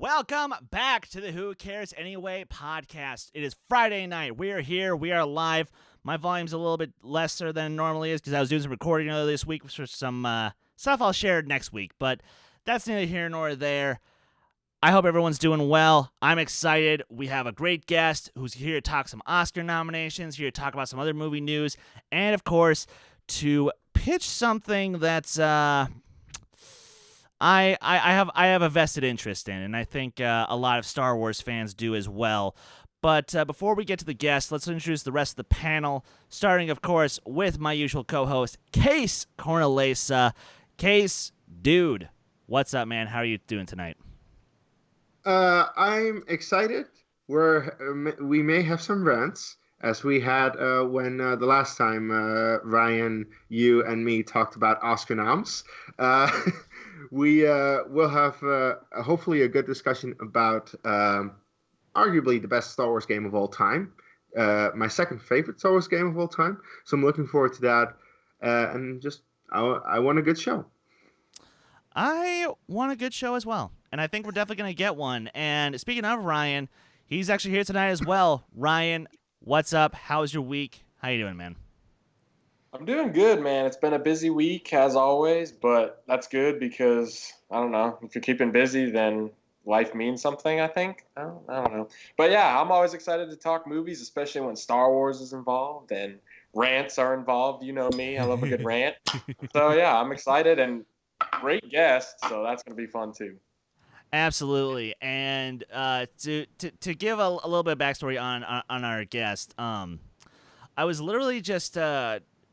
Welcome back to the Who Cares Anyway podcast. It is Friday night. We are here. We are live. My volume's a little bit lesser than it normally is because I was doing some recording earlier this week for some stuff I'll share next week. But that's neither here nor there. I hope everyone's doing well. I'm excited. We have a great guest who's here to talk some Oscar nominations, here to talk about some other movie news, and of course, to pitch something that's I have a vested interest in, and I think a lot of Star Wars fans do as well. But before we get to the guest, let's introduce the rest of the panel, starting, of course, with my usual co-host, Kees Cornelisse. Kees, dude, what's up, man? How are you doing tonight? I'm excited. We may have some rants, as we had when the last time Ryan, you, and me talked about Oscar noms. We will have hopefully a good discussion about arguably the best Star Wars game of all time, my second favorite Star Wars game of all time. So I'm looking forward to that, and I want a good show. I want a good show as well, and I think we're definitely going to get one. And speaking of Ryan, he's actually here tonight as well. Ryan, what's up? How's your week? How you doing, man? I'm doing good, man. It's been a busy week, as always, but that's good because, I don't know, if you're keeping busy, then life means something, I think. I don't know. But yeah, I'm always excited to talk movies, especially when Star Wars is involved and rants are involved. You know me. I love a good rant. So yeah, I'm excited and great guest, so that's going to be fun too. Absolutely. And to give a little bit of backstory on our guest, I was literally just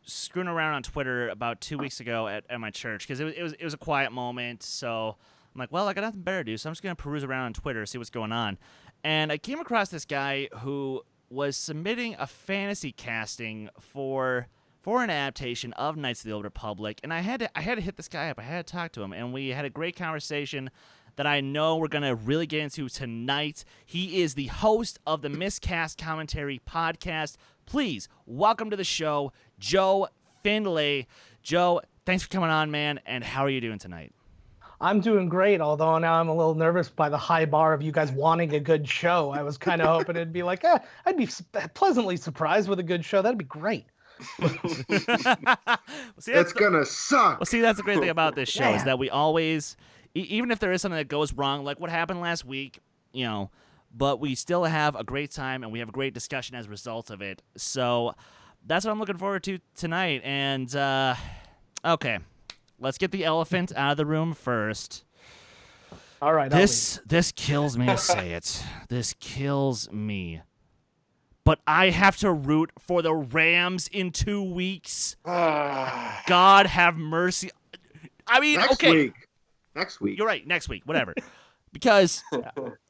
screwing around on Twitter about 2 weeks ago at my church because it was a quiet moment. So I'm like, well, I got nothing better to do, so I'm just going to peruse around on Twitter, see what's going on. And I came across this guy who was submitting a fantasy casting for an adaptation of Knights of the Old Republic, and I had to hit this guy up. I had to talk to him, and we had a great conversation that I know we're going to really get into tonight. He is the host of the Miscast Commentary podcast. Please welcome to the show, Joe Findlay. Joe, thanks for coming on, man, and how are you doing tonight? I'm doing great, although now I'm a little nervous by the high bar of you guys wanting a good show. I was kind of hoping it'd be like, I'd be pleasantly surprised with a good show. That'd be great. It's gonna suck. Well, see, that's the great thing about this show is that we always, even if there is something that goes wrong, like what happened last week, but we still have a great time and we have a great discussion as a result of it. So that's what I'm looking forward to tonight. And okay, let's get the elephant out of the room first. All right. This kills me to say it. This kills me. But I have to root for the Rams in 2 weeks. God have mercy. I mean, Next week. You're right, next week, whatever. Because,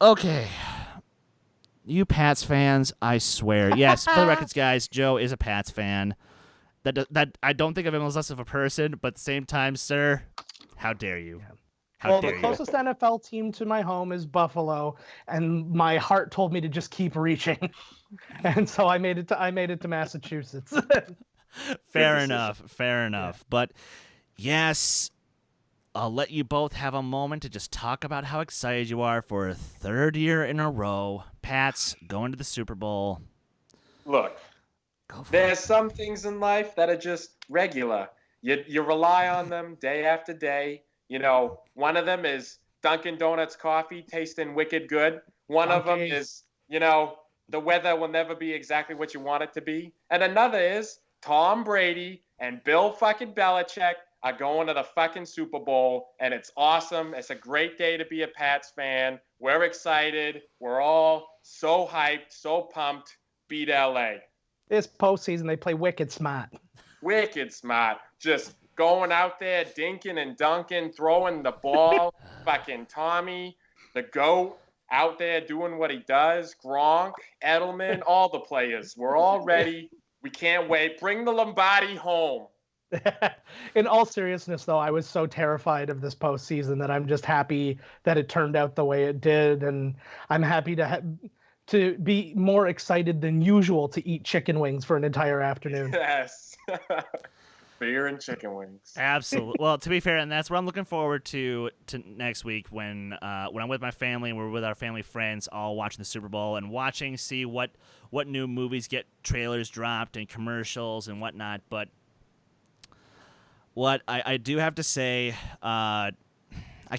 okay, you Pats fans, I swear. Yes, for the records, guys, Joe is a Pats fan. That I don't think of him as less of a person, but at the same time, sir, how dare you? The closest NFL team to my home is Buffalo, and my heart told me to just keep reaching, and so I made it to Massachusetts. Fair enough. But yes, I'll let you both have a moment to just talk about how excited you are for a third year in a row. Pats going to the Super Bowl. Look, there's some things in life that are just regular. You rely on them day after day. One of them is Dunkin' Donuts coffee tasting wicked good. One of them is, the weather will never be exactly what you want it to be. And another is Tom Brady and Bill fucking Belichick are going to the fucking Super Bowl, and it's awesome. It's a great day to be a Pats fan. We're excited. We're all so hyped, so pumped. Beat LA. This postseason, they play wicked smart. Wicked smart. Just going out there, dinking and dunking, throwing the ball. Fucking Tommy, the GOAT, out there doing what he does. Gronk, Edelman, all the players. We're all ready. We can't wait. Bring the Lombardi home. In all seriousness, though, I was so terrified of this postseason that I'm just happy that it turned out the way it did, and I'm happy to be more excited than usual to eat chicken wings for an entire afternoon. Yes. Beer and chicken wings. Absolutely. Well, to be fair, and that's what I'm looking forward to next week when I'm with my family and we're with our family friends, all watching the Super Bowl and see what new movies get trailers dropped and commercials and whatnot. But what I do have to say, I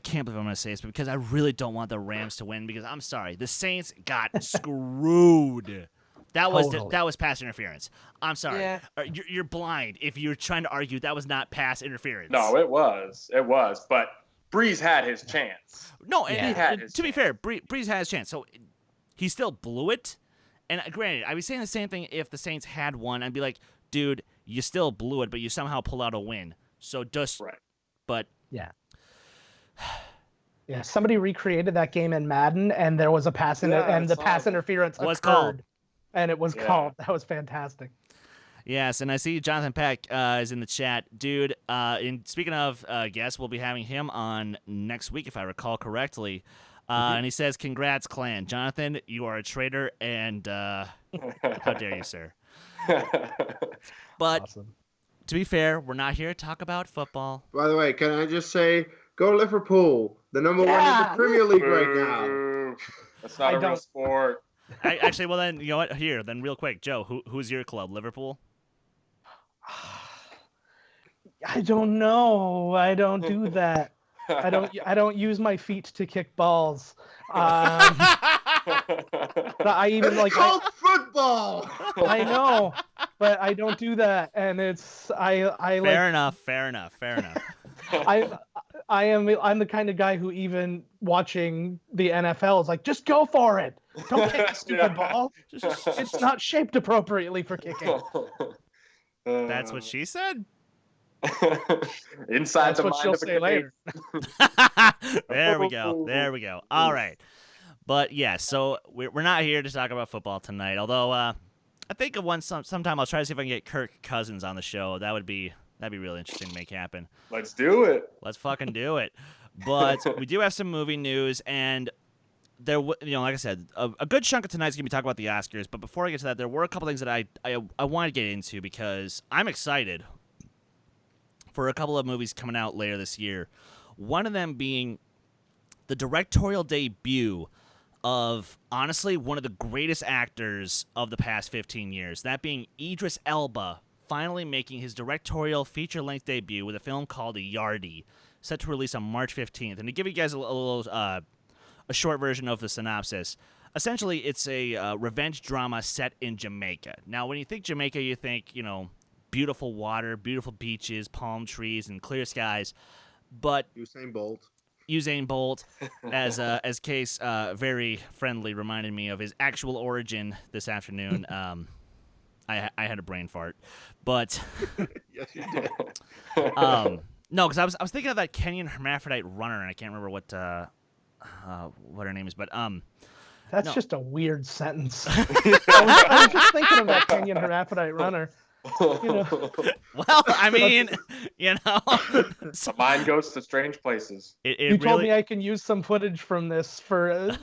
can't believe I'm going to say this, but because I really don't want the Rams to win, because I'm sorry, the Saints got screwed. That was pass interference. I'm sorry. Yeah. You're blind if you're trying to argue that was not pass interference. No, it was. It was. But Breeze had his chance. No, to be fair, Breeze had his chance. So he still blew it. And granted, I'd be saying the same thing if the Saints had won. I'd be like, dude, you still blew it, but you somehow pulled out a win. So just right. But yeah. Yeah, somebody recreated that game in Madden, and there was a pass pass interference was occurred. Called. And it was called. That was fantastic. Yes, and I see Jonathan Peck is in the chat. Dude, speaking of guests, we'll be having him on next week, if I recall correctly. And he says, congrats, clan. Jonathan, you are a traitor, and how dare you, sir. But awesome. To be fair, we're not here to talk about football. By the way, can I just say, go Liverpool, the number one in the Premier League right now. That's not a real sport. Actually, well then, you know what? Here, then, real quick, Joe, who's your club? Liverpool? I don't know. I don't do that. I don't use my feet to kick balls. I even like called football. I know, but I don't do that, and it's I fair enough. I'm the kind of guy who even watching the NFL is like, just go for it. Don't kick a stupid ball. It's not shaped appropriately for kicking. That's what she said. Inside That's what she'll say later. There we go. All right. But yeah, so we're not here to talk about football tonight. Although I think sometime I'll try to see if I can get Kirk Cousins on the show. That'd be really interesting to make happen. Let's do it. Let's fucking do it. But we do have some movie news, and there, like I said, a good chunk of tonight's gonna be talking about the Oscars. But before I get to that, there were a couple things that I want to get into because I'm excited for a couple of movies coming out later this year. One of them being the directorial debut of, honestly, one of the greatest actors of the past 15 years. That being Idris Elba finally making his directorial feature-length debut with a film called Yardie, set to release on March 15th. And to give you guys a short version of the synopsis, essentially it's a revenge drama set in Jamaica. Now, when you think Jamaica, you think, beautiful water, beautiful beaches, palm trees, and clear skies. But Usain Bolt, as Kees very friendly reminded me of his actual origin this afternoon. I had a brain fart, but yes, you did. No, because I was thinking of that Kenyan hermaphrodite runner, and I can't remember what her name is, but that's just a weird sentence. I was just thinking of that Kenyan hermaphrodite runner. Well, I mean, the mind goes to strange places. You told me I can use some footage from this for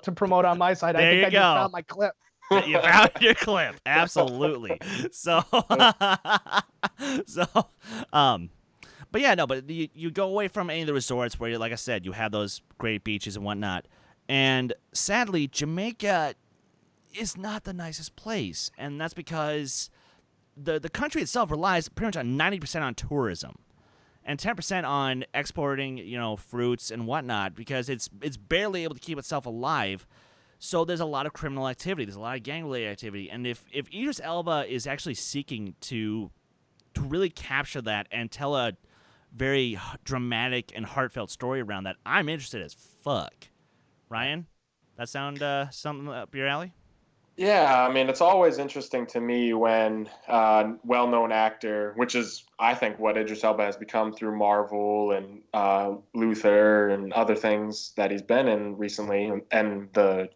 to promote on my side. I think I just found my clip. You found your clip, absolutely. But yeah, no, but you go away from any of the resorts where, like I said, you have those great beaches and whatnot, and sadly, Jamaica is not the nicest place, and that's because the country itself relies pretty much on 90% on tourism and 10% on exporting, fruits and whatnot, because it's barely able to keep itself alive. So there's a lot of criminal activity. There's a lot of gang-related activity. And if Idris Elba is actually seeking to really capture that and tell a very dramatic and heartfelt story around that, I'm interested as fuck. Ryan, that sound something up your alley? Yeah, I mean, it's always interesting to me when well-known actor, which is, I think, what Idris Elba has become through Marvel and Luther and other things that he's been in recently, and the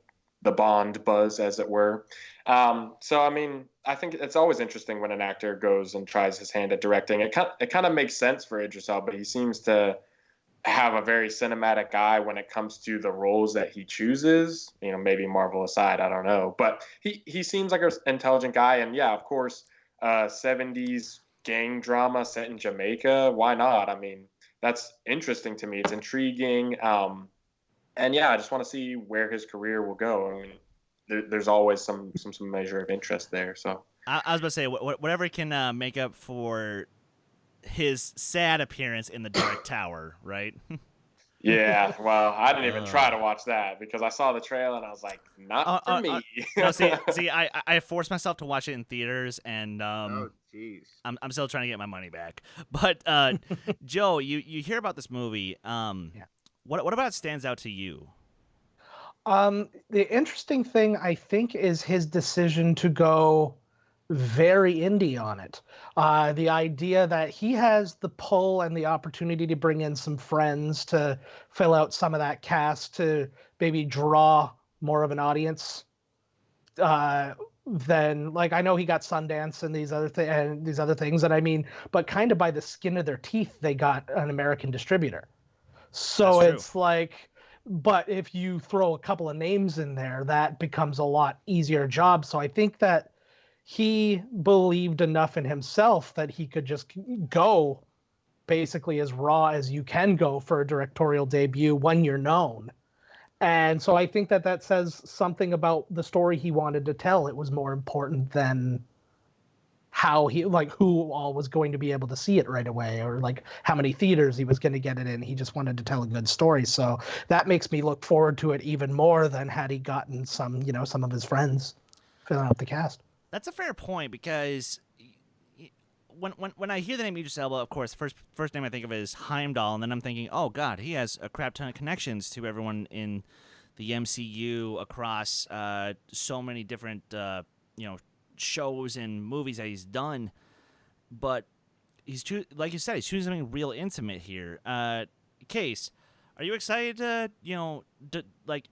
Bond buzz, as it were. So, I mean, I think it's always interesting when an actor goes and tries his hand at directing. It kind of makes sense for Idris Elba. He seems to have a very cinematic eye when it comes to the roles that he chooses, maybe Marvel aside, I don't know, but he seems like an intelligent guy. And yeah, of course, 70s gang drama set in Jamaica. Why not? I mean, that's interesting to me. It's intriguing. And yeah, I just want to see where his career will go. I mean, there's always some measure of interest there. So I was about to say whatever can make up for his sad appearance in the Dark Tower, right? yeah, well, I didn't even try to watch that because I saw the trailer and I was like, not for me. No, see, I forced myself to watch it in theaters, and Oh, jeez. I'm still trying to get my money back. But Joe, you hear about this movie? What about it stands out to you? The interesting thing, I think, is his decision to go very indie on it. The idea that he has the pull and the opportunity to bring in some friends to fill out some of that cast to maybe draw more of an audience. Than, like, I know he got Sundance and these other things, and I mean, but kind of by the skin of their teeth, they got an American distributor. So it's like, but if you throw a couple of names in there, that becomes a lot easier job. So I think that he believed enough in himself that he could just go basically as raw as you can go for a directorial debut when you're known. And so I think that says something about the story he wanted to tell. It was more important than how who all was going to be able to see it right away, or like how many theaters he was going to get it in. He just wanted to tell a good story. So that makes me look forward to it even more than had he gotten some of his friends filling out the cast. That's a fair point, because when I hear the name Idris Elba, of course, first name I think of is Heimdall, and then I'm thinking, oh God, he has a crap ton of connections to everyone in the MCU across so many different shows and movies that he's done. But like you said, he's choosing something real intimate here. Kees, are you excited to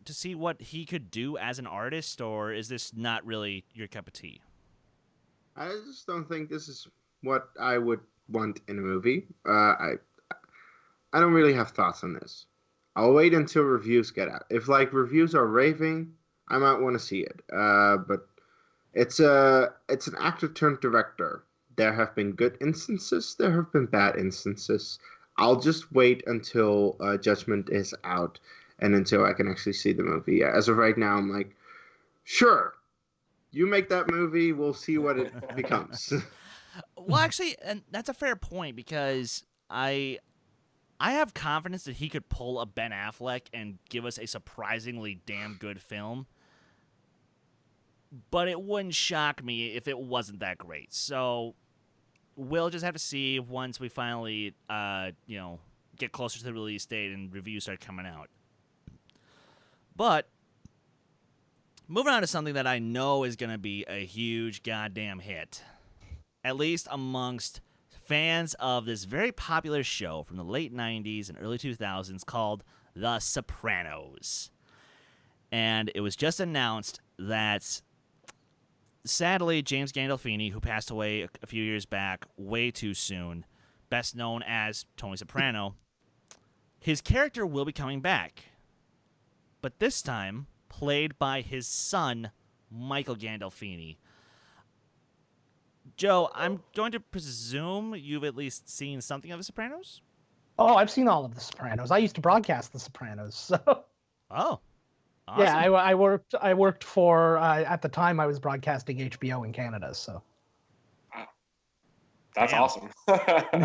see what he could do as an artist, or is this not really your cup of tea? I just don't think this is what I would want in a movie. I don't really have thoughts on this. I'll wait until reviews get out. If reviews are raving, I might want to see it. But it's an actor turned director. There have been good instances. There have been bad instances. I'll just wait until Judgment is out and until I can actually see the movie. As of right now, I'm like, sure, you make that movie. We'll see what it becomes. Well, actually, and that's a fair point, because I have confidence that he could pull a Ben Affleck and give us a surprisingly damn good film. But it wouldn't shock me if it wasn't that great. So we'll just have to see once we finally, get closer to the release date and reviews start coming out. But moving on to something that I know is going to be a huge goddamn hit, at least amongst fans of this very popular show from the late 90s and early 2000s called The Sopranos. And it was just announced that, sadly, James Gandolfini, who passed away a few years back, way too soon, best known as Tony Soprano, his character will be coming back. But this time, played by his son, Michael Gandolfini. Joe, I'm going to presume you've at least seen something of The Sopranos? Oh, I've seen all of The Sopranos. I used to broadcast The Sopranos, so... Oh, awesome. Yeah, I worked for, at the time, I was broadcasting HBO in Canada, so... That's awesome.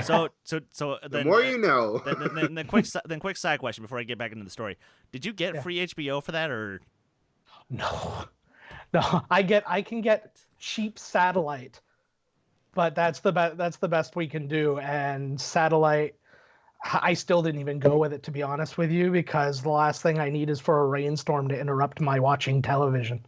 So the more you know. Then quick side question before I get back into the story. Did you get free HBO for that, or? No, I can get cheap satellite, but that's the best we can do. And satellite, I still didn't even go with it, to be honest with you, because the last thing I need is for a rainstorm to interrupt my watching television.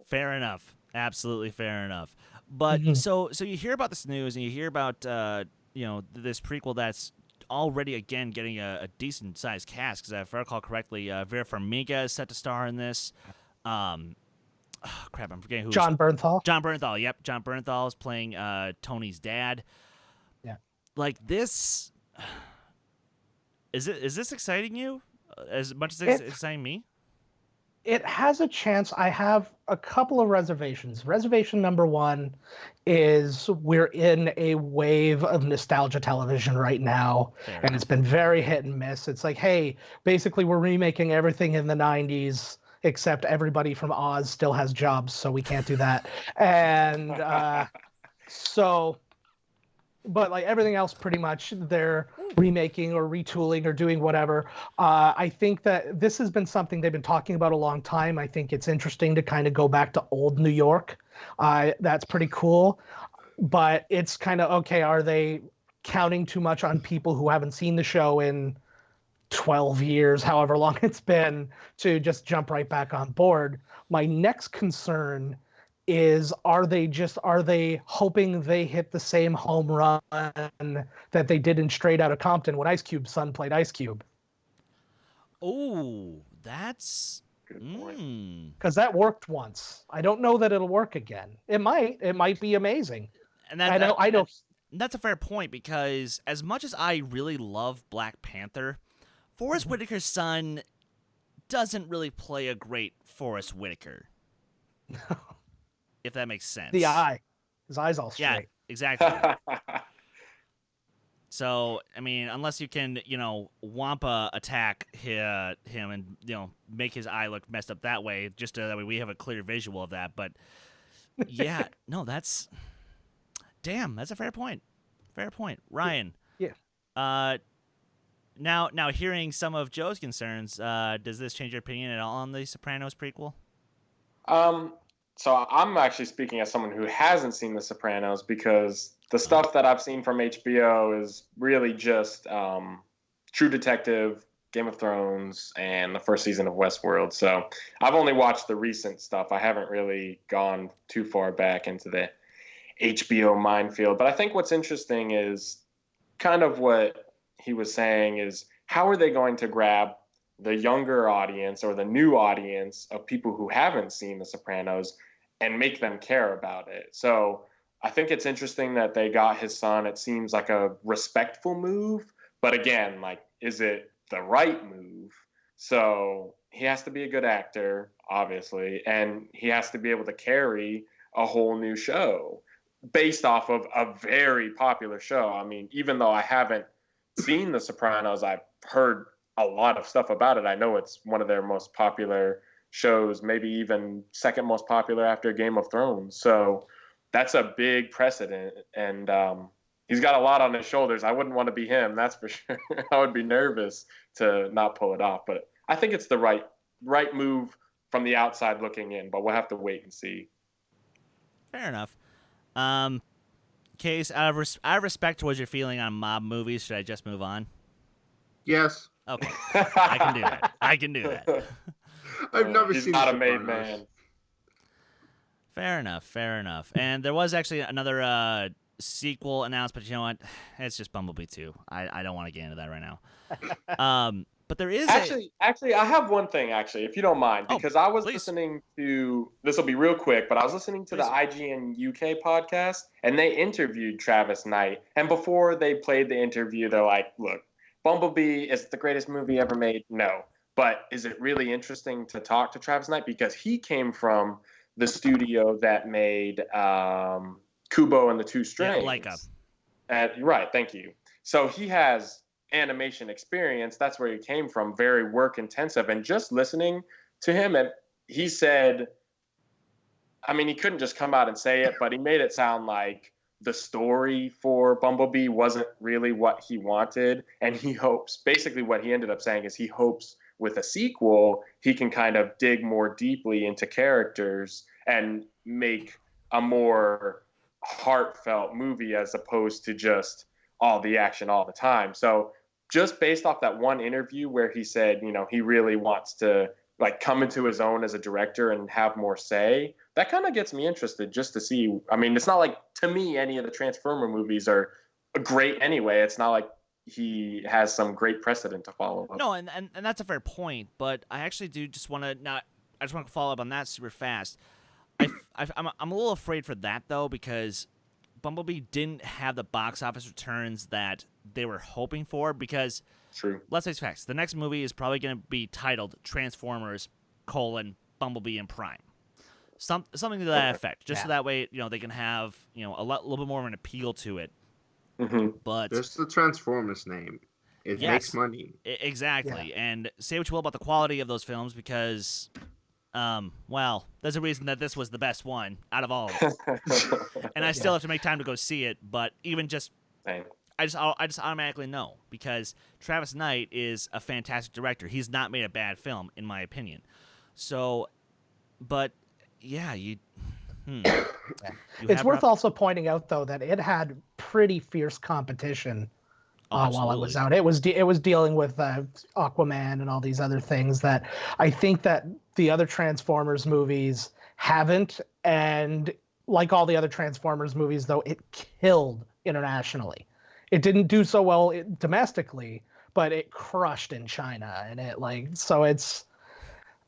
Fair enough. Absolutely fair enough. But so you hear about this news, and you hear about this prequel that's already again getting a decent sized cast, because if I recall correctly, Vera Farmiga is set to star in this. I'm forgetting who. John Bernthal. John Bernthal. Yep, John Bernthal is playing Tony's dad. Yeah. Like this, is this exciting you as much as it's exciting me? it has a chance. I have a couple of reservations. Reservation number one is we're in a wave of nostalgia television right now, Fair and enough. it's been very hit and miss. It's like, hey, basically we're remaking everything in the 90s except everybody from Oz still has jobs, so we can't do that. And so, but like everything else, pretty much they're remaking or retooling or doing whatever. I think that this has been something they've been talking about a long time. I think it's interesting to kind of go back to old New York. That's pretty cool. But it's kind of, okay, are they counting too much on people who haven't seen the show in 12 years, however long it's been, to just jump right back on board? My next concern is, are they hoping they hit the same home run that they did in Straight Outta Compton when Ice Cube's son played Ice Cube? Oh, that's Good point. Because that worked once. I don't know that it'll work again. It might be amazing. And I know. That's a fair point, because as much as I really love Black Panther, Forrest Whitaker's son doesn't really play a great Forrest Whitaker. If that makes sense. His eyes all straight. Yeah, exactly. So, I mean, unless you can, Wampa attack him and, make his eye look messed up that way, just so that way we have a clear visual of that. But, yeah, no, that's a fair point. Fair point. Ryan. Yeah. Now hearing some of Joe's concerns, does this change your opinion at all on the Sopranos prequel? So I'm actually speaking as someone who hasn't seen The Sopranos, because the stuff that I've seen from HBO is really just True Detective, Game of Thrones, and the first season of Westworld. So I've only watched the recent stuff. I haven't really gone too far back into the HBO minefield. But I think what's interesting is kind of what he was saying is, how are they going to grab the younger audience or the new audience of people who haven't seen The Sopranos and make them care about it? So I think it's interesting that they got his son. It seems like a respectful move, but again, like, is it the right move? So he has to be a good actor, obviously, and he has to be able to carry a whole new show based off of a very popular show. I mean, even though I haven't seen The Sopranos, I've heard a lot of stuff about it. I know it's one of their most popular shows, maybe even second most popular after Game of Thrones. So that's a big precedent, and he's got a lot on his shoulders. I wouldn't want to be him, that's for sure. I would be nervous to not pull it off, but I think it's the right move from the outside looking in, but we'll have to wait and see. Fair enough. Kees, out of respect towards your feeling on mob movies, should I just move on? Yes. Okay. I can do that. I've never He's seen not a The made Sopranos. man. Fair enough. And there was actually another sequel announced, but you know what? It's just Bumblebee 2. I don't want to get into that right now. But there is actually, I have one thing, actually, if you don't mind, because I was please. listening to, this will be real quick, but I was listening to the IGN UK podcast, and they interviewed Travis Knight. And before they played the interview, they're like, look, Bumblebee is the greatest movie ever made. No. But is it really interesting to talk to Travis Knight? Because he came from the studio that made Kubo and the Two Strings. Yeah, Leica. Right, thank you. So he has animation experience. That's where he came from, very work intensive. And just listening to him, and he said, I mean, he couldn't just come out and say it, but he made it sound like the story for Bumblebee wasn't really what he wanted. And he hopes, basically what he ended up saying is, he hopes with a sequel, he can kind of dig more deeply into characters and make a more heartfelt movie as opposed to just all the action all the time. So just based off that one interview where he said, he really wants to like come into his own as a director and have more say, that kind of gets me interested just to see. I mean, it's not like, to me, any of the Transformer movies are great anyway. It's not like he has some great precedent to follow up. No, and that's a fair point, but I actually do just want to follow up on that super fast. I'm a little afraid for that, though, because Bumblebee didn't have the box office returns that they were hoping for, because True. Let's face facts, the next movie is probably going to be titled Transformers Bumblebee in Prime. Something to that effect, just so that way they can have a little bit more of an appeal to it. Mm-hmm. But there's the Transformers name. It makes money. Exactly. Yeah. And say what you will about the quality of those films, because there's a reason that this was the best one out of all of them. And I still have to make time to go see it, but even just Same. I just automatically know, because Travis Knight is a fantastic director. He's not made a bad film, in my opinion. So, but yeah, it's worth also pointing out, though, that it had pretty fierce competition while it was out. It was dealing with Aquaman and all these other things that I think that the other Transformers movies haven't. And like all the other Transformers movies, though, it killed internationally. It didn't do so well domestically, but it crushed in China. And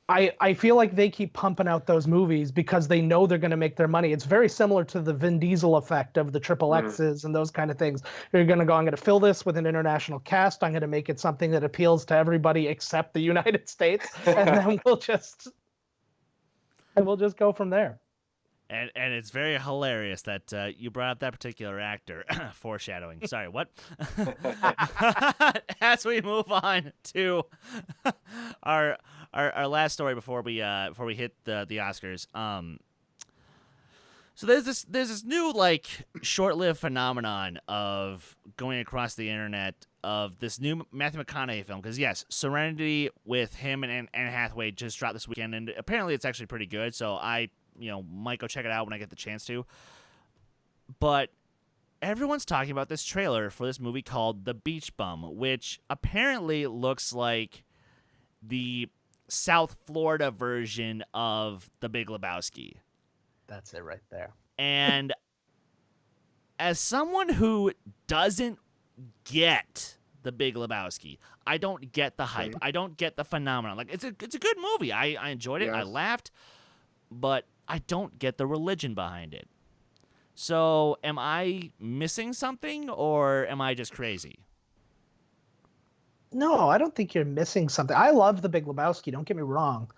I feel like they keep pumping out those movies because they know they're going to make their money. It's very similar to the Vin Diesel effect of the Triple X's and those kind of things. You're going to go, I'm going to fill this with an international cast. I'm going to make it something that appeals to everybody except the United States. And then we'll just go from there. And it's very hilarious that you brought up that particular actor. Foreshadowing. Sorry, what? As we move on to our last story before we hit the Oscars. So there's this new short-lived phenomenon of going across the internet of this new Matthew McConaughey film, because yes, Serenity with him and Anne Hathaway just dropped this weekend, and apparently it's actually pretty good. So I might go check it out when I get the chance to. But everyone's talking about this trailer for this movie called The Beach Bum, which apparently looks like the South Florida version of The Big Lebowski. That's it right there. And as someone who doesn't get The Big Lebowski, I don't get the hype. I don't get the phenomenon. It's a good movie. I enjoyed it. Yes. I laughed. But I don't get the religion behind it. So am I missing something, or am I just crazy? No, I don't think you're missing something. I love The Big Lebowski, don't get me wrong.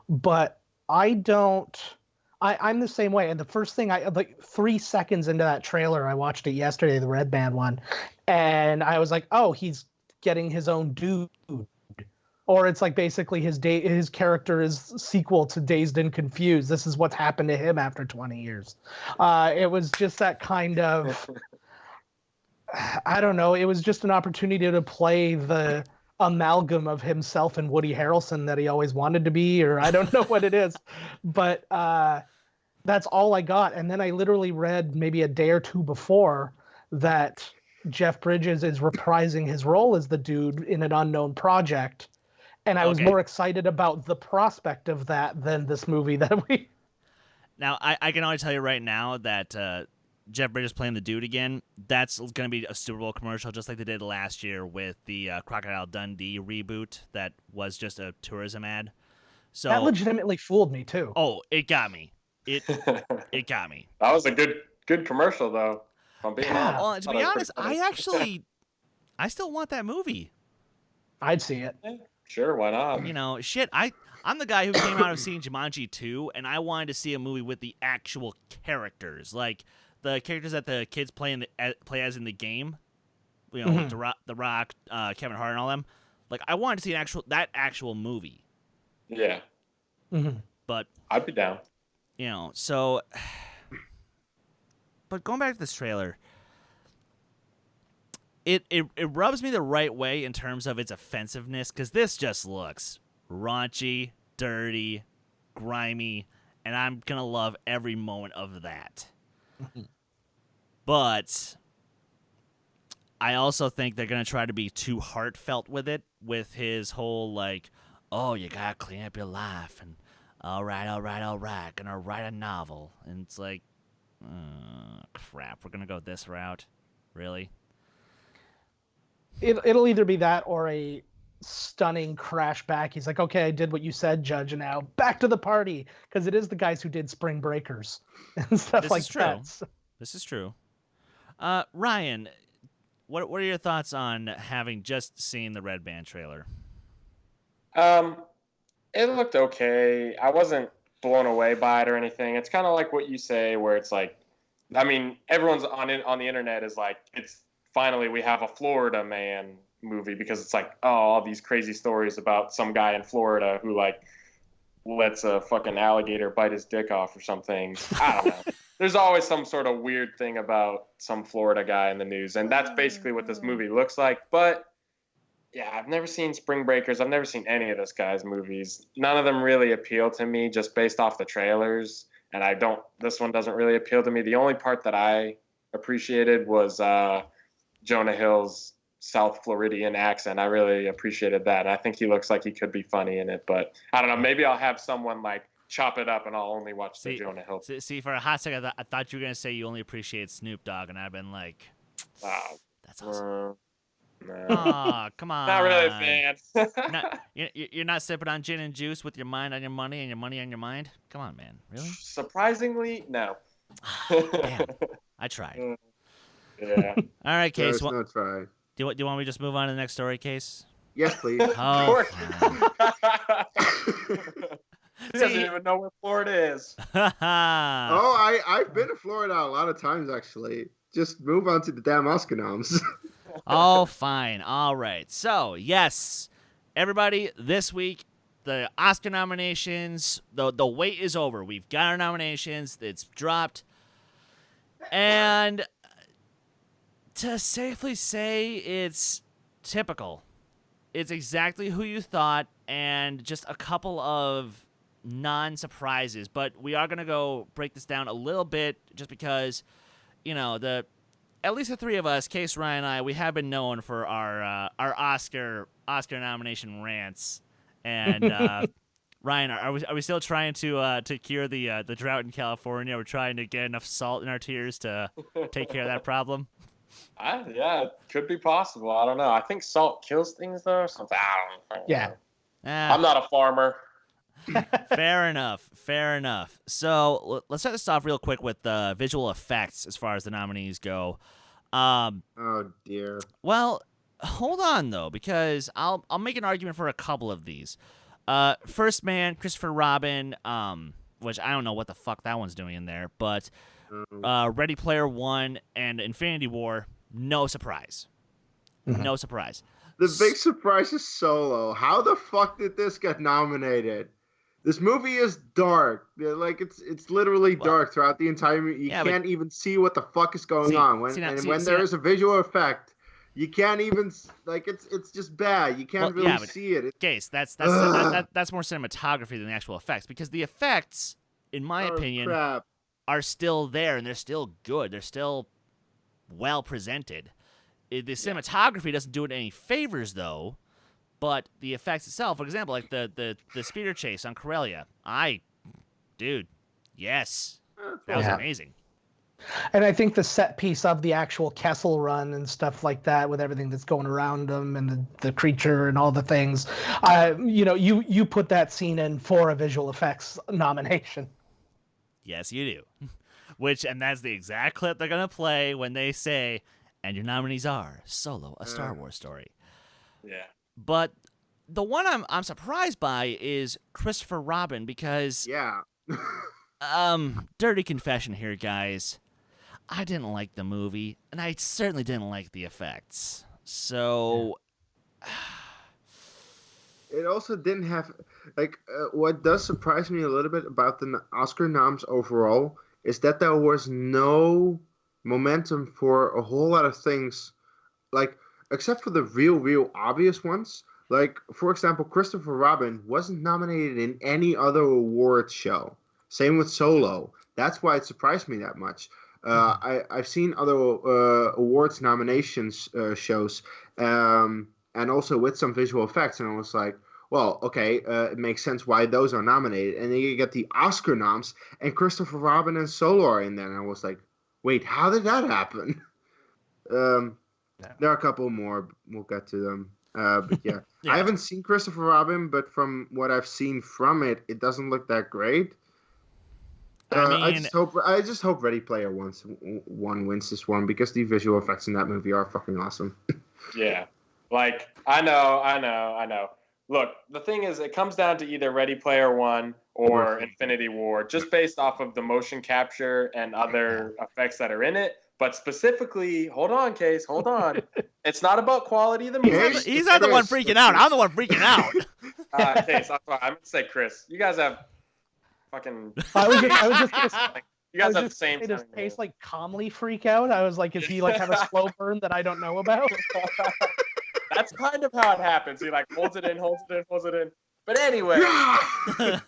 But I'm the same way. And the first thing 3 seconds into that trailer, I watched it yesterday, the Red Band one, and I was like, oh, he's getting his own dude. Or it's basically his character is sequel to Dazed and Confused. This is what's happened to him after 20 years. It was just that kind of, I don't know. It was just an opportunity to play the amalgam of himself and Woody Harrelson that he always wanted to be, or I don't know what it is. But that's all I got. And then I literally read maybe a day or two before that Jeff Bridges is reprising his role as the dude in an unknown project. And I was more excited about the prospect of that than this movie that we... Now, I can already tell you right now that Jeff Bridges playing the dude again, that's going to be a Super Bowl commercial, just like they did last year with the Crocodile Dundee reboot that was just a tourism ad. So that legitimately fooled me, too. Oh, it got me. It got me. That was a good commercial, though. If I'm being honest. Well, to be honest, I still want that movie. I'd see it. Sure, why not? Shit, I'm the guy who came out of seeing Jumanji 2, and I wanted to see a movie with the actual characters, like the characters that the kids play as in the game. Like The Rock, Kevin Hart, and all them. I wanted to see that actual movie. Yeah. Mm-hmm. But I'd be down. So. But going back to this trailer. It rubs me the right way in terms of its offensiveness, because this just looks raunchy, dirty, grimy, and I'm going to love every moment of that. But I also think they're going to try to be too heartfelt with it, with his whole, oh, you got to clean up your life, and all right, going to write a novel. And it's crap, we're going to go this route? Really? It'll either be that or a stunning crash back. He's like, okay, I did what you said, Judge, and now back to the party, because it is the guys who did Spring Breakers and stuff like that. This is true. Ryan, what are your thoughts on having just seen the Red Band trailer? It looked okay. I wasn't blown away by it or anything. It's kind of like what you say, where it's like, I mean, everyone's on the internet is like, it's finally we have a Florida man movie, because it's like, oh, all these crazy stories about some guy in Florida who like lets a fucking alligator bite his dick off or something. I don't know. There's always some sort of weird thing about some Florida guy in the news, and that's basically what this movie looks like. But yeah, I've never seen Spring Breakers. I've never seen any of this guy's movies. None of them really appeal to me just based off the trailers. And this one doesn't really appeal to me. The only part that I appreciated was Jonah Hill's South Floridian accent. I really appreciated that. I think he looks like he could be funny in it, but I don't know. Maybe I'll have someone like chop it up and I'll only watch the Jonah Hill. See, for a hot second, I thought you were going to say you only appreciate Snoop Dogg, and I've been like, that's awesome. No. Oh, come on. Not really a fan. You're not sipping on gin and juice with your mind on your money and your money on your mind? Come on, man. Really? Surprisingly, no. Damn. I tried. Yeah. All right, Case. There's no try. Do you want me to just move on to the next story, Case? Yes, please. Oh, He doesn't even know where Florida is. I've been to Florida a lot of times, actually. Just move on to the damn Oscar noms. Oh, fine. All right. So, yes, everybody, this week, the Oscar nominations, the wait is over. We've got our nominations. It's dropped. And to safely say, it's typical. It's exactly who you thought, and just a couple of non-surprises. But we are going to go break this down a little bit just because, you know, at least the three of us, Kees, Ryan, and I, we have been known for our Oscar nomination rants. And Ryan, are we still trying to cure the drought in California? We're trying to get enough salt in our tears to take care of that problem. Yeah, it could be possible. I don't know. I think salt kills things though, or something. I don't know. Yeah. I'm not a farmer. Fair enough. So let's start this off real quick with visual effects as far as the nominees go. Oh dear. Well, hold on though, because I'll make an argument for a couple of these. First Man, Christopher Robin, which I don't know what the fuck that one's doing in there, but Ready Player One and Infinity War, no surprise. Mm-hmm. No surprise. The big surprise is Solo. How the fuck did this get nominated? This movie is dark. Like it's literally dark throughout the entire movie. You can't even see what the fuck is going on. When there is a visual effect, you can't even it's just bad. You can't really see it. Case, that's more cinematography than the actual effects, because the effects, in my opinion, are still there and they're still good. They're still well presented. The cinematography doesn't do it any favors though. But the effects itself, for example, like the speeder chase on Corellia, yes, that was amazing. And I think the set piece of the actual Kessel Run and stuff like that, with everything that's going around them and the creature and all the things, you put that scene in for a visual effects nomination. Yes, you do. And that's the exact clip they're gonna play when they say, "And your nominees are Solo, a Star Wars story." Yeah. But the one I'm surprised by is Christopher Robin, because dirty confession here, guys. I didn't like the movie, and I certainly didn't like the effects. So it also didn't have what does surprise me a little bit about the Oscar noms overall is that there was no momentum for a whole lot of things, except for the real obvious ones. Like, for example, Christopher Robin wasn't nominated in any other awards show. Same with Solo. That's why it surprised me that much. I've seen other awards nominations shows, and also with some visual effects, and I was like, well, okay, it makes sense why those are nominated. And then you get the Oscar noms, and Christopher Robin and Solo are in there, and I was like, wait, how did that happen? There are a couple more. We'll get to them. But yeah. I haven't seen Christopher Robin, but from what I've seen from it, it doesn't look that great. I just hope Ready Player One wins this one, because the visual effects in that movie are fucking awesome. Yeah. I know. look, the thing is, it comes down to either Ready Player One or Infinity War, just based off of the motion capture and other effects that are in it. But specifically, hold on, Case, hold on. It's not about quality of the movie. He's not the one freaking out. I'm the one freaking out. Case, I'm going to say Chris. You guys have fucking... I was just gonna say, you guys have the same thing. Does Case like calmly freak out? I was like, is he like have a slow burn that I don't know about? That's kind of how it happens. He like holds it in. But anyway,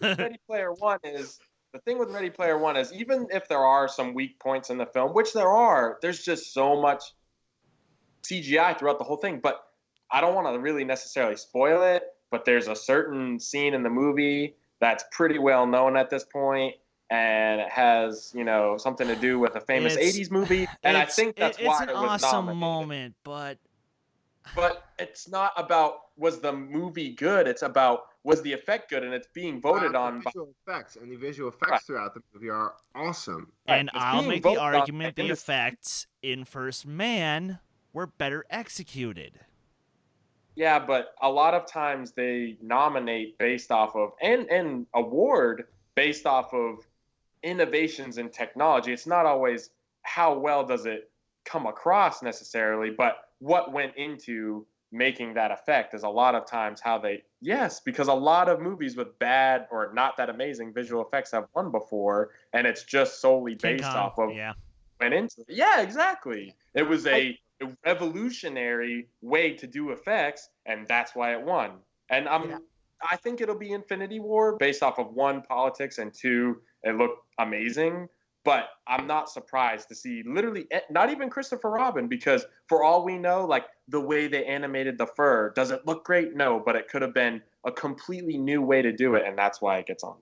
Ready Player One is the thing with Ready Player One is even if there are some weak points in the film, which there are, there's just so much CGI throughout the whole thing. But I don't want to really necessarily spoil it. But there's a certain scene in the movie that's pretty well known at this point, and it has something to do with a famous '80s movie. And I think that's why it was nominated. It's an awesome moment, but it's not about was the movie good. It's about was the effect good, and it's being voted on. The visual effects and the visual effects throughout the movie are awesome. And I'll make the argument the effects in First Man were better executed. Yeah, but a lot of times they nominate based off of and award based off of innovations in technology. It's not always how well does it come across necessarily, but what went into making that effect is a lot of times how because a lot of movies with bad or not that amazing visual effects have won before, and it's just solely based off of went into it. Yeah, exactly. It was a revolutionary way to do effects, and that's why it won. And I think it'll be Infinity War based off of one, politics, and two, it looked amazing. But I'm not surprised to see literally not even Christopher Robin, because for all we know, like the way they animated the fur, does it look great? No, but it could have been a completely new way to do it, and that's why it gets on.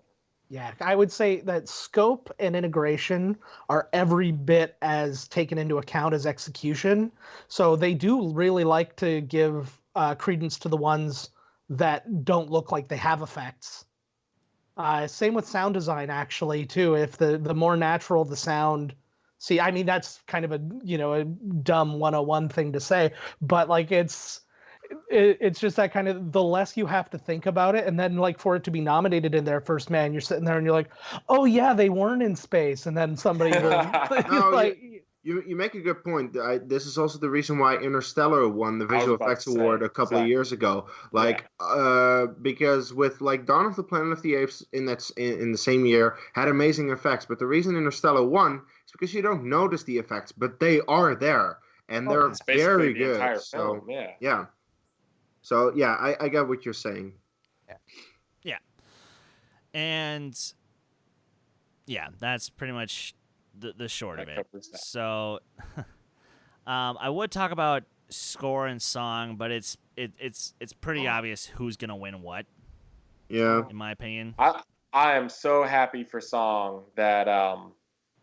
Yeah, I would say that scope and integration are every bit as taken into account as execution. So they do really like to give credence to the ones that don't look like they have effects. Same with sound design, actually, too. If the more natural the sound, see, I mean, that's kind of a dumb 101 thing to say, but like it's just that kind of, the less you have to think about it, and then like for it to be nominated in their First Man, you're sitting there and you're like, oh yeah, they weren't in space, and then somebody will, You make a good point. This is also the reason why Interstellar won the Visual Effects Award a couple of years ago. Because with like Dawn of the Planet of the Apes in the same year had amazing effects, but the reason Interstellar won is because you don't notice the effects, but they are there and they're very good. I get what you're saying. Yeah. And that's pretty much the short of it. So I would talk about score and song, but it's pretty obvious who's gonna win what. Yeah. In my opinion. I am so happy for song that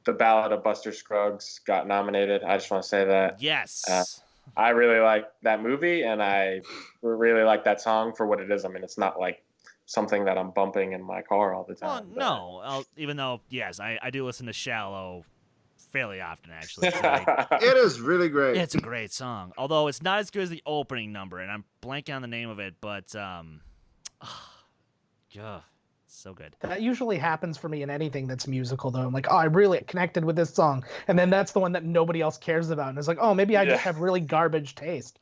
the Ballad of Buster Scruggs got nominated. I just want to say that. Yes. I really like that movie, and I really like that song for what it is. I mean, it's not like something that I'm bumping in my car all the time. Well, no. Even though, yes, I do listen to Shallow fairly often, actually. It is really great. It's a great song. Although it's not as good as the opening number, and I'm blanking on the name of it, but so good. That usually happens for me in anything that's musical, though. I'm like, oh, I really connected with this song. And then that's the one that nobody else cares about. And it's like, oh, maybe I just have really garbage taste.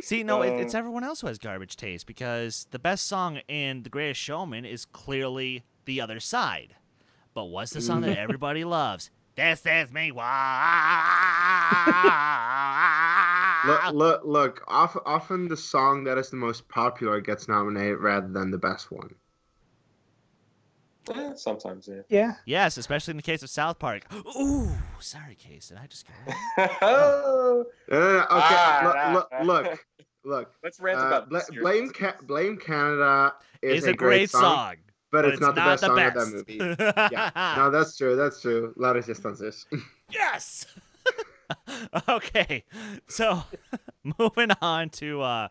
See, no, it's everyone else who has garbage taste, because the best song in The Greatest Showman is clearly The Other Side. But what's the song that everybody loves? This is me. Look. Often the song that is the most popular gets nominated rather than the best one. Sometimes, yeah. Yes, especially in the case of South Park. Ooh, sorry, Case. Did I just get it? Okay. Look. Let's rant about this. Blame Canada is a great song. But it's not the best song of that movie. Yeah. No, that's true. La Resistance. Yes! Okay. So, moving on to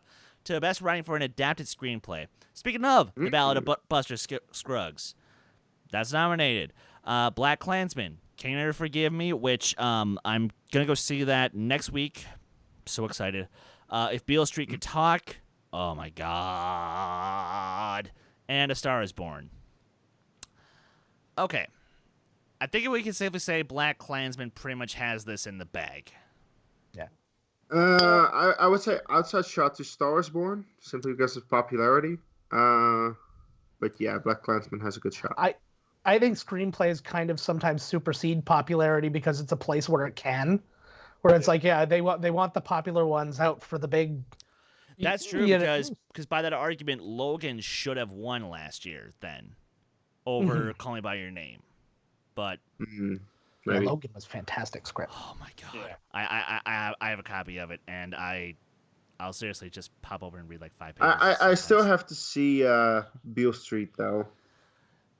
Best Writing for an Adapted Screenplay. Speaking of The Ballad of Buster Scruggs, that's nominated. Black Klansman, Can You Never Forgive Me, which I'm going to go see that next week. So excited. If Beale Street Could Talk, Oh my God. And A Star is Born. Okay. I think we can safely say Black Klansman pretty much has this in the bag. Yeah. I would say outside shot to Star Wars Born simply because of popularity. But yeah, Black Klansman has a good shot. I think screenplays kind of sometimes supersede popularity because it's a place where it can, where it's like, yeah, they want the popular ones out for the big. That's true because by that argument, Logan should have won last year then over Call Me by Your Name, but yeah, Logan was fantastic script. Oh my God, Yeah. I have a copy of it and I'll seriously just pop over and read like 5 pages. I still have to see Beale Street though.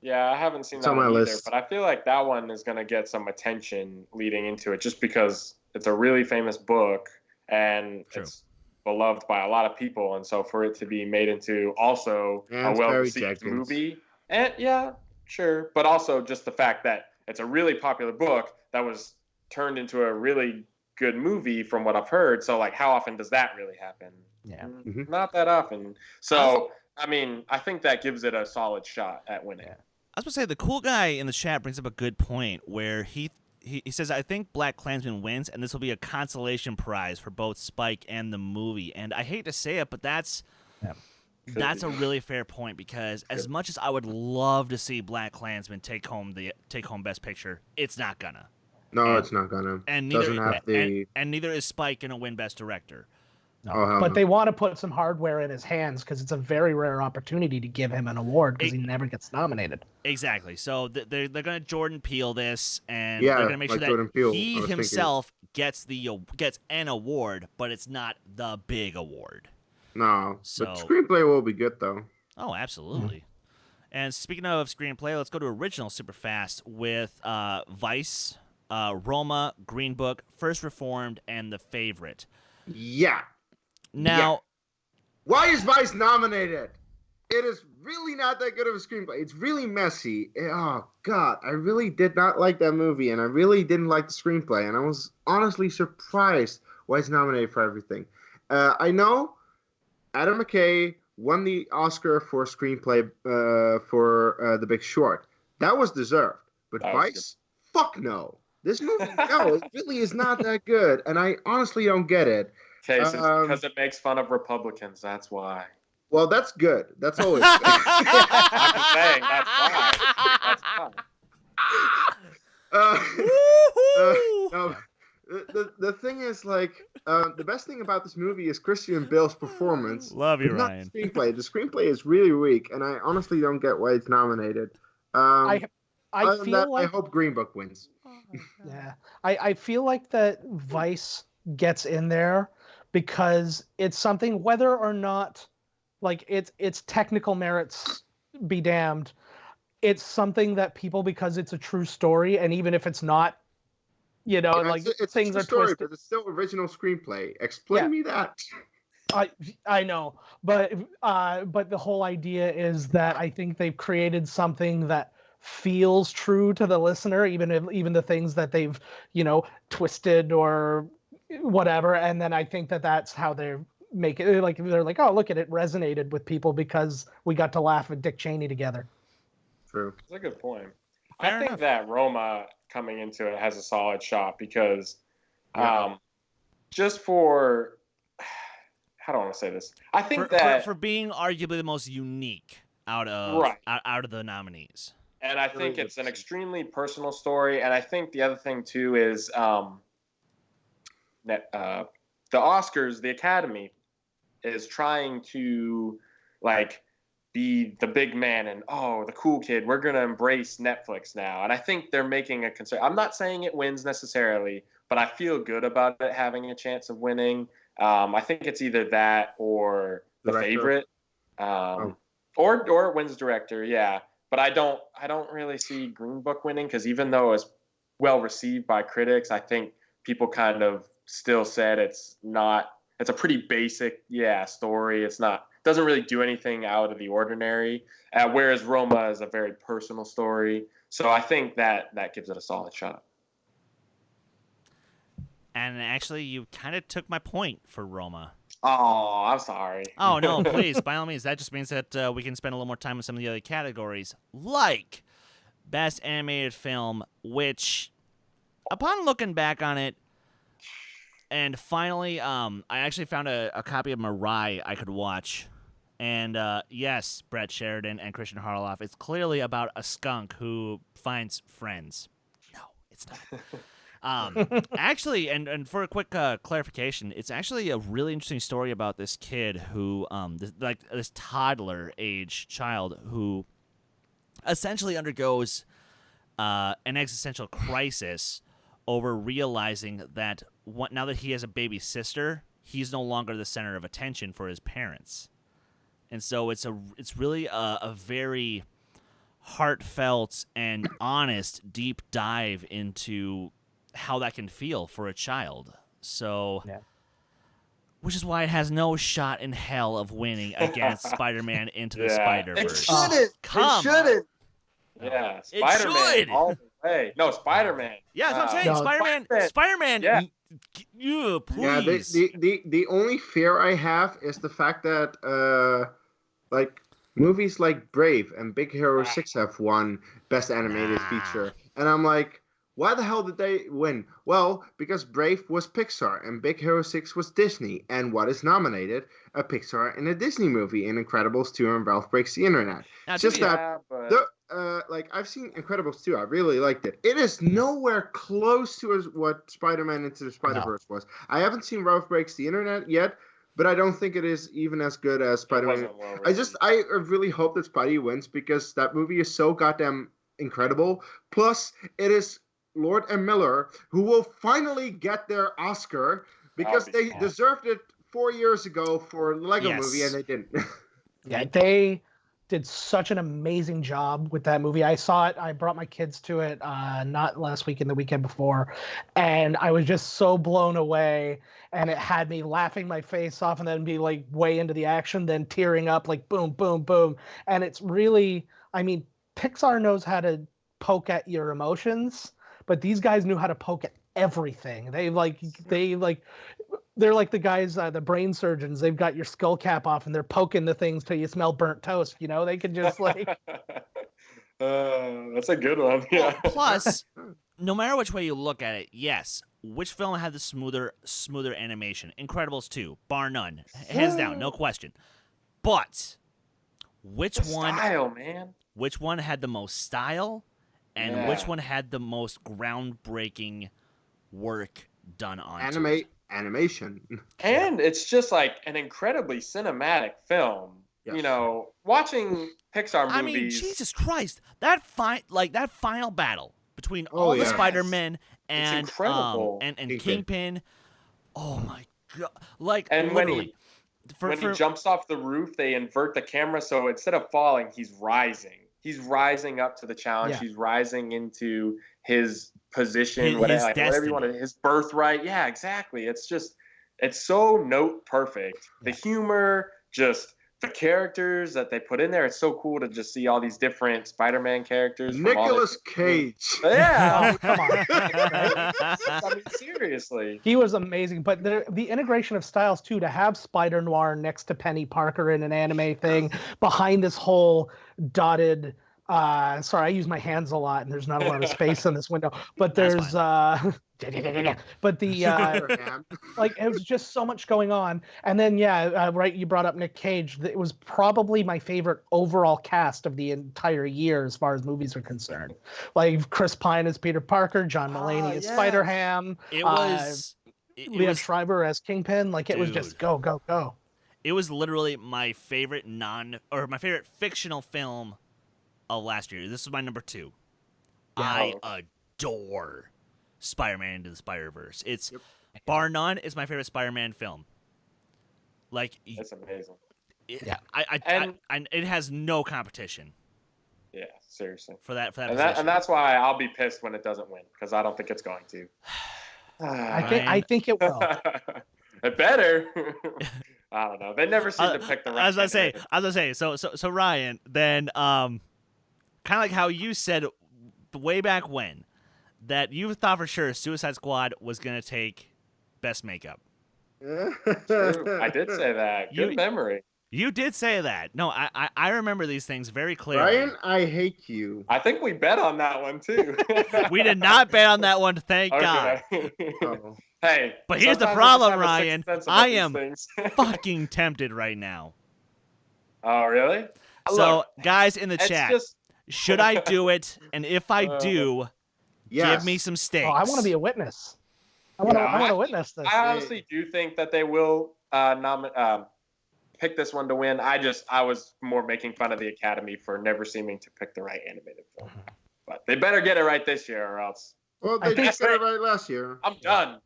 Yeah, I haven't seen It's that on one my either, list. but I feel like that one is going to get some attention leading into it just because it's a really famous book and True. it's beloved by a lot of people. And so for it to be made into also And a it's Barry well-received Jenkins. movie, and yeah, sure, but also just the fact that it's a really popular book that was turned into a really good movie from what I've heard. So like, how often does that really happen? Yeah. Not that often. So, I mean, I think that gives it a solid shot at winning. I was going to say, the cool guy in the chat brings up a good point where he says, I think Black Klansman wins, and this will be a consolation prize for both Spike and the movie. And I hate to say it, but that's a really fair point because as much as I would love to see Black Klansman take home Best Picture, it's not gonna. No, it's not gonna. And neither is Spike gonna win Best Director. No. But they want to put some hardware in his hands because it's a very rare opportunity to give him an award because he never gets nominated. Exactly. So they're going to Jordan Peele this, and they're going to make sure that he himself gets an award, but it's not the big award. No, but screenplay will be good though. Oh, absolutely. And speaking of screenplay, let's go to original super fast with Vice, Roma, Green Book, First Reformed, and The Favorite. Yeah. Now, why is Vice nominated? It is really not that good of a screenplay. It's really messy. Oh, God. I really did not like that movie, and I really didn't like the screenplay, and I was honestly surprised why it's nominated for everything. I know Adam McKay won the Oscar for screenplay for The Big Short. That was deserved. But Vice? Fuck no. This movie, no, it really is not that good, and I honestly don't get it. Okay, so because it makes fun of Republicans, that's why. Well, that's good. That's always good. I'm just saying, that's why. That's why. The thing is, like, the best thing about this movie is Christian Bale's performance. Love you, Ryan. The screenplay. The screenplay is really weak, and I honestly don't get why it's nominated. I hope Green Book wins. Yeah, I feel like that Vice gets in there because it's something, whether or not like its technical merits be damned, it's something that people, because it's a true story, and even if it's not, it's things are story, twisted. But it's still original screenplay. Explain me that. I know, but the whole idea is that I think they've created something that feels true to the listener, even the things that they've twisted or whatever. And then I think that's how they make it. Like they're like, oh, look at it, resonated with people because we got to laugh at Dick Cheney together. True. That's a good point. Fair I think enough. that Roma coming into it has a solid shot because just for how do I want to say this? I think for being arguably the most unique out of the nominees. And I think it's an extremely personal story. And I think the other thing too is that the Oscars, the Academy, is trying to like be the big man and the cool kid. We're gonna embrace Netflix now. And I think they're making a concern. I'm not saying it wins necessarily, but I feel good about it having a chance of winning. I think it's either that or The Favorite, or it wins director. Yeah. But I don't really see Green Book winning because even though it's well received by critics, I think people kind of still said it's a pretty basic story. It's doesn't really do anything out of the ordinary. Whereas Roma is a very personal story. So I think that gives it a solid shot. And actually, you kind of took my point for Roma. Oh, I'm sorry. Oh, no, please, by all means. That just means that we can spend a little more time on some of the other categories, like Best Animated Film, which, upon looking back on it, and finally, I actually found a copy of Mirai I could watch. And yes, Brett Sheridan and Christian Harloff, it's clearly about a skunk who finds friends. No, it's not. Actually, and for a quick clarification, it's actually a really interesting story about this kid who, this toddler age child who essentially undergoes an existential crisis over realizing that now that he has a baby sister, he's no longer the center of attention for his parents. And so it's really a very heartfelt and honest deep dive into how that can feel for a child. So, which is why it has no shot in hell of winning against Spider-Man Into the Spider-Verse. It shouldn't. Come it shouldn't. on. Yeah, It Spider-Man should. all the way. No, Spider-Man. Yeah, that's what I'm saying. No, Spider-Man. Yeah. Please. Yeah, the only fear I have is the fact that like movies like Brave and Big Hero 6 have won Best Animated Feature, and I'm like, why the hell did they win? Well, because Brave was Pixar and Big Hero 6 was Disney, and what is nominated? A Pixar and a Disney movie in Incredibles 2 and Ralph Breaks the Internet. Now, Just Yeah, that but like I've seen Incredibles 2, I really liked it. It is nowhere close to what Spider-Man Into the Spider-Verse was. I haven't seen Ralph Breaks the Internet yet, but I don't think it is even as good as Spider-Man. I really hope that Spidey wins because that movie is so goddamn incredible. Plus, it is Lord and Miller who will finally get their Oscar because they deserved it 4 years ago for the Lego movie and they didn't. Yeah, they did such an amazing job with that movie. I saw it. I brought my kids to it not last weekend, the weekend before, and I was just so blown away. And it had me laughing my face off, and then be like way into the action, then tearing up, like boom, boom, boom. And it's really, I mean, Pixar knows how to poke at your emotions, but these guys knew how to poke at everything. They're like the guys, the brain surgeons. They've got your skull cap off and they're poking the things till you smell burnt toast. You know, they could just like. That's a good one. Yeah. Well, plus, no matter which way you look at it, yes, which film had the smoother animation? Incredibles 2, bar none, hands down, no question. But which one? Style, man. Which one had the most style, and which one had the most groundbreaking work done on animation. And it's just like an incredibly cinematic film. Yes. You know, watching Pixar movies. I mean, Jesus Christ, that final battle between all the Spider-Men and incredible. And Kingpin. Oh my God! Like, and literally, when he jumps off the roof, they invert the camera, so instead of falling, he's rising. He's rising up to the challenge. Yeah. He's rising into his position, His whatever you want destiny. his birthright. Yeah, exactly. It's so note perfect. The humor, just the characters that they put in there. It's so cool to just see all these different Spider-Man characters. Nicolas Cage. Yeah. Oh, come on. I mean, seriously. He was amazing, but the integration of styles too, to have Spider Noir next to Penny Parker in an anime thing behind this whole dotted. Sorry, I use my hands a lot, and there's not a lot of space in this window. But there's but the like it was just so much going on. And then right, you brought up Nick Cage. It was probably my favorite overall cast of the entire year as far as movies are concerned. Like Chris Pine as Peter Parker, John Mulaney as Spider-Ham. It was Liev Schreiber as Kingpin. Like it was just go, go, go. It was literally my favorite my favorite fictional film of last year. This is my number 2. I adore Spider-Man Into the Spider-Verse. It's bar none. It's my favorite Spider-Man film. Like, That's amazing. It has no competition. Yeah, seriously. For that and position. that's why I'll be pissed when it doesn't win, because I don't think it's going to. I think it will. It better. I don't know. They never seem to pick the right. As I say. So Ryan, then kind of like how you said way back when that you thought for sure Suicide Squad was gonna take best makeup. True. I did say that. Good memory. You did say that. No, I remember these things very clearly. Ryan, I hate you. I think we bet on that one too. We did not bet on that one, thank God. Oh. Hey, but here's the problem, I Ryan. I am fucking tempted right now. Oh, really? So, guys in the chat, should I do it? And if I do, give me some stakes. Oh, I want to be a witness. I want to witness this. I honestly do think that they will pick this one to win. I was more making fun of the Academy for never seeming to pick the right animated film. But they better get it right this year or else. Well, they did get it right last year. I'm done.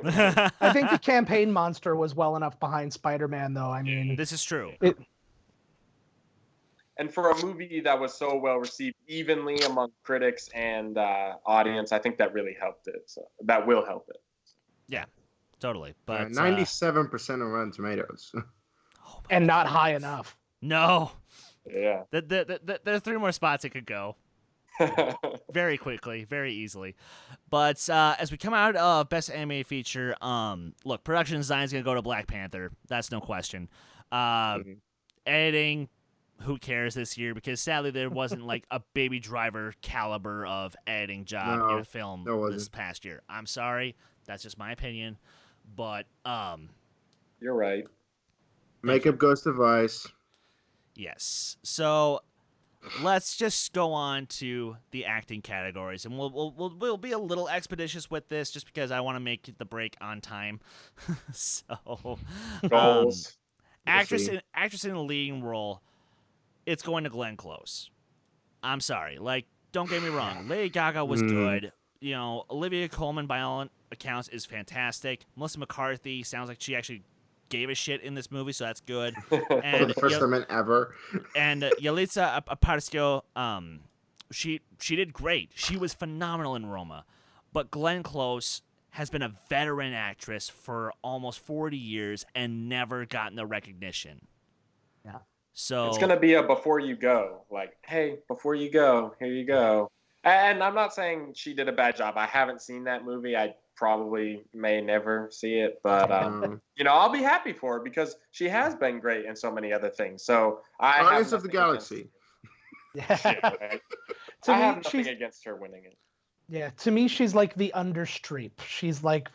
I think the campaign monster was well enough behind Spider-Man, though. I mean, this is true. And for a movie that was so well received evenly among critics and audience, I think that really helped it. So that will help it. Yeah, totally. But 97% of Rotten Tomatoes. And not high enough. No. Yeah. There's 3 more spots it could go. Very quickly, very easily. But as we come out of Best Animated Feature, look, production design is going to go to Black Panther. That's no question. Editing, who cares this year? Because sadly, there wasn't like a Baby Driver caliber of editing job in a film this past year. I'm sorry. That's just my opinion. But you're right. Makeup goes to Vice. Yes. So let's just go on to the acting categories, and we'll be a little expeditious with this, just because I want to make the break on time. So, goals. Actress in a leading role, it's going to Glenn Close. I'm sorry. Like, don't get me wrong. Lady Gaga was good. You know, Olivia Colman, by all accounts, is fantastic. Melissa McCarthy sounds like she actually gave a shit in this movie, so that's good. And for the first time ever. And Yalitza Aparicio, she did great. She was phenomenal in Roma. But Glenn Close has been a veteran actress for almost 40 years and never gotten the recognition. Yeah. So it's gonna be a before you go, like, hey, before you go, here you go. And I'm not saying she did a bad job. I haven't seen that movie. I probably may never see it, but I'll be happy for her because she has been great in so many other things. So Guardians of the Galaxy. I have nothing against her winning it. Yeah, to me, she's like the understreep. She's like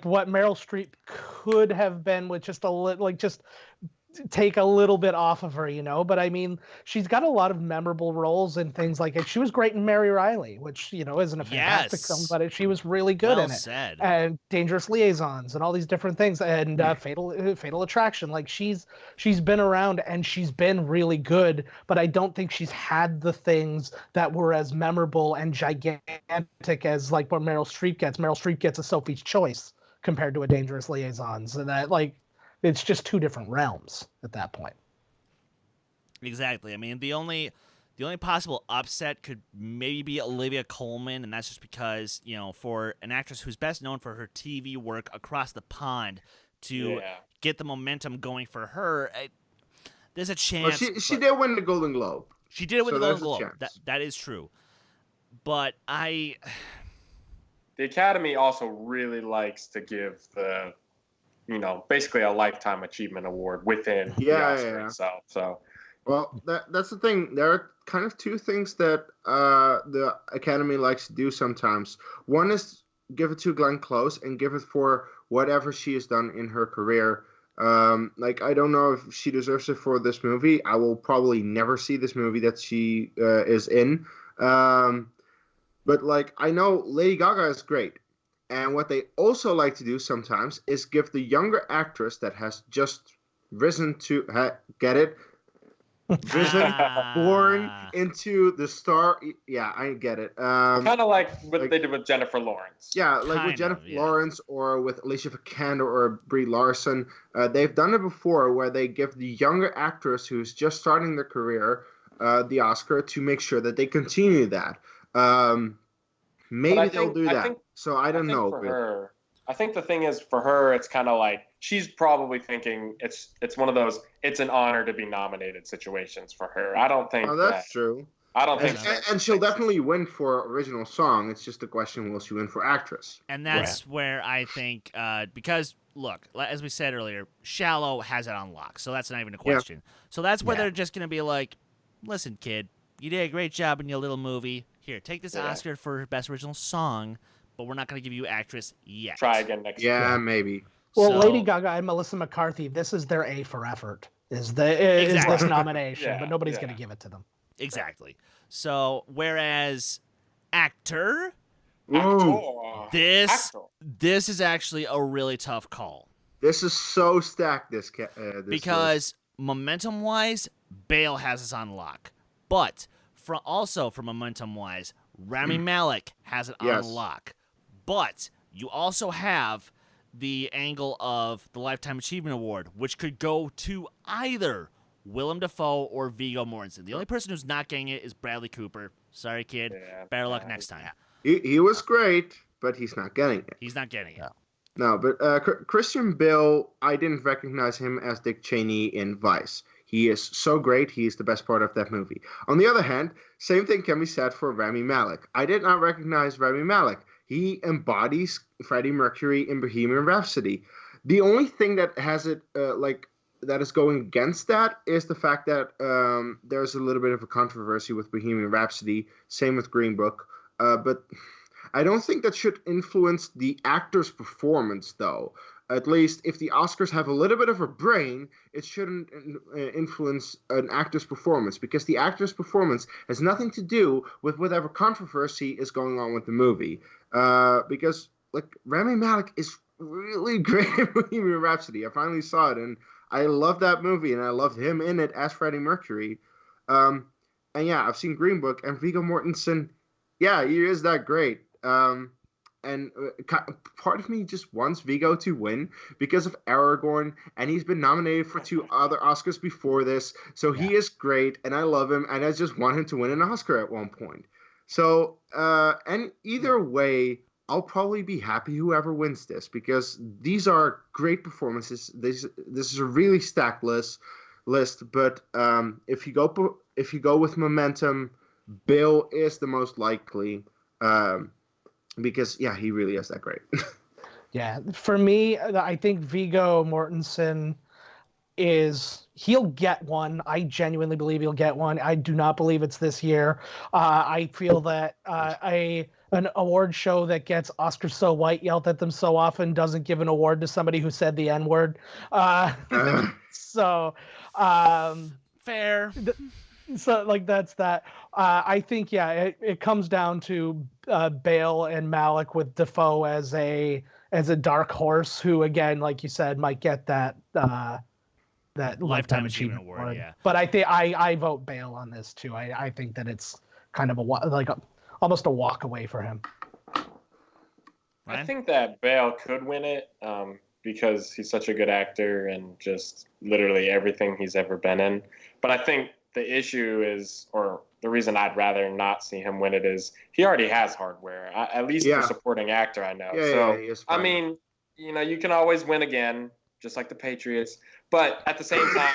what Meryl Streep could have been with just a little, like, just take a little bit off of her, you know. But I mean, she's got a lot of memorable roles and things like it. She was great in Mary Riley, which, you know, isn't a fantastic film, but she was really good in it. And Dangerous Liaisons and all these different things, and Fatal Attraction. Like, she's been around and she's been really good, but I don't think she's had the things that were as memorable and gigantic as like what Meryl Streep gets. Meryl Streep gets a Sophie's Choice compared to a Dangerous Liaisons, and that, like, it's just two different realms at that point. Exactly. I mean, the only possible upset could maybe be Olivia Colman, and that's just because, you know, for an actress who's best known for her TV work across the pond, to get the momentum going for her, there's a chance. Well, she did win the Golden Globe. She did it with the Golden Globe. That is true. But the Academy also really likes to give the, you know, basically a lifetime achievement award within the Oscar itself. So, well, that's the thing. There are kind of two things that the Academy likes to do sometimes. One is give it to Glenn Close and give it for whatever she has done in her career. Like, I don't know if she deserves it for this movie. I will probably never see this movie that she is in. But, like, I know Lady Gaga is great. And what they also like to do sometimes is give the younger actress that has just risen to born into the star. Yeah, I get it. Kind of like what they did with Jennifer Lawrence. Yeah, like with Jennifer Lawrence or with Alicia Vikander or Brie Larson. They've done it before where they give the younger actress who's just starting their career the Oscar to make sure that they continue that. Maybe they'll do that. So I don't know. For her, I think the thing is, for her, it's kind of like she's probably thinking it's one of those it's an honor to be nominated situations for her. I don't think. Oh, that's true. I don't think. And she'll definitely win for original song. It's just a question: will she win for actress? And that's where I think, because look, as we said earlier, Shallow has it on lock, so that's not even a question. So that's where they're just going to be like, listen, kid, you did a great job in your little movie. Here, take this Oscar for Best Original Song, but we're not going to give you actress yet. Try again next year. Yeah, maybe. Well, Lady Gaga and Melissa McCarthy, this is their A for effort, is this nomination, but nobody's going to give it to them. Exactly. So, whereas actor, this is actually a really tough call. This is so stacked, this because momentum-wise, Bale has us on lock. But for momentum-wise, Rami Malek has it on lock. But you also have the angle of the Lifetime Achievement Award, which could go to either Willem Dafoe or Viggo Mortensen. The only person who's not getting it is Bradley Cooper. Sorry, kid. Better luck next time. He was great, but he's not getting it. He's not getting it. No, but Christian Bale, I didn't recognize him as Dick Cheney in Vice. He is so great. He's the best part of that movie. On the other hand, same thing can be said for Rami Malek. I did not recognize Rami Malek. He embodies Freddie Mercury in Bohemian Rhapsody. The only thing that has it that is going against that is the fact that there's a little bit of a controversy with Bohemian Rhapsody. Same with Green Book. But I don't think that should influence the actor's performance, though. At least if the Oscars have a little bit of a brain, it shouldn't influence an actor's performance, because the actor's performance has nothing to do with whatever controversy is going on with the movie. Because Rami Malek is really great in Bohemian Rhapsody. I finally saw it, and I love that movie, and I loved him in it as Freddie Mercury. And yeah, I've seen Green Book, and Viggo Mortensen, yeah, he is that great. And part of me just wants Viggo to win because of Aragorn, and he's been nominated for 2 other Oscars before this, so he is great, and I love him, and I just want him to win an Oscar at one point. So, and either way, I'll probably be happy whoever wins this, because these are great performances. This is a really stacked list, but if you go with momentum, Bill is the most likely. Because, yeah, he really is that great. Yeah, for me, I think Viggo Mortensen he'll get one. I genuinely believe he'll get one. I do not believe it's this year. I feel that an award show that gets Oscars so white yelled at them so often doesn't give an award to somebody who said the N-word. So, fair. So that's that. I think it comes down to Bale and Malek with Dafoe as a dark horse who, again, like you said, might get that Lifetime Achievement Award. Yeah. But I think I vote Bale on this too. I think that it's kind of almost a walk away for him. I think that Bale could win it because he's such a good actor and just literally everything he's ever been in. But I think the issue is, or the reason I'd rather not see him win it, is he already has hardware, at least for supporting actor, I know. I mean, you can always win again, just like the Patriots. But at the same time,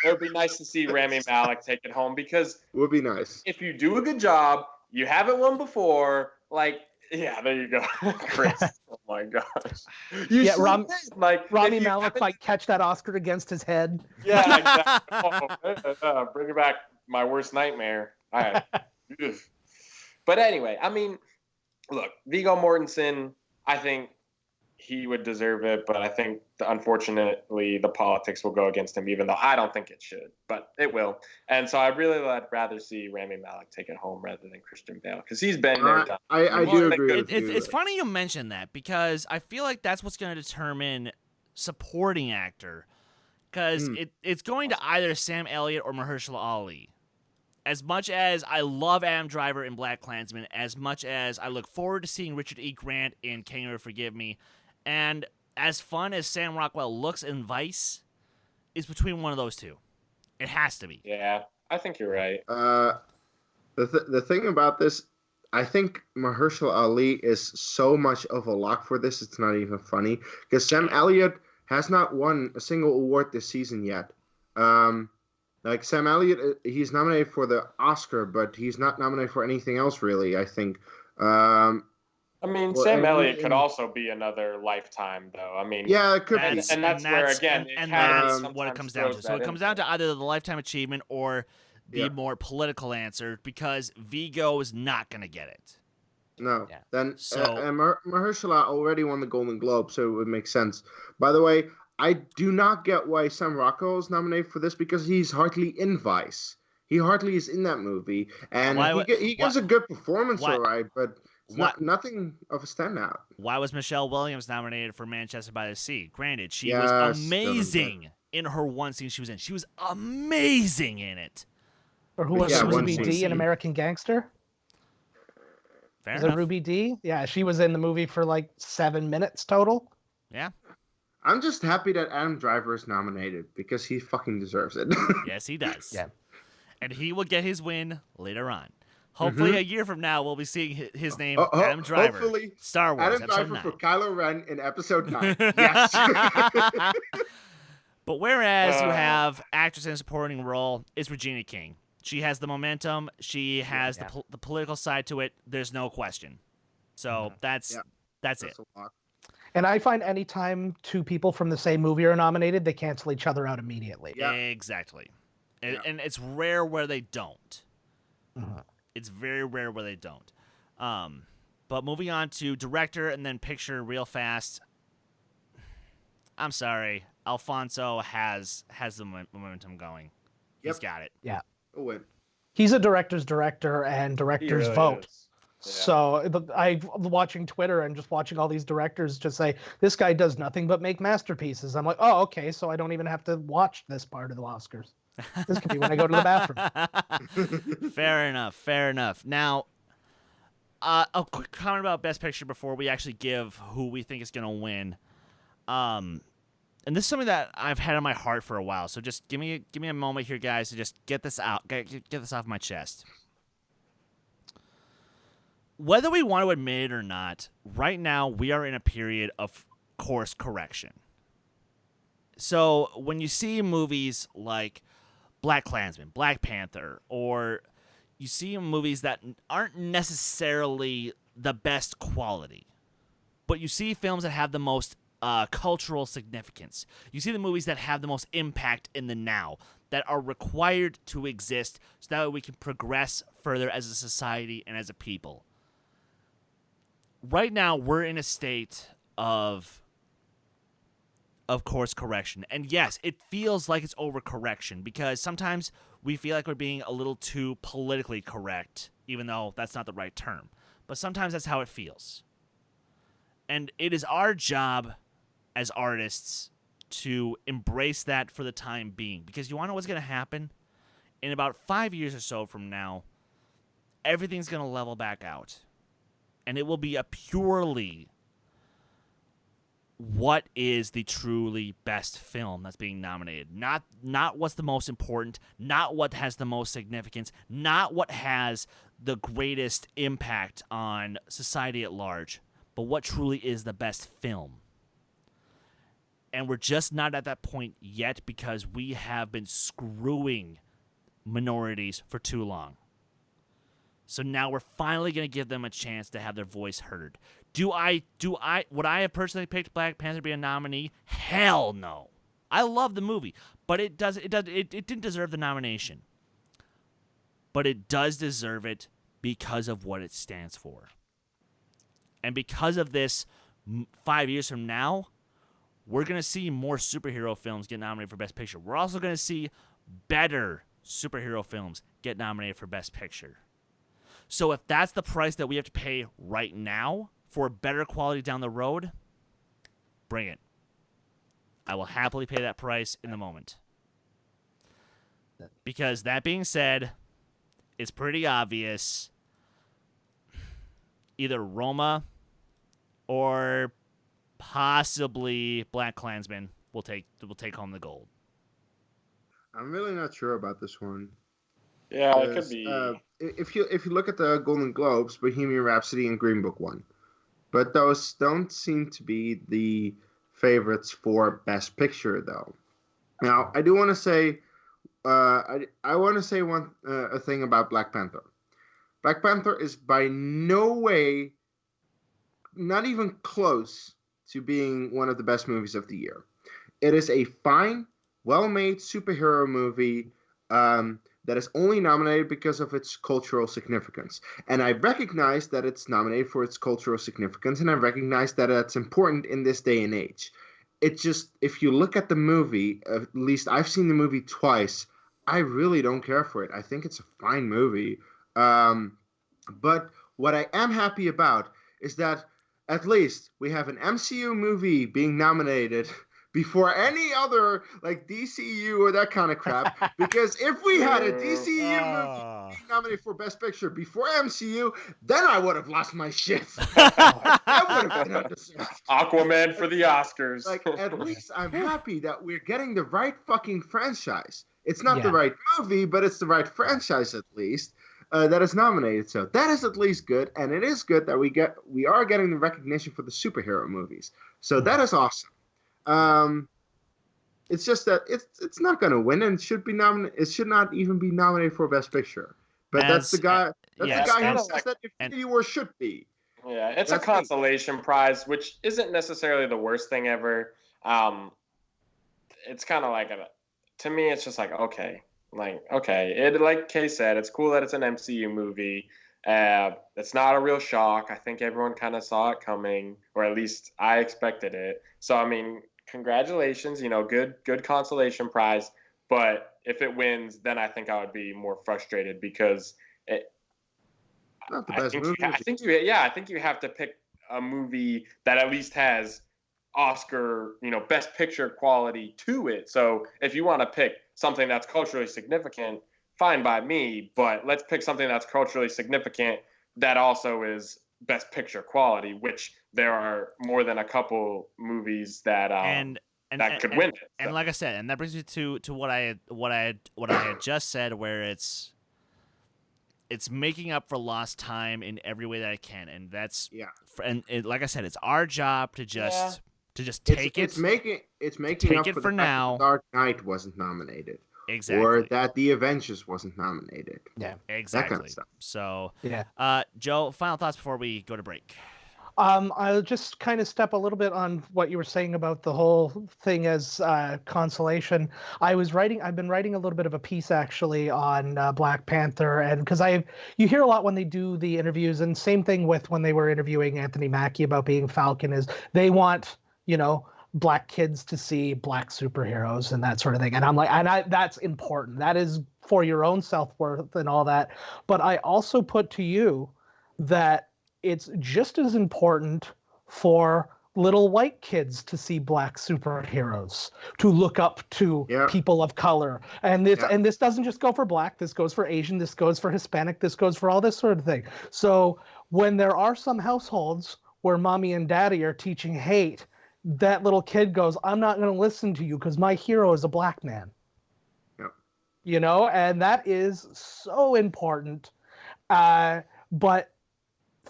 it would be nice to see Rami Malek take it home, because would be nice. If you do a good job, you haven't won before, there you go. Chris. Oh my gosh. Rami Malek might catch that Oscar against his head. Yeah, exactly. Bring it back, my worst nightmare. But anyway, I mean, look, Viggo Mortensen, I think he would deserve it, but I think unfortunately the politics will go against him, even though I don't think it should, but it will. And so I'd rather see Rami Malek take it home rather than Christian Bale, because he's been there. I do agree with you. It's funny you mention that, because I feel like that's what's going to determine supporting actor, because it's going to either Sam Elliott or Mahershala Ali. As much as I love Adam Driver in BlacKkKlansman, as much as I look forward to seeing Richard E. Grant in Can You Forgive Me, and as fun as Sam Rockwell looks in Vice, is between one of those two. It has to be. Yeah, I think you're right. The thing about this, I think Mahershala Ali is so much of a lock for this, it's not even funny. Because Sam Elliott has not won a single award this season yet. Sam Elliott, he's nominated for the Oscar, but he's not nominated for anything else, really, I think. I mean, Well, Sam Elliott could also be another Lifetime, though. I mean, yeah, it could be. and that's where, again, that's Academy what it sometimes comes down to. throws So it that comes in down to there. either the Lifetime Achievement or the Yeah. more political answer, because Vigo is not going to get it. No. Yeah. Then So- Mahershala already won the Golden Globe, so it would make sense. By the way, I do not get why Sam Rockwell is nominated for this, because he's hardly in Vice. He hardly is in that movie, and he gives a good performance, all right, but it's nothing of a standout. Why was Michelle Williams nominated for Manchester by the Sea? Granted, she Yes, was amazing in her one scene she was in. She was amazing in it. Or who was Yeah, it? one Ruby scene. D in American Gangster? Fair Is enough. it Ruby D? Yeah, she was in the movie for like 7 minutes total. Yeah. I'm just happy that Adam Driver is nominated, because he fucking deserves it. Yes, he does. Yeah. And he will get his win later on. Hopefully, a year from now, we'll be seeing his name, Adam Driver. Hopefully, Star Wars, Adam Episode Driver 9. for Kylo Ren in Episode 9. Yes. But whereas you have actress in a supporting role is Regina King. She has the momentum. She has the political side to it. There's no question. So that's it. That's a lot. And I find anytime two people from the same movie are nominated, they cancel each other out immediately. Yeah. Exactly. And it's rare where they don't. Mm-hmm. It's very rare where they don't. But moving on to director and then picture real fast. I'm sorry. Alfonso has the momentum going. He's got it. Yeah. A win. He's a director's director, and directors really vote. is. Yeah. So I'm watching Twitter and just watching all these directors just say, this guy does nothing but make masterpieces. I'm like, oh, okay, so I don't even have to watch this part of the Oscars. This could be when I go to the bathroom. Fair enough. Now, a quick comment about Best Picture before we actually give who we think is going to win. And this is something that I've had on my heart for a while. So just give me a moment here, guys, to just get this out, get this off my chest. Whether we want to admit it or not, right now we are in a period of course correction. So when you see movies like Black Klansman, Black Panther, or you see movies that aren't necessarily the best quality, but you see films that have the most cultural significance. You see the movies that have the most impact in the now, that are required to exist so that we can progress further as a society and as a people. Right now, we're in a state of course correction. And yes, it feels like it's overcorrection because sometimes we feel like we're being a little too politically correct, even though that's not the right term. But sometimes that's how it feels. And it is our job as artists to embrace that for the time being. Because you want to know what's going to happen? In about 5 years or so from now, everything's going to level back out. And it will be a purely what is the truly best film that's being nominated. Not what's the most important, not what has the most significance, not what has the greatest impact on society at large, but what truly is the best film. And we're just not at that point yet because we have been screwing minorities for too long. So now we're finally going to give them a chance to have their voice heard. Would I have personally picked Black Panther to be a nominee? Hell no. I love the movie, but it didn't deserve the nomination. But it does deserve it because of what it stands for. And because of this, 5 years from now, we're going to see more superhero films get nominated for Best Picture. We're also going to see better superhero films get nominated for Best Picture. So if that's the price that we have to pay right now for better quality down the road, bring it. I will happily pay that price in the moment. Because that being said, it's pretty obvious either Roma or possibly Black Klansman will take home the gold. I'm really not sure about this one. Yeah, it could be. If you look at the Golden Globes, Bohemian Rhapsody and Green Book won, but those don't seem to be the favorites for Best Picture, though. Now, I do want to say, I want to say a thing about Black Panther. Black Panther is by no way not even close to being one of the best movies of the year. It is a fine, well-made superhero movie that is only nominated because of its cultural significance. And I recognize that it's nominated for its cultural significance, and I recognize that it's important in this day and age. It just, if you look at the movie, at least I've seen the movie twice, I really don't care for it. I think it's a fine movie. But what I am happy about is that at least we have an MCU movie being nominated before any other like DCU or that kind of crap. Because if we had a DCU movie being nominated for Best Picture before MCU, then I would have lost my shit. That would have been undeserved. Aquaman for the Oscars. Like, at least I'm happy that we're getting the right fucking franchise. It's not the right movie, but it's the right franchise at least that is nominated. So that is at least good, and it is good that we are getting the recognition for the superhero movies. So that is awesome. It's just that it's not going to win, and it should not even be nominated for Best Picture. But that's the guy who says that Infinity War should be. Yeah, it's a consolation prize, which isn't necessarily the worst thing ever. It's kind of like to me, it's just like okay. It like Kay said, it's cool that it's an MCU movie. It's not a real shock. I think everyone kind of saw it coming, or at least I expected it. So I mean, congratulations, good consolation prize. But if it wins, then I think I would be more frustrated because not the best movie. I think you have to pick a movie that at least has Oscar, Best Picture quality to it. So if you want to pick something that's culturally significant, fine by me, but let's pick something that's culturally significant that also is Best Picture quality, which there are more than a couple movies that could win it. So. And like I said, and that brings me to what I had just said, where it's making up for lost time in every way that I can, and that's like I said, it's our job to just take it. It's making up for the fact that Dark Knight wasn't nominated. Exactly. Or that The Avengers wasn't nominated. Yeah, exactly. That kind of stuff. So, yeah. Joe, final thoughts before we go to break. I'll just kind of step a little bit on what you were saying about the whole thing as consolation. I've been writing a little bit of a piece actually on Black Panther, and because you hear a lot when they do the interviews, and same thing with when they were interviewing Anthony Mackie about being Falcon, is they want Black kids to see Black superheroes and that sort of thing. And I'm like, that's important. That is for your own self-worth and all that. But I also put to you that it's just as important for little white kids to see Black superheroes, to look up to people of color. And this doesn't just go for Black, this goes for Asian, this goes for Hispanic, this goes for all this sort of thing. So when there are some households where mommy and daddy are teaching hate, that little kid goes, I'm not going to listen to you because my hero is a Black man. Yep. And that is so important. But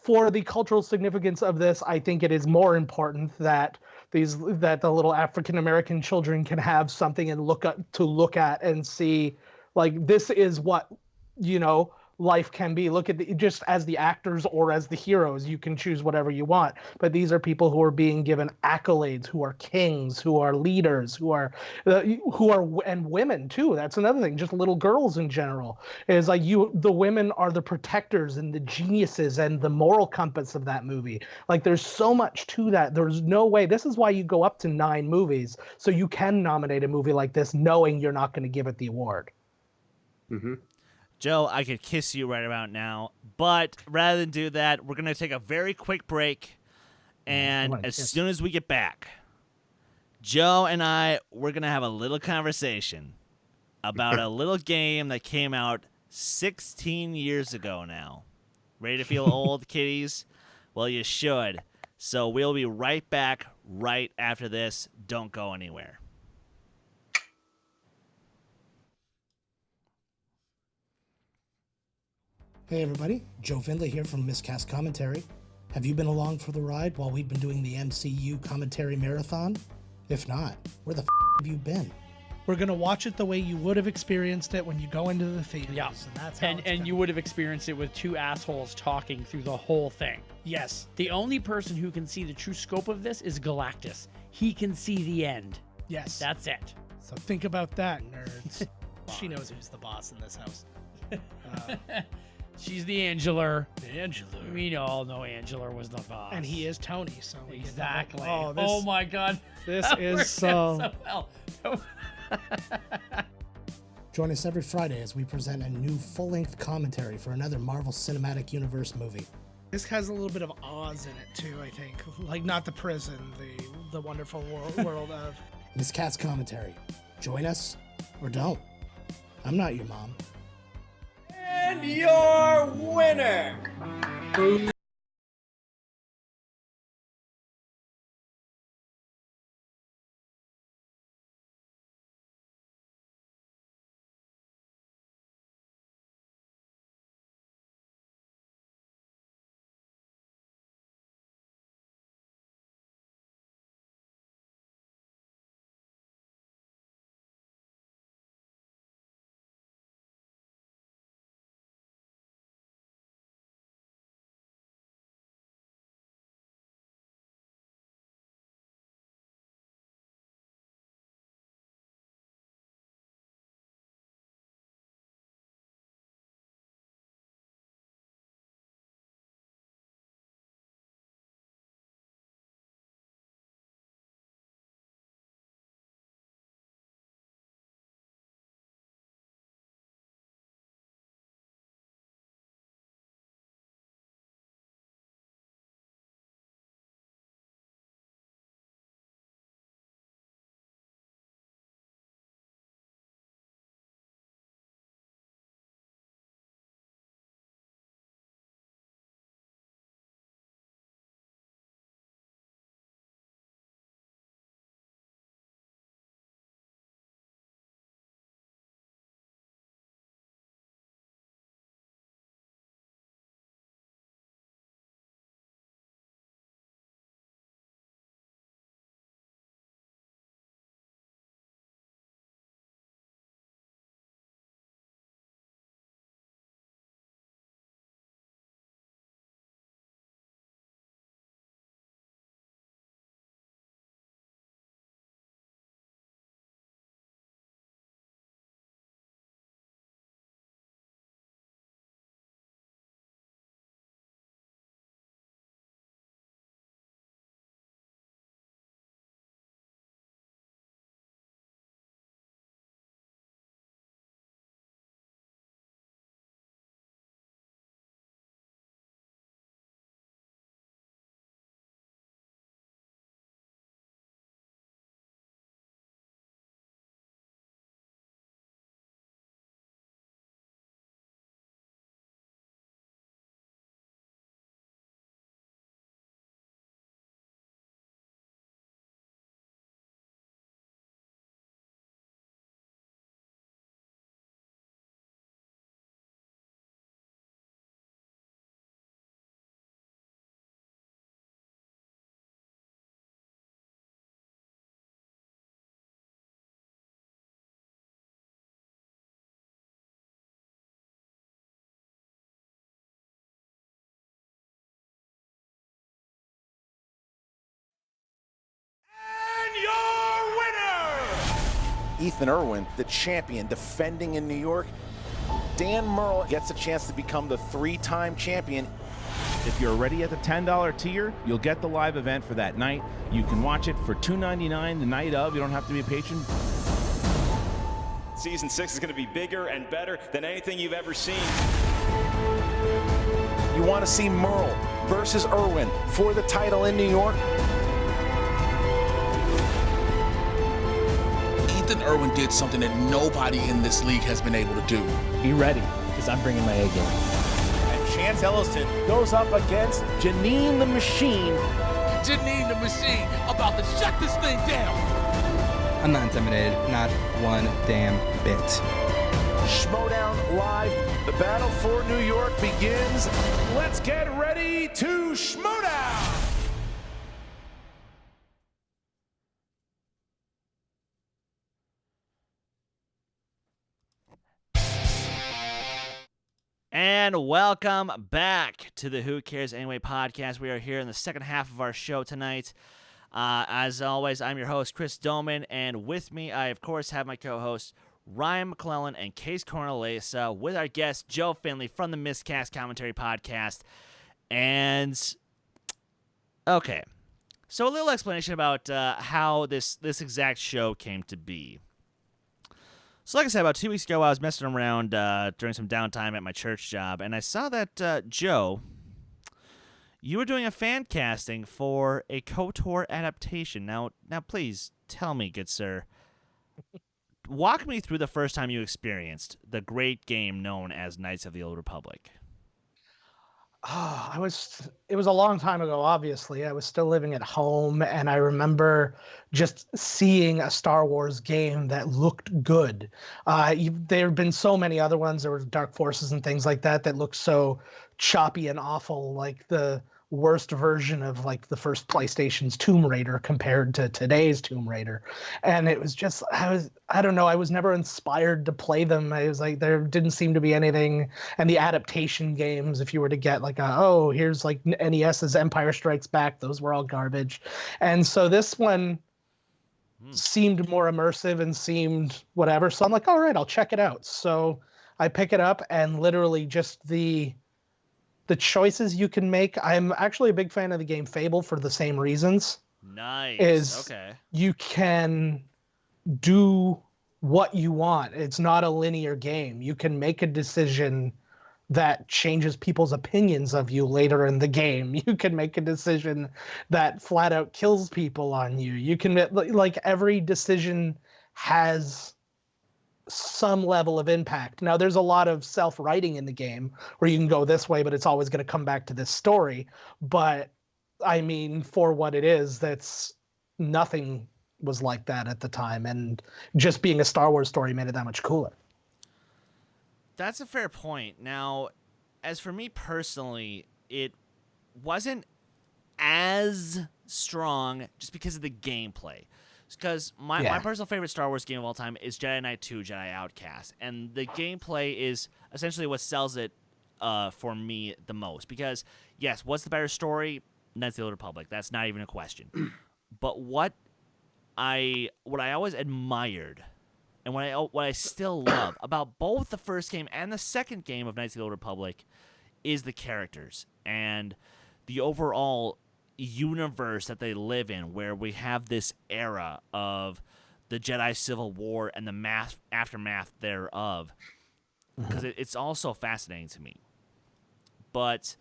for the cultural significance of this, I think it is more important that the little African American children can have something and look at and see, like, this is what life can be. Look at just as the actors or as the heroes, you can choose whatever you want. But these are people who are being given accolades, who are kings, who are leaders, who are and women too. That's another thing. Just little girls in general is like the women are the protectors and the geniuses and the moral compass of that movie. Like there's so much to that. There's no way. This is why you go up to 9 movies, so you can nominate a movie like this knowing you're not going to give it the award. Mm-hmm. Joe, I could kiss you right about now, but rather than do that, we're going to take a very quick break, and as soon as we get back, Joe and we're going to have a little conversation about a little game that came out 16 years ago now. Ready to feel old, kiddies? Well, you should. So we'll be right back right after this. Don't go anywhere. Hey everybody, Joe Findlay here from Miscast Commentary. Have you been along for the ride while we've been doing the MCU commentary marathon? If not, where the have you been? We're going to watch it the way you would have experienced it when you go into the theaters. Yeah. And that's how and you would have experienced it with two assholes talking through the whole thing. Yes. The only person who can see the true scope of this is Galactus. He can see the end. Yes. That's it. So think about that, nerds. She knows who's the boss in this house. She's the Angeler. Angela. We all know Angeler was the boss. And he is Tony, so we get that. Exactly. Oh, this, Oh my God. this That is worked so... out so well. Join us every Friday as we present a new full-length commentary for another Marvel Cinematic Universe movie. This has a little bit of Oz in it too, I think. Like not the prison, the wonderful world of Miscast Commentary. Join us or don't. I'm not your mom. And your winner. Ethan Irwin, the champion, defending in New York. Dan Murrell gets a chance to become the 3-time champion. If you're already at the $10 tier, you'll get the live event for that night. You can watch it for $2.99 the night of. You don't have to be a patron. Season 6 is going to be bigger and better than anything you've ever seen. You want to see Murrell versus Irwin for the title in New York? Ethan Irwin did something that nobody in this league has been able to do. Be ready, because I'm bringing my A game. And Chance Ellison goes up against Janine the Machine. Janine the Machine about to shut this thing down. I'm not intimidated, not one damn bit. Schmodown Live, the battle for New York begins. Let's get ready to Schmodown! And welcome back to the Who Cares Anyway podcast. We are here in the second half of our show tonight. As always, I'm your host, Chris Dohmen, and with me, I, of course, have my co-hosts, Ryan McLellan and Kees Cornelisse, with our guest, Joe Findlay from the Miscast Commentary podcast. And, okay, so a little explanation about how this exact show came to be. So like I said, about 2 weeks ago, I was messing around during some downtime at my church job, and I saw that, Joe, you were doing a fan casting for a KOTOR adaptation. Now, please tell me, good sir, walk me through the first time you experienced the great game known as Knights of the Old Republic. It was a long time ago, obviously. I was still living at home, and I remember just seeing a Star Wars game that looked good. There have been so many other ones. There were Dark Forces and things like that looked so choppy and awful, like the worst version of like the first PlayStation's Tomb Raider compared to today's Tomb Raider. And it was just, I don't know, I was never inspired to play them. I was like, there didn't seem to be anything. And the adaptation games, if you were to get like here's like NES's Empire Strikes Back, those were all garbage. And so this one seemed more immersive and seemed whatever. So I'm like, all right, I'll check it out. So I pick it up, and literally just the choices you can make. I'm actually a big fan of the game Fable for the same reasons. Nice. Okay. You can do what you want. It's not a linear game. You can make a decision that changes people's opinions of you later in the game. You can make a decision that flat out kills people on you. You can, like, every decision has some level of impact. Now, there's a lot of self-writing in the game where you can go this way, but it's always going to come back to this story. But I mean, for what it is, that's nothing was like that at the time, and just being a Star Wars story made it that much cooler. That's a fair point. Now, as for me personally, it wasn't as strong just because of the gameplay. Because my personal favorite Star Wars game of all time is Jedi Knight 2, Jedi Outcast. And the gameplay is essentially what sells it for me the most. Because, yes, what's the better story? Knights of the Old Republic. That's not even a question. But what I always admired, and what I still love about both the first game and the second game of Knights of the Old Republic is the characters and the overall universe that they live in, where we have this era of the Jedi Civil War and the aftermath thereof, because it's all so fascinating to me. But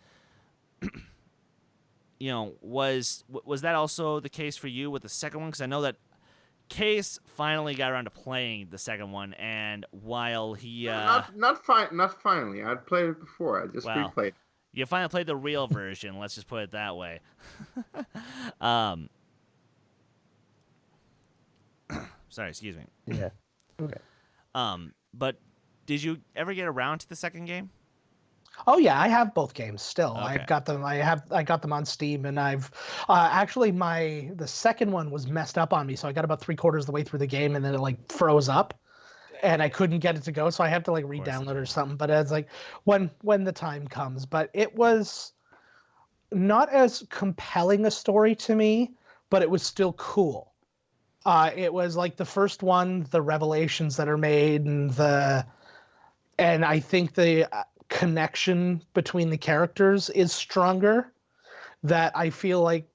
was that also the case for you with the second one? Because I know that Kees finally got around to playing the second one, and while he not finally, I'd played it before. I just replayed it. You finally played the real version, let's just put it that way. Sorry, excuse me. Yeah. Okay. But did you ever get around to the second game? Oh yeah, I have both games still. Okay. I've got them. I got them on Steam, and I've actually the second one was messed up on me, so I got about 3/4 of the way through the game, and then it like froze up, and I couldn't get it to go, so I have to like re-download or something. But it's like when the time comes. But it was not as compelling a story to me, but it was still cool. It was like the first one, the revelations that are made, and I think the connection between the characters is stronger. That I feel like,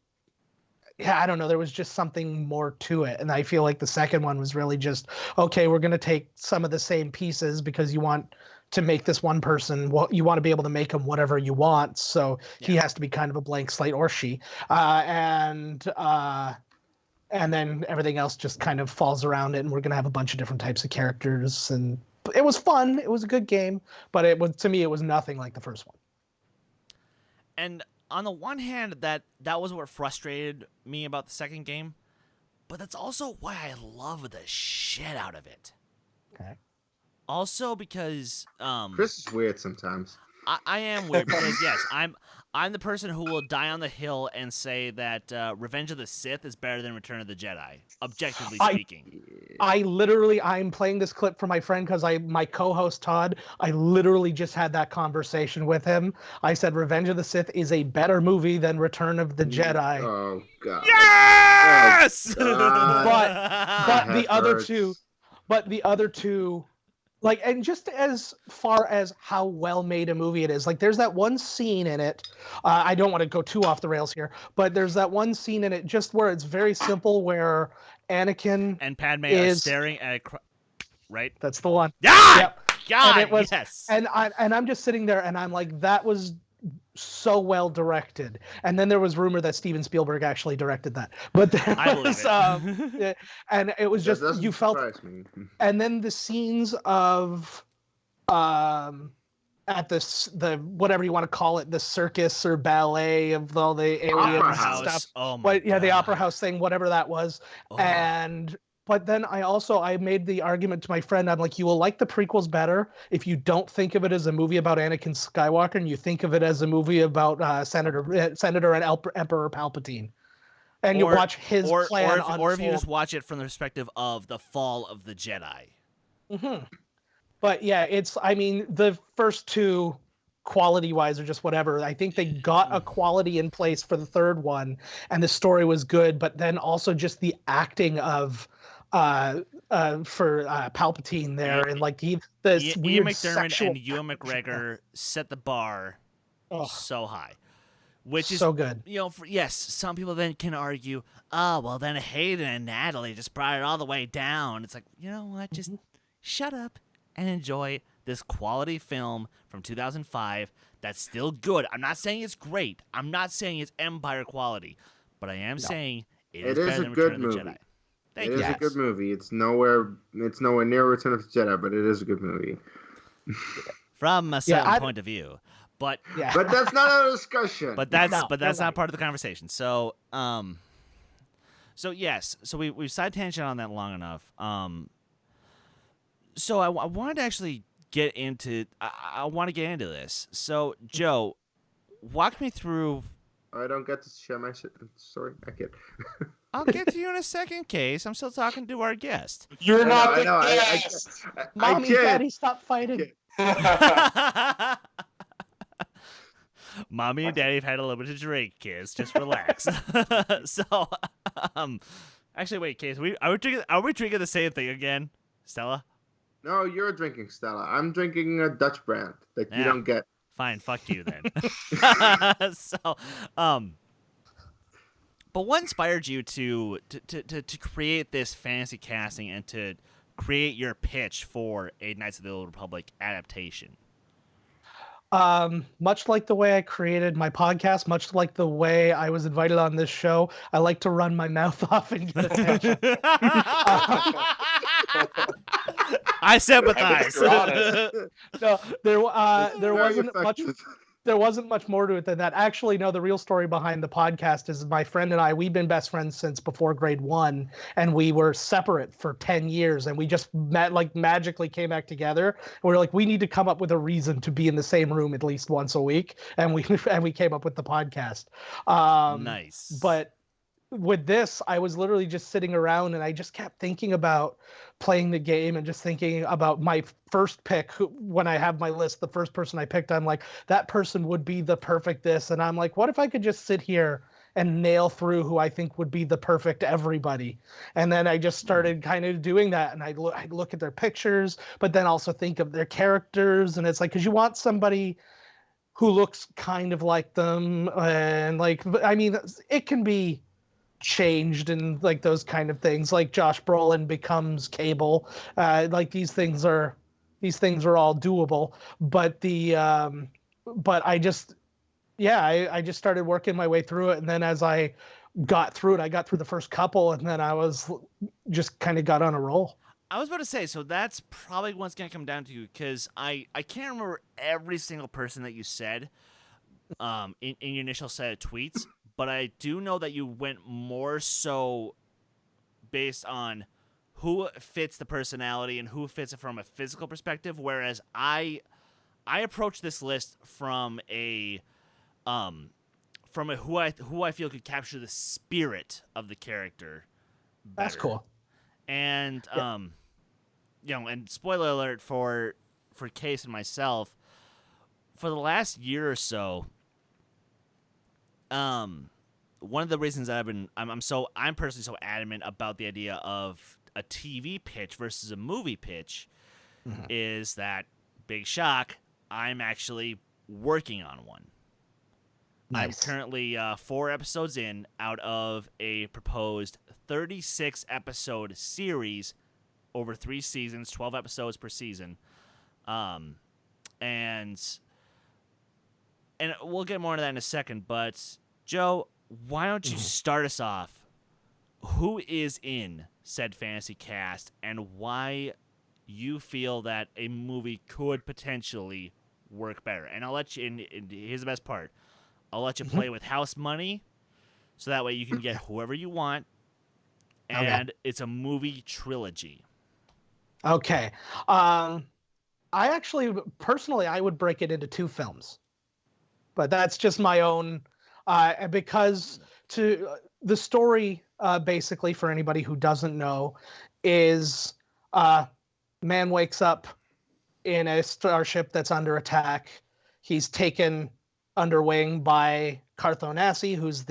I don't know, there was just something more to it. And I feel like the second one was really just, okay, we're going to take some of the same pieces because you want to make this one person, you want to be able to make him whatever you want. So he has to be kind of a blank slate, or she. And then everything else just kind of falls around it, and we're going to have a bunch of different types of characters. And it was fun. It was a good game, but to me, it was nothing like the first one. And on the one hand, that was what frustrated me about the second game, but that's also why I love the shit out of it. Okay. Also because Chris is weird sometimes. I am weird because yes, I'm the person who will die on the hill and say that Revenge of the Sith is better than Return of the Jedi, objectively speaking. I'm playing this clip for my friend because my co-host Todd, I literally just had that conversation with him. I said Revenge of the Sith is a better movie than Return of the Jedi. Oh God. Yes! Oh, God. But the other two, like, and just as far as how well made a movie it is, like, there's that one scene in it. I don't want to go too off the rails here, but there's that one scene in it just where it's very simple, where Anakin and Padme are staring at right. That's the one. Yeah. Yep. God. And it was, yes. And I'm just sitting there, and I'm like, that was so well directed. And then there was rumor that Steven Spielberg actually directed that, but I believe it. And it was just you felt. And then the scenes of, at the whatever you want to call it, the circus or ballet of all the alien stuff. Oh my God. The opera house thing, whatever that was, But then I made the argument to my friend. I'm like, you will like the prequels better if you don't think of it as a movie about Anakin Skywalker and you think of it as a movie about Senator and Emperor Palpatine, and you watch his plan unfold. Or if you just watch it from the perspective of the fall of the Jedi. Mm-hmm. But yeah, the first two, quality-wise, are just whatever. I think they got a quality in place for the third one, and the story was good. But then also just the acting of. For Palpatine there, and like weird Ian McDermott sexual and Ewan McGregor set the bar so high, which is so good. Yes, some people then can argue, oh well, then Hayden and Natalie just brought it all the way down. It's like, you know what? Just shut up and enjoy this quality film from 2005 that's still good. I'm not saying it's great. I'm not saying it's Empire quality, but I am saying it is better than Return of the Jedi. It is a good movie. It's nowhere near Return of the Jedi, but it is a good movie. From a certain point of view. But but that's not a discussion. But that's not part of the conversation. So yes. So we've side tangent on that long enough. So I wanted to actually get into this. So Joe, walk me through. I don't get to share my story. I kid. I'll get to you in a second, Case. I'm still talking to our guest. You're not the guest. Mommy, Daddy, stop fighting. Mommy and Daddy have had a little bit to drink, kids. Just relax. So, actually, wait, Case. Are we drinking the same thing again, Stella? No, you're drinking Stella. I'm drinking a Dutch brand that you don't get. Fine, fuck you then. So, but what inspired you to create this fantasy casting and to create your pitch for a Knights of the Old Republic adaptation? Much like the way I created my podcast, much like the way I was invited on this show, I like to run my mouth off and get attention. I sympathize. No, there wasn't much more to it than that. Actually, no, the real story behind the podcast is my friend and I, we've been best friends since before grade 1, and we were separate for 10 years, and we just magically came back together. And we were like, we need to come up with a reason to be in the same room at least once a week, and we came up with the podcast. Nice. But with this, I was literally just sitting around, and I just kept thinking about playing the game and just thinking about my first pick. When I have my list, the first person I picked, I'm like, that person would be the perfect this. And I'm like, what if I could just sit here and nail through who I think would be the perfect everybody? And then I just started kind of doing that. And I'd look at their pictures, but then also think of their characters. And it's like, because you want somebody who looks kind of like them. And it can be changed and like those kind of things, like Josh Brolin becomes Cable, these things are all doable, but I just started working my way through it, and then as I got through it, I got through the first couple, and then I was just kind of got on a roll. I was about to say, so that's probably what's going to come down to, because I can't remember every single person that you said in your initial set of tweets. But I do know that you went more so based on who fits the personality and who fits it from a physical perspective, whereas I approached this list from a who I feel could capture the spirit of the character better. That's cool. And and spoiler alert for Kees and myself, for the last year or so, one of the reasons that I'm personally so adamant about the idea of a TV pitch versus a movie pitch is that, big shock, I'm actually working on one. Nice. I'm currently 4 episodes in out of a proposed 36-episode series over 3 seasons, 12 episodes per season. And we'll get more into that in a second, but Joe, why don't you start us off? Who is in said fantasy cast, and why you feel that a movie could potentially work better? And I'll let you, and here's the best part, I'll let you play with house money, so that way you can get whoever you want, and it's a movie trilogy. Okay. I actually, personally, I would break it into 2 films. But that's just my own, because the story, basically, for anybody who doesn't know, is man wakes up in a starship that's under attack. He's taken under wing by Carthonasi, who's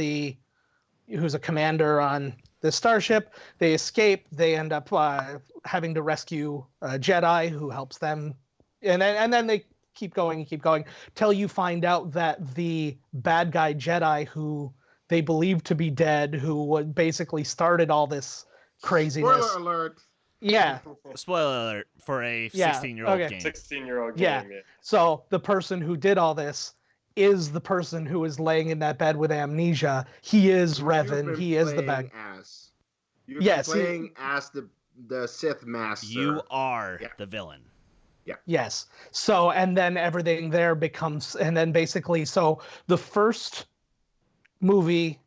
a commander on the starship. They escape. They end up having to rescue a Jedi who helps them, and then they keep going till you find out that the bad guy Jedi, who they believe to be dead, who basically started all this craziness. Spoiler alert. Yeah. Spoiler alert for a 16-year-old game. 16-year-old game. Yeah. So the person who did all this is the person who is laying in that bed with amnesia. He is Revan. He is the bad. You've been playing as the Sith Master. You are the villain. Yeah. Yes. So, and then everything there becomes, and then basically, so the first movie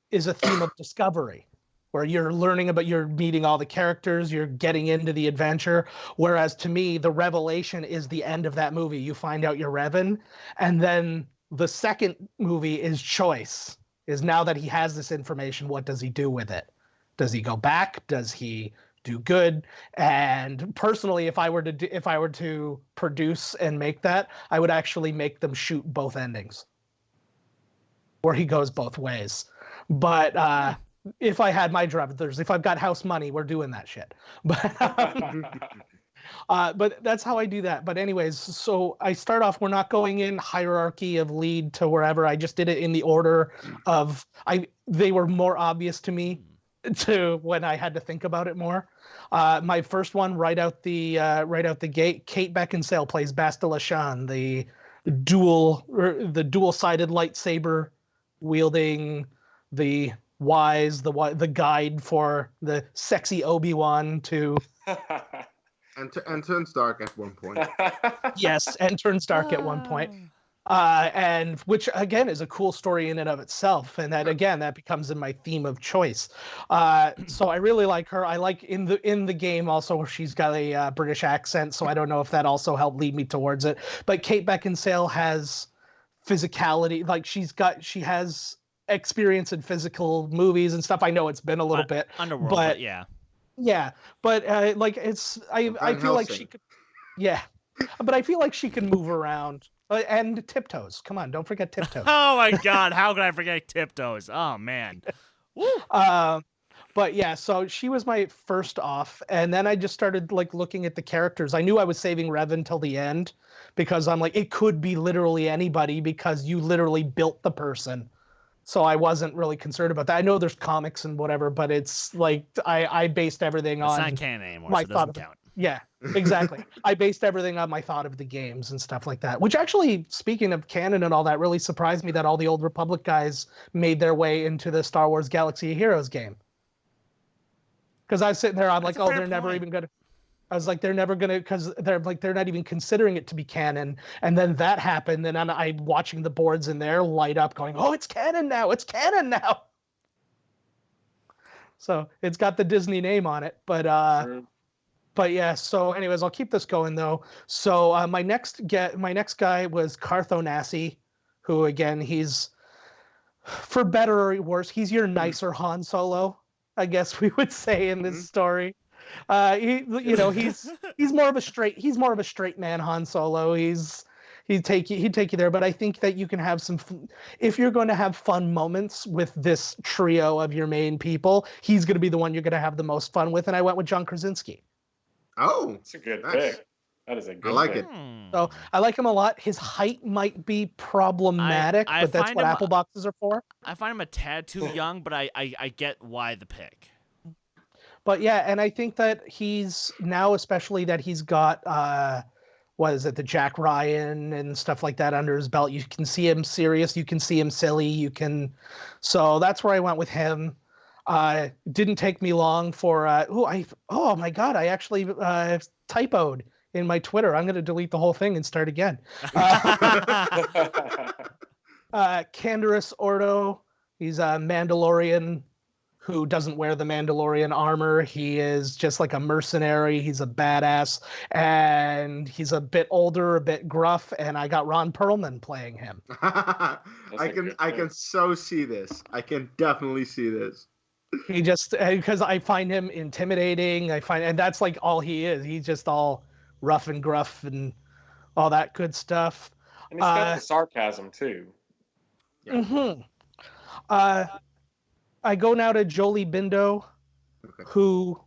is a theme of discovery, where you're learning about, you're meeting all the characters, you're getting into the adventure. Whereas to me, the revelation is the end of that movie. You find out you're Revan. And then the second movie is choice, is now that he has this information, what does he do with it? Does he go back? Does he do good? And personally, if I were to produce and make that, I would actually make them shoot both endings, where he goes both ways. But if I had my druthers, if I've got house money, we're doing that shit. But that's how I do that. But anyways, so I start off, we're not going in hierarchy of lead to wherever. I just did it in the order of, they were more obvious to me to when I had to think about it more. My first one, right out the gate, Kate Beckinsale plays Bastila Shan, the dual-sided lightsaber wielding, the guide for the sexy Obi-Wan to and turns dark at one point. Yes, and turns dark at one point. And which again is a cool story in and of itself, and that becomes in my theme of choice. So I really like her. I like in the game also where she's got a British accent, so I don't know if that also helped lead me towards it. But Kate Beckinsale has physicality, like she has experience in physical movies and stuff. I know it's been a little bit Underworld, but like it's I feel like she could, but I feel like she can move around. And Tiptoes. Come on, don't forget Tiptoes. Oh my God, how could I forget Tiptoes? Oh man. But yeah, so she was my first off, and then I just started like looking at the characters. I knew I was saving Revan till the end because I'm like, it could be literally anybody because you literally built the person. So I wasn't really concerned about that. I know there's comics and whatever, but it's like I based everything on. It's not canon anymore, my so it doesn't count. Yeah, exactly. I based everything on my thought of the games and stuff like that, which actually, speaking of canon and all that, really surprised me that all the old Republic guys made their way into the Star Wars Galaxy of Heroes game. Because I was sitting there, I'm like, oh, they're never even going to... I was like, they're never going to... Because they're like, they're not even considering it to be canon. And then that happened, and I'm watching the boards in there light up going, oh, it's canon now! It's canon now! So it's got the Disney name on it, but... True. But yeah, so anyways, I'll keep this going though. So my next guy was Carthonasi, who again, he's, for better or worse, he's your nicer Han Solo, I guess we would say in this story. He's more of a straight man, Han Solo. He'd take you there, but I think that you can have if you're going to have fun moments with this trio of your main people, he's going to be the one you're going to have the most fun with, and I went with John Krasinski. Oh, that's a good pick. That is a good I like pick. it. So I like him a lot. His height might be problematic, but that's what Apple boxes are for. I find him a tad too young, but I get why the pick. But yeah, and I think that he's now, especially that he's got the Jack Ryan and stuff like that under his belt. You can see him serious, you can see him silly, so that's where I went with him. Didn't take me long for oh my god, I actually typoed in my Twitter. I'm going to delete the whole thing and start again. Canderous Ordo. He's a Mandalorian who doesn't wear the Mandalorian armor. He is just like a mercenary. He's a badass, and he's a bit older, a bit gruff. And I got Ron Perlman playing him. I can so see this. I can definitely see this. He just, because I find him intimidating. And that's like all he is. He's just all rough and gruff and all that good stuff. And he's got the sarcasm too. Yeah. Mm-hmm. I go now to Jolie Bindo, who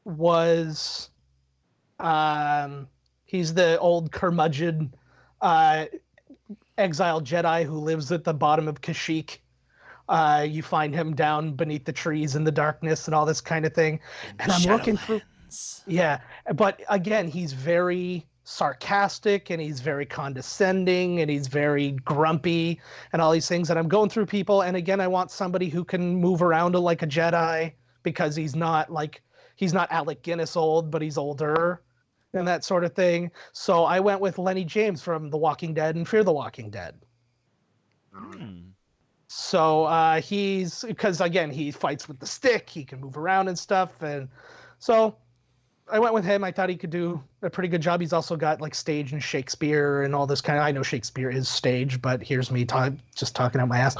was, he's the old curmudgeon exiled Jedi who lives at the bottom of Kashyyyk. You find him down beneath the trees in the darkness and all this kind of thing. And I'm looking through. Yeah, but again, he's very sarcastic and he's very condescending and he's very grumpy and all these things. And I'm going through people, and again, I want somebody who can move around like a Jedi, because he's not Alec Guinness old, but he's older and that sort of thing. So I went with Lenny James from The Walking Dead and Fear the Walking Dead. So he's, because again, he fights with the stick, he can move around and stuff, and so I went with him. I thought he could do a pretty good job. He's also got like stage and Shakespeare and all this kind of. I know Shakespeare is stage, but here's me just talking out my ass.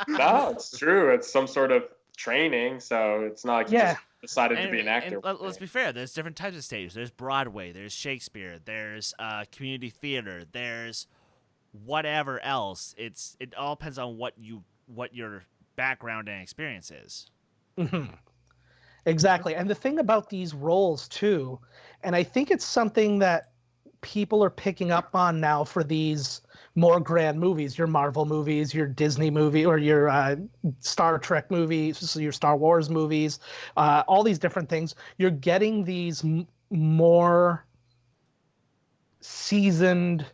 No, it's true. It's some sort of training, so it's not like you just decided to be an actor. Let's be fair. There's different types of stages. There's Broadway. There's Shakespeare. There's community theater. There's whatever else. It all depends on what your background and experience is. Mm-hmm. Exactly. And the thing about these roles too, and I think it's something that people are picking up on now for these more grand movies, your Marvel movies, your Disney movie, or your Star Trek movies, your Star Wars movies, all these different things. You're getting these more seasoned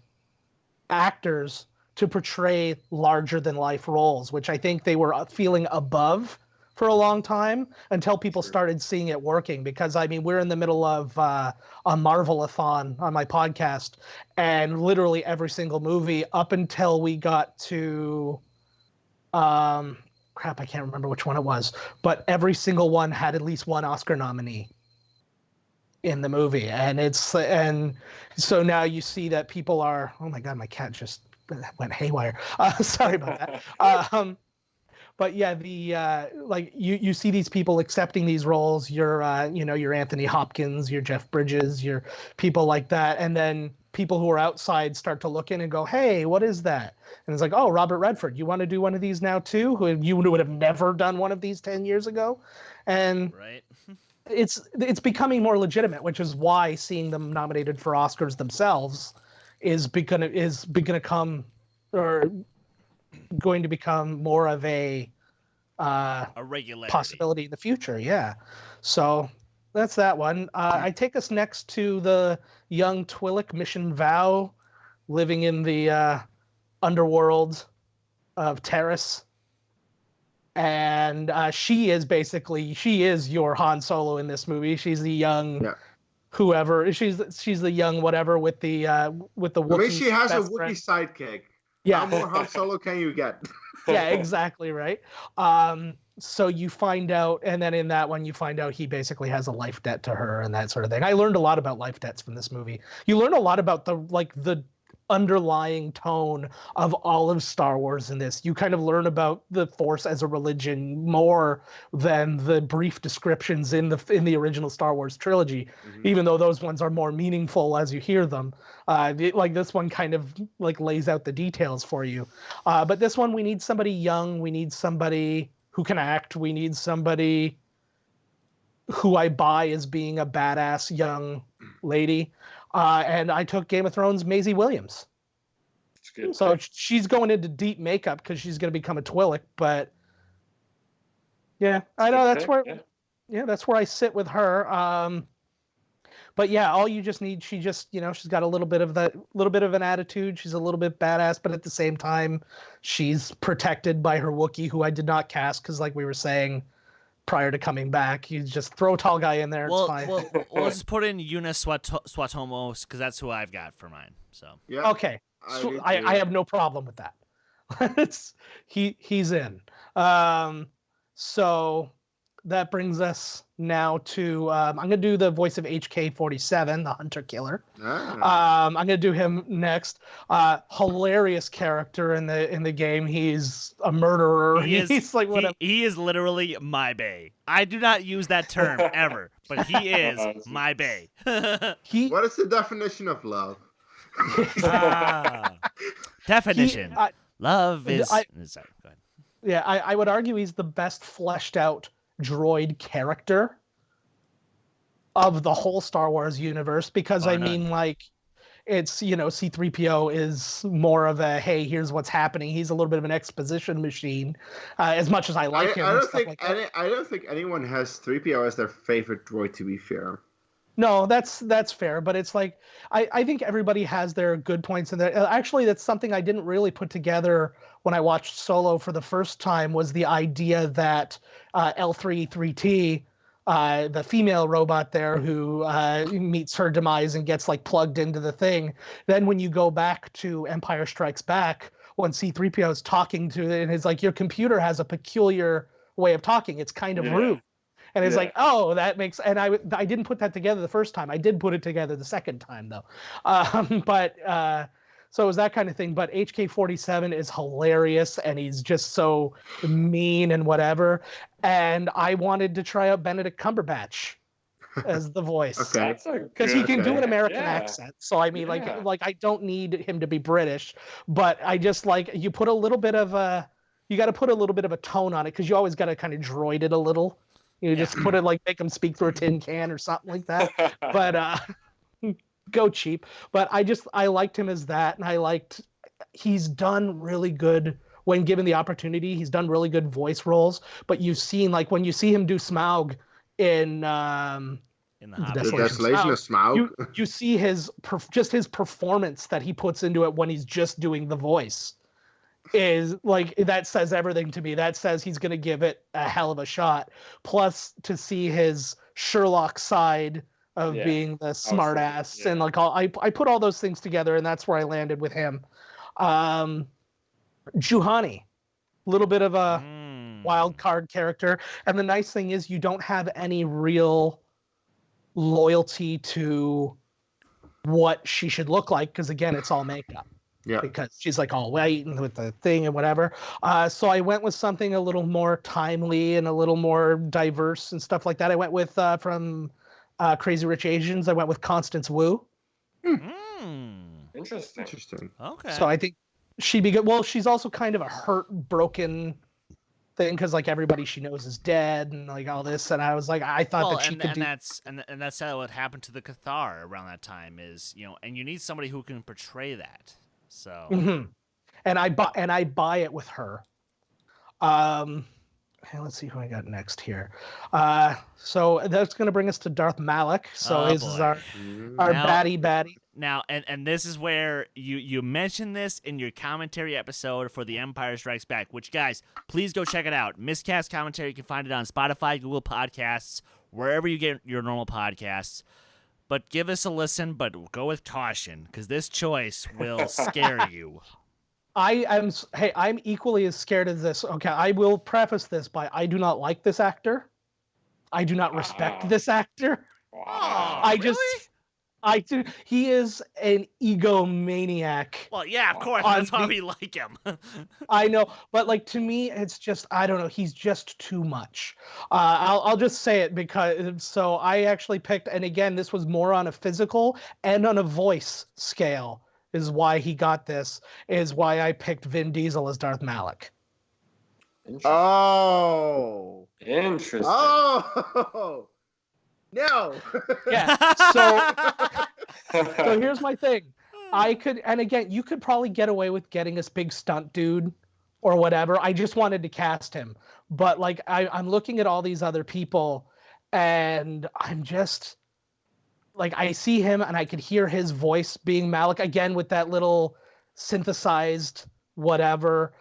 actors to portray larger than life roles, which I think they were feeling above for a long time until people started seeing it working. Because I mean, we're in the middle of a Marvel-a-thon on my podcast, and literally every single movie up until we got to I can't remember which one it was, but every single one had at least one Oscar nominee in the movie. And so now you see that people are, oh my god, my cat just went haywire. Sorry about that. But yeah, like you see these people accepting these roles. Your Anthony Hopkins, your Jeff Bridges, your people like that, and then people who are outside start to look in and go, "Hey, what is that?" And it's like, "Oh, Robert Redford, you want to do one of these now too? Who you would have never done one of these 10 years ago?" And right. It's becoming more legitimate, which is why seeing them nominated for Oscars themselves is going to become more of a regularity possibility in the future. Yeah. So that's that one. I take us next to the young Twi'lek Mission Vow, living in the underworld of Terrace. And she is your Han Solo in this movie. She's the young whoever. She's the young whatever with the Wookiee. I mean, she has a Wookiee sidekick. Yeah. How more Han Solo can you get? Yeah, exactly right. So you find out, and then in that one you find out he basically has a life debt to her and that sort of thing. I learned a lot about life debts from this movie. You learn a lot about the underlying tone of all of Star Wars in this. You kind of learn about the Force as a religion more than the brief descriptions in the original Star Wars trilogy, even though those ones are more meaningful as you hear them. Like this one kind of like lays out the details for you. But this one, we need somebody young. We need somebody who can act. We need somebody who I buy as being a badass young lady. And I took Game of Thrones Maisie Williams. So she's going into deep makeup because she's going to become a Twi'lek. But yeah, I know that's where, that's where I sit with her. But yeah, all you just need, she just, she's got a little bit of an attitude. She's a little bit badass, but at the same time, she's protected by her Wookiee, who I did not cast because, like we were saying prior to coming back, you just throw a tall guy in there. It's fine. We'll just put in Eunice Swatomos because that's who I've got for mine. So yeah, okay, so I have no problem with that. He's in. So that brings us now to I'm gonna do the voice of HK-47, the Hunter Killer. I'm gonna do him next. Hilarious character in the game. He's a murderer. He's like whatever. He is literally my bae. I do not use that term ever, but he is my bae. What is the definition of love? Definition. Love is. Sorry, go ahead. Yeah, I would argue he's the best fleshed out droid character of the whole Star Wars universe because it's C-3PO is more of a hey, here's what's happening. He's a little bit of an exposition machine. As much as I like him, I don't think anyone has 3PO as their favorite droid. To be fair, no, that's fair. But it's like I think everybody has their good points in there. Actually, that's something I didn't really put together when I watched Solo for the first time was the idea that L3-3T, the female robot there who meets her demise and gets like plugged into the thing. Then when you go back to Empire Strikes Back, when C-3PO is talking to it and it's like, your computer has a peculiar way of talking. It's kind of rude. And it's like, oh, that makes, and I didn't put that together the first time. I did put it together the second time though. So it was that kind of thing. But HK-47 is hilarious and he's just so mean and whatever. And I wanted to try out Benedict Cumberbatch as the voice. Okay. Because he can do an American accent. So I mean, like I don't need him to be British, but I just like, you put a little bit of you got to put a little bit of a tone on it because you always got to kind of droid it a little. You just put it like, make him speak through a tin can or something like that. But go cheap. But I liked him as that. And he's done really good when given the opportunity. He's done really good voice roles. But you've seen, like, when you see him do Smaug in the Desolation of Smaug, you see his performance that he puts into it when he's just doing the voice. Is like, that says everything to me. That says he's going to give it a hell of a shot. Plus, to see his Sherlock side of being the smart ass and like I put all those things together, and that's where I landed with him. Juhani, a little bit of a wild card character, and the nice thing is you don't have any real loyalty to what she should look like because again, it's all makeup. Yeah. Because she's like all white and with the thing and whatever. So I went with something a little more timely and a little more diverse and stuff like that. I went with from Crazy Rich Asians. I went with Constance Wu. Interesting. Okay. So I think she'd be good. Well, she's also kind of a hurt, broken thing because like everybody she knows is dead and like all this. And I was like, I thought that she could do. That's what happened to the KOTOR around that time is, and you need somebody who can portray that. So, and I buy it with her. Let's see who I got next here. So that's going to bring us to Darth Malak. So this is our baddie. Now, and this is where you mentioned this in your commentary episode for The Empire Strikes Back, which, guys, please go check it out. Miscast Commentary, you can find it on Spotify, Google Podcasts, wherever you get your normal podcasts. But give us a listen, but go with caution, because this choice will scare you. I'm equally as scared as this. Okay, I will preface this by I do not like this actor. I do not respect this actor. Really? I do. He is an egomaniac. Well, yeah, of course. That's why we like him. I know, but like to me, it's just I don't know. He's just too much. I'll just say it because so I actually picked, and again, this was more on a physical and on a voice scale. Is why he got this. Is why I picked Vin Diesel as Darth Malak. Oh. Interesting. Oh. No. Yeah. So here's my thing. I could, and again, you could probably get away with getting this big stunt dude or whatever. I just wanted to cast him. But like I'm looking at all these other people and I'm just like I see him and I could hear his voice being Malak again with that little synthesized whatever.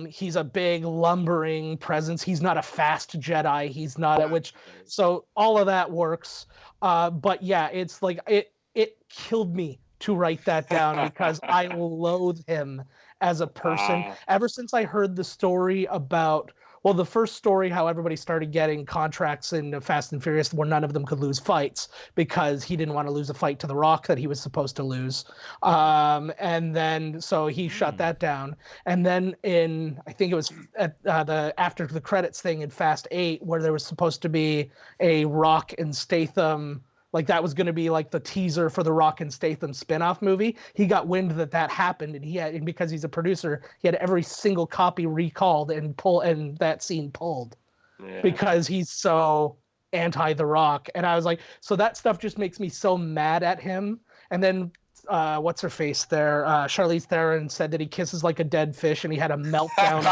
He's a big lumbering presence. He's not a fast Jedi. He's not so all of that works. But yeah, it's like it killed me to write that down because I loathe him as a person. Ever since I heard the story about the first story, how everybody started getting contracts in Fast and Furious where none of them could lose fights because he didn't want to lose a fight to The Rock that he was supposed to lose. And then, so he shut that down. And then I think it was at after the credits thing in Fast 8, where there was supposed to be a Rock and Statham, like that was going to be like the teaser for the Rock and Statham spin-off movie. He got wind that happened, and because he's a producer, he had every single copy recalled and that scene pulled because he's so anti The Rock. And I was like, so that stuff just makes me so mad at him. And then what's her face there? Charlize Theron said that he kisses like a dead fish, and he had a meltdown.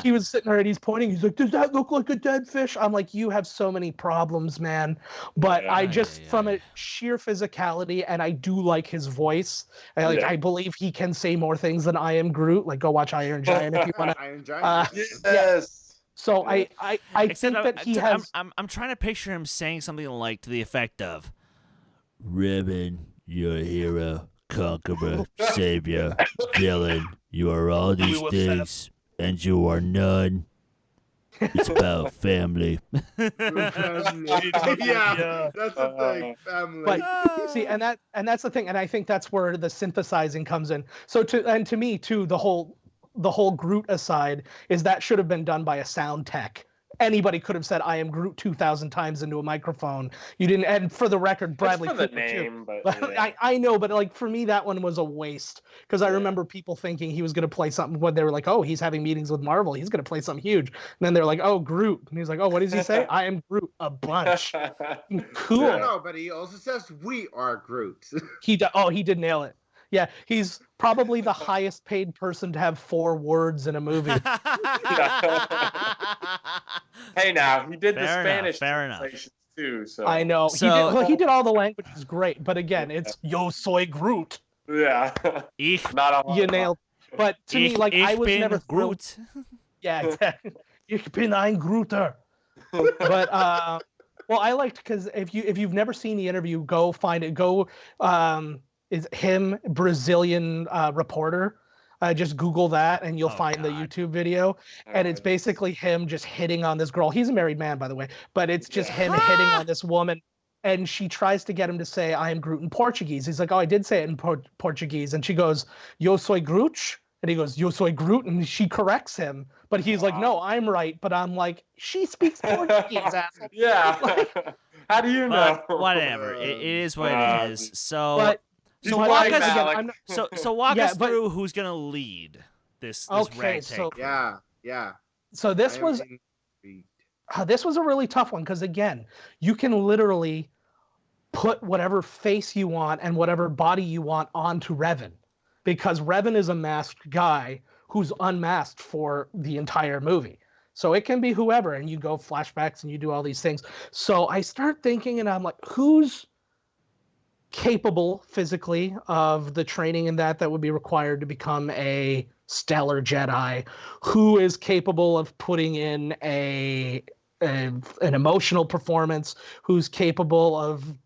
He was sitting there and he's pointing. He's like, "Does that look like a dead fish?" I'm like, "You have so many problems, man." But from a sheer physicality, and I do like his voice. I believe he can say more things than I Am Groot. Like, go watch Iron Giant if you want to. Iron Giant. Yes. Yeah. So I think that he has. I'm trying to picture him saying something like to the effect of, "Revan, you're a hero, conqueror, savior, villain. You are all these things, and you are none. It's about family." Yeah, that's the thing, family. But see, and that's the thing, and I think that's where the synthesizing comes in. So to me too, the whole Groot aside is that should have been done by a sound tech. Anybody could have said "I am Groot" 2,000 times into a microphone. You didn't, and for the record, Bradley Cooper too. But yeah. I know, but like for me, that one was a waste because I remember people thinking he was going to play something when they were like, "Oh, he's having meetings with Marvel. He's going to play something huge." And then they're like, "Oh, Groot," and he's like, "Oh, what does he say? I am Groot a bunch." Cool. No, but he also says "We are Groot." He did nail it. Yeah, he's probably the highest paid person to have 4 words in a movie. Hey, now he did the Spanish fair enough. too. So I know he did all the languages great, but again, it's "Yo soy Groot." Yeah, not you nailed. But to me, like I was never Groot. Yeah, exactly. Ich bin ein Grooter. But well, I liked because if you've never seen the interview, go find it. Go. Is him Brazilian reporter. Just Google that and you'll find the YouTube video. And it's basically him just hitting on this girl. He's a married man, by the way, but it's just him hitting on this woman. And she tries to get him to say, "I am Groot" in Portuguese. He's like, "Oh, I did say it in Portuguese." And she goes, "Yo soy Groot." And he goes, "Yo soy Groot." And she corrects him. But he's like, "No, I'm right." But I'm like, she speaks Portuguese, asshole. Yeah. Like, how do you know? Whatever. It is what it is. So... So walk us again, walk us through who's gonna lead this ragtag. So yeah. So this was a really tough one because again, you can literally put whatever face you want and whatever body you want onto Revan, because Revan is a masked guy who's unmasked for the entire movie. So it can be whoever, and you go flashbacks and you do all these things. So I start thinking, and I'm like, who's capable physically of the training and that would be required to become a stellar Jedi, who is capable of putting in an emotional performance, who's capable of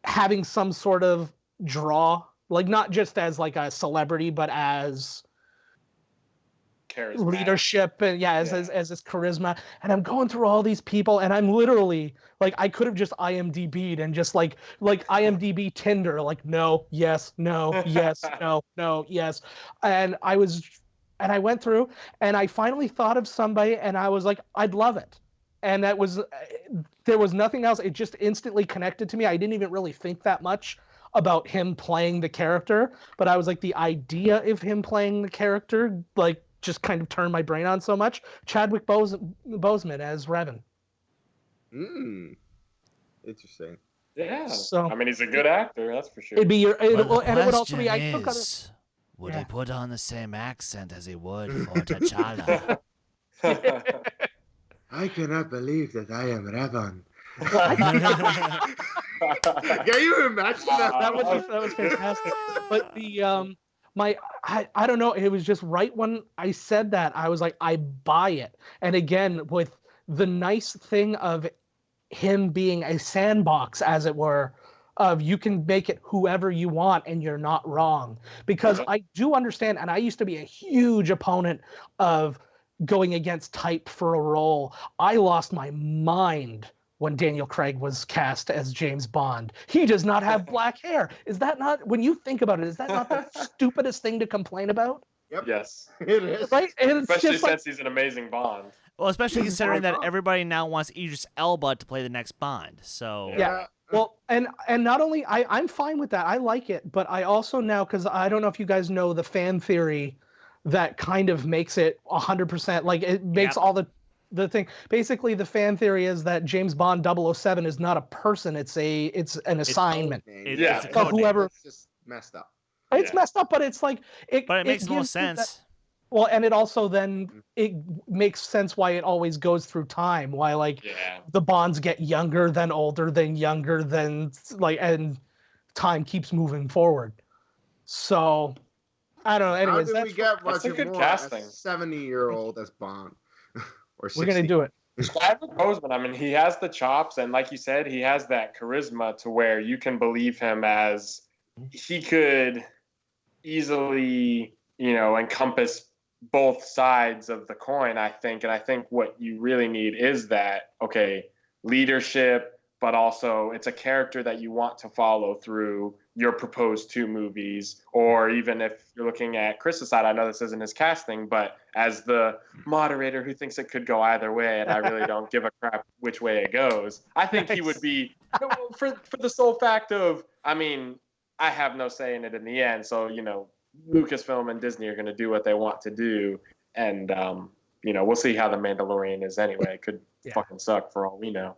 having some sort of draw, like not just as like a celebrity, but as leadership and as his charisma. And I'm going through all these people, and I'm literally like, I could have just IMDb'd and just like IMDb Tinder, like no, yes, no, yes, no, yes. And I went through, and I finally thought of somebody, and I was like, I'd love it. And there was nothing else. It just instantly connected to me. I didn't even really think that much about him playing the character, but I was like, the idea of him playing the character, like, just kind of turned my brain on so much. Chadwick Boseman as Revan. Interesting. Yeah. So, I mean, he's a good actor, that's for sure. It'd be and it would also be. Would he put on the same accent as he would for T'Challa? I cannot believe that I am Revan. Can you imagine that? That was fantastic. But the I don't know. It was just right when I said that, I was like, I buy it. And again, with the nice thing of him being a sandbox, as it were, of you can make it whoever you want and you're not wrong. Because I do understand, and I used to be a huge opponent of going against type for a role. I lost my mind when Daniel Craig was cast as James Bond. He does not have black hair. Is that not, when you think about it, is that not the stupidest thing to complain about? Yep. Yes. It is. Right? And it's especially just since he's an amazing Bond. Well, especially considering that everybody now wants Idris Elba to play the next Bond. So yeah. Well, and not only, I'm fine with that. I like it, but I also now, because I don't know if you guys know the fan theory that kind of makes it 100%, like it makes all the thing. Basically, the fan theory is that James Bond 007 is not a person; it's an assignment. It's so whoever. It's just messed up. It's messed up, but it's like But it makes more sense. Well, and it also then it makes sense why it always goes through time. Why the Bonds get younger, then older, then younger, then and time keeps moving forward. So I don't know. Anyways, how do we get that's a Roger good Moore casting. as 70-year-old as Bond? Or 60? We're gonna do it. Chadwick Boseman, I mean, he has the chops, and like you said, he has that charisma to where you can believe him as he could easily, encompass both sides of the coin, I think. And I think what you really need is that, leadership, but also it's a character that you want to follow through your proposed 2 movies, or even if you're looking at Chris's side, I know this isn't his casting, but as the moderator who thinks it could go either way, and I really don't give a crap which way it goes, I think he would be, for the sole fact of, I mean, I have no say in it in the end, so, Lucasfilm and Disney are going to do what they want to do, and, we'll see how The Mandalorian is anyway. It could fucking suck for all we know,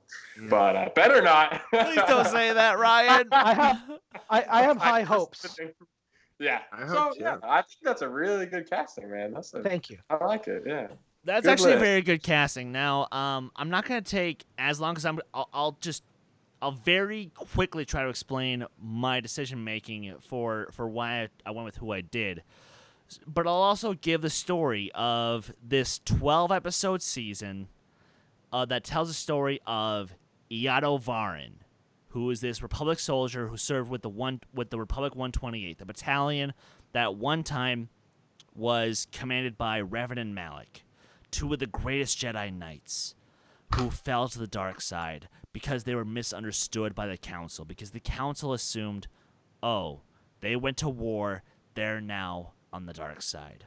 but better not. Please don't say that, Ryan. I have high hopes. Yeah. I think that's a really good casting, man. Thank you. I like it. Yeah. That's Good actually list. a very good casting. Now, I'm not gonna take as long as I'll very quickly try to explain my decision making for why I went with who I did. But I'll also give the story of this 12-episode season that tells the story of Iato Varin, who is this Republic soldier who served with the Republic 128, the battalion that one time was commanded by Revan and Malik, 2 of the greatest Jedi Knights, who fell to the dark side because they were misunderstood by the Council, because the Council assumed, they went to war, they're now on the dark side.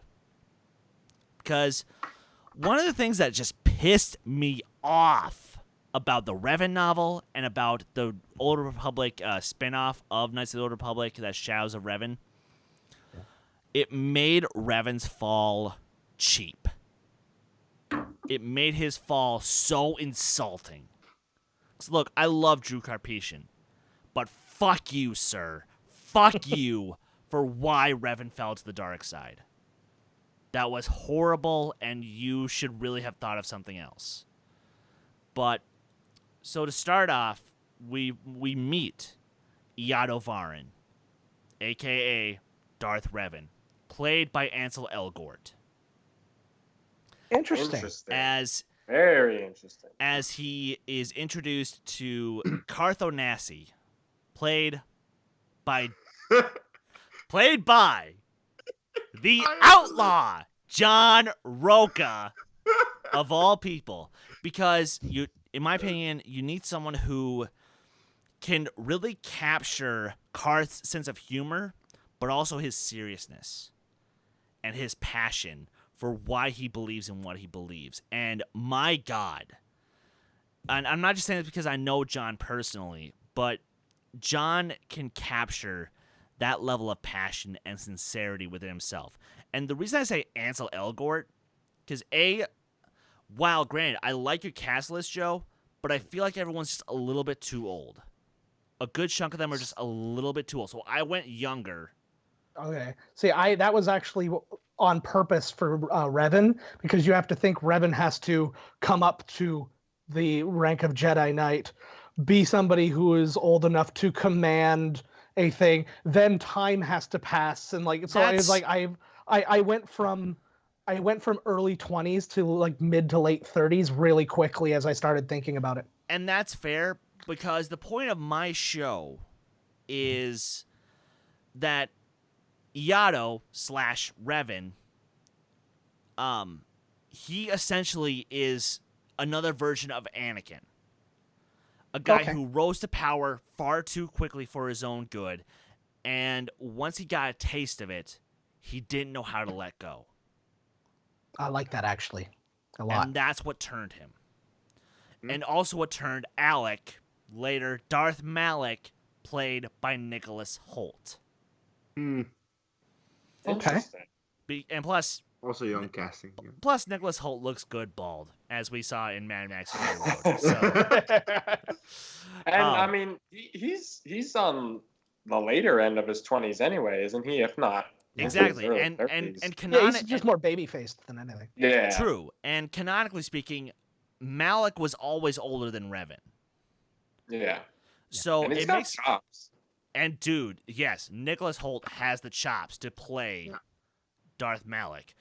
Because one of the things that just pissed me off about the Revan novel and about the Old Republic spin-off of Knights of the Old Republic, that's Shadows of Revan, it made Revan's fall cheap. It made his fall so insulting. So look, I love Drew Karpyshyn, but fuck you, sir. Fuck you for why Revan fell to the dark side. That was horrible, and you should really have thought of something else. But, so to start off, we meet Iato Varin, a.k.a. Darth Revan, played by Ansel Elgort. Interesting. Very interesting. As he is introduced to Cartho Nassi, played by the outlaw John Roca, of all people, because in my opinion, you need someone who can really capture Karth's sense of humor, but also his seriousness and his passion for why he believes in what he believes. And my God, and I'm not just saying this because I know John personally, but John can capture that level of passion and sincerity within himself. And the reason I say Ansel Elgort, because while granted, I like your cast list, Joe, but I feel like everyone's just a little bit too old. A good chunk of them are just a little bit too old. So I went younger. Okay. See, that was actually on purpose for Revan, because you have to think Revan has to come up to the rank of Jedi Knight, be somebody who is old enough to command a thing. Then time has to pass, and like so. It's like I went from early 20s to like mid to late 30s really quickly as I started thinking about it. And that's fair, because the point of my show is that Iato / Revan, he essentially is another version of Anakin. A guy who rose to power far too quickly for his own good, and once he got a taste of it, he didn't know how to let go. I like that actually a lot. And that's what turned him. And also what turned Alec, later Darth Malak, played by Nicholas Hoult. Okay. And plus... Also young casting. Yeah. Plus, Nicholas Hoult looks good bald, as we saw in Mad Max Fury Road. So. And, I mean, he's on the later end of his 20s anyway, isn't he? If not... Exactly, and he's just more baby-faced than anything. Yeah. True, and canonically speaking, Malak was always older than Revan. Yeah. So and he's it got makes chops. And dude, yes, Nicholas Hoult has the chops to play Darth Malak.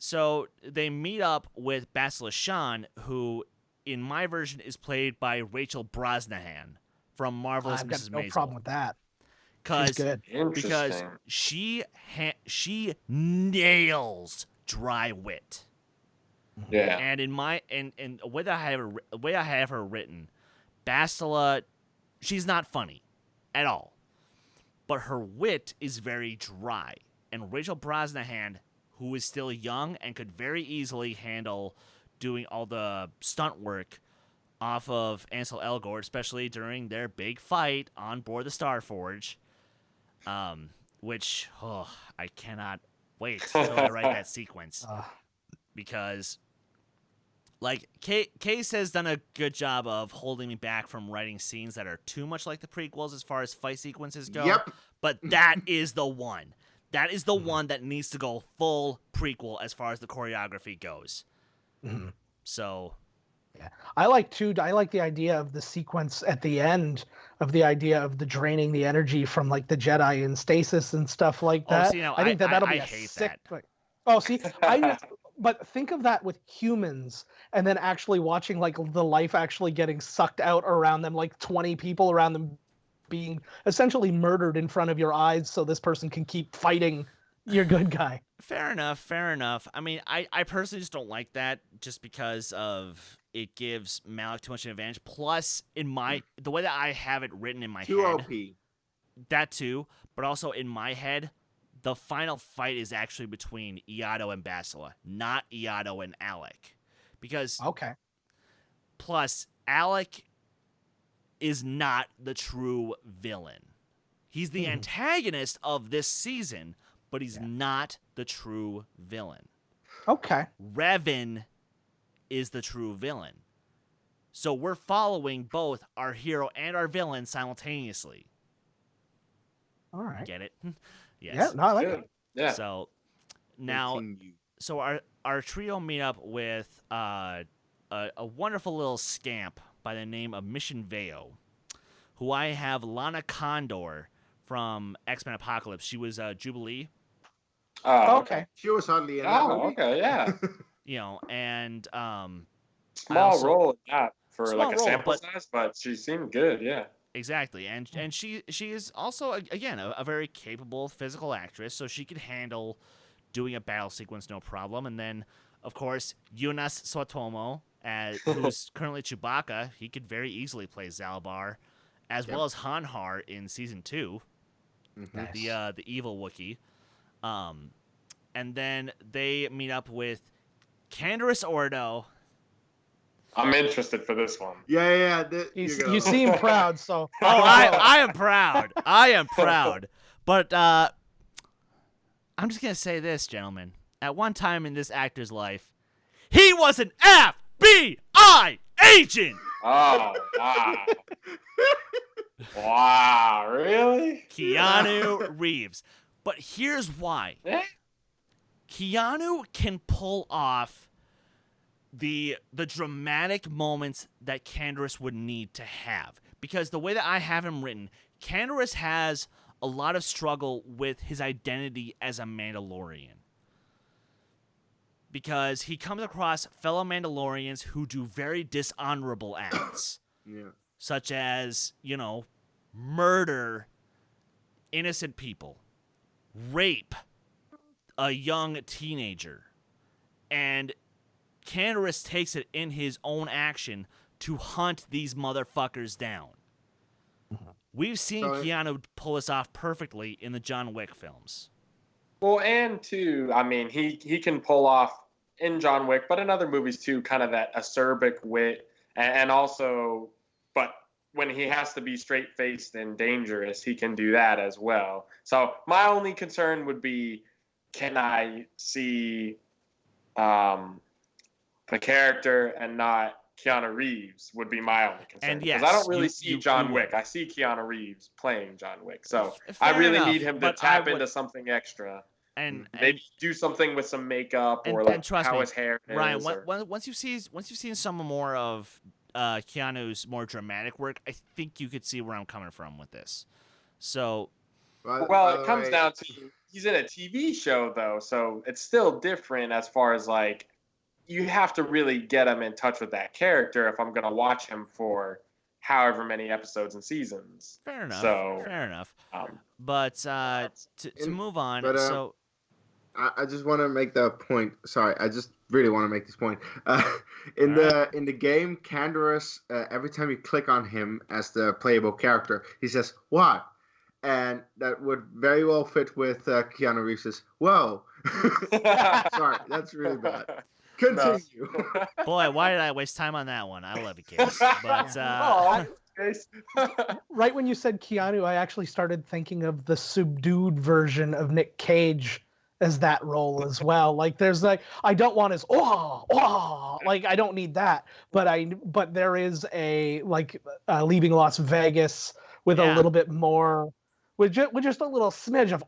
So they meet up with Bastila Shan, who, in my version, is played by Rachel Brosnahan from Marvelous I've got Mrs. no Maisel. problem with that. Because she nails dry wit. Yeah. And in my and the way that I have her written, Bastila, she's not funny at all, but her wit is very dry. And Rachel Brosnahan, who is still young and could very easily handle doing all the stunt work off of Ansel Elgort, especially during their big fight on board the Starforge. Which I cannot wait until I write that sequence, because like Kees has done a good job of holding me back from writing scenes that are too much like the prequels as far as fight sequences go. Yep. But that is the one. That is the one that needs to go full prequel as far as the choreography goes. Mm-hmm. So. Yeah, I like the idea of the sequence at the end of the idea of the draining the energy from like the Jedi in stasis and stuff like that. See, no, I think that'll be a sick. That. But think of that with humans, and then actually watching like the life actually getting sucked out around them, like 20 people around them being essentially murdered in front of your eyes, so this person can keep fighting your good guy. Fair enough. I mean, I personally just don't like that, just because of it gives Malak too much of an advantage. Plus, the way that I have it written in my head, OP. That too, but also in my head, the final fight is actually between Iato and Bastila, not Iato and Alec, because plus Alec is not the true villain. He's the antagonist of this season, but he's not the true villain. Okay. Revan is the true villain. So we're following both our hero and our villain simultaneously. All right. Get it? Yes. Yeah, no, I like it. Yeah. So now, our trio meet up with a wonderful little scamp by the name of Mission Veo, who I have Lana Condor from X-Men Apocalypse. She was Jubilee. Oh, okay. She was hardly in that movie. Okay, yeah. You know, and small role in that for small like a role, sample but- size, but she seemed good, yeah. Exactly, and she is also again a very capable physical actress, so she could handle doing a battle sequence no problem. And then, of course, Jonas Suotamo, who's currently Chewbacca, he could very easily play Zalbar, as well as Hanhar in Season 2, the evil Wookiee. And then they meet up with Canderous Ordo. I'm interested for this one. Yeah. You seem proud, so. I am proud. I am proud. But I'm just going to say this, gentlemen. At one time in this actor's life, he was an FBI agent! Oh, wow. Wow, really? Keanu Reeves. But here's why. Keanu can pull off the dramatic moments that Canderous would need to have. Because the way that I have him written, Canderous has a lot of struggle with his identity as a Mandalorian. Because he comes across fellow Mandalorians who do very dishonorable acts. Such as, murder innocent people, rape a young teenager, and Canderous takes it in his own action to hunt these motherfuckers down. We've seen Keanu pull this off perfectly in the John Wick films. Well, and too, I mean, he can pull off in John Wick, but in other movies too, kind of that acerbic wit, and also, but when he has to be straight-faced and dangerous, he can do that as well. So my only concern would be, can I see the character and not Keanu Reeves would be my only concern. And yes, because I don't really see John Wick. I see Keanu Reeves playing John Wick. So Fair I really enough, need him to tap into something extra. And maybe do something with some makeup or and like trust how me, his hair is. Ryan, once you've seen some more of Keanu's more dramatic work, I think you could see where I'm coming from with this. So, well, it comes down to he's in a TV show though, so it's still different as far as like you have to really get him in touch with that character if I'm going to watch him for however many episodes and seasons. Fair enough. So, fair enough. But to move on, I just want to make the point. Sorry, I just really want to make this point. In the game, Canderous, every time you click on him as the playable character, he says, "What?" And that would very well fit with Keanu Reeves' "Whoa." Sorry, that's really bad. Continue. Boy, why did I waste time on that one? I love you, Kees. But right when you said Keanu, I actually started thinking of the subdued version of Nick Cage as that role as well. Like there's like I don't want his like I don't need that, but there is a like Leaving Las Vegas with a little bit more with just a little smidge of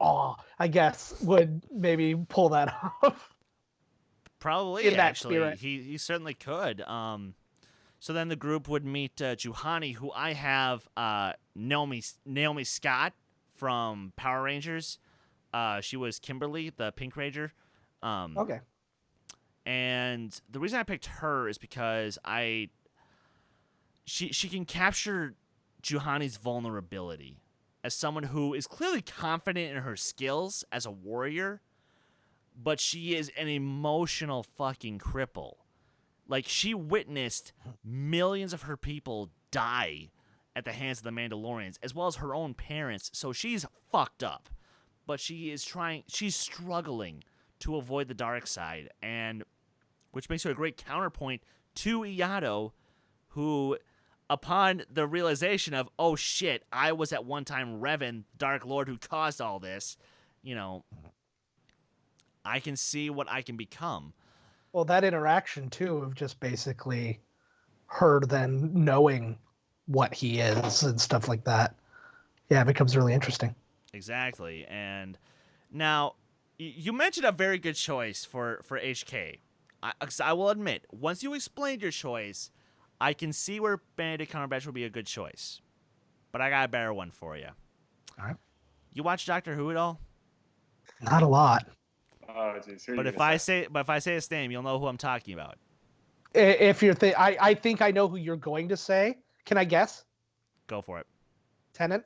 I guess would maybe pull that off. Probably, actually. He certainly could. So then the group would meet Juhani, who I have Naomi Scott from Power Rangers. She was Kimberly, the Pink Ranger. Okay. And the reason I picked her is because she can capture Juhani's vulnerability as someone who is clearly confident in her skills as a warrior, but she is an emotional fucking cripple. Like, she witnessed millions of her people die at the hands of the Mandalorians, as well as her own parents, so she's fucked up. But she's struggling to avoid the dark side, and which makes her a great counterpoint to Iato, who, upon the realization of, oh shit, I was at one time Revan, Dark Lord who caused all this, I can see what I can become. Well, that interaction, too, of just basically her then knowing what he is and stuff like that. Yeah, it becomes really interesting. Exactly. And now, you mentioned a very good choice for HK. I will admit, once you explained your choice, I can see where Benedict Cumberbatch would be a good choice. But I got a better one for you. All right. You watch Doctor Who at all? Not a lot. Oh, geez. But if I say his name, you'll know who I'm talking about. If you're I think I know who you're going to say. Can I guess? Go for it. Tennant?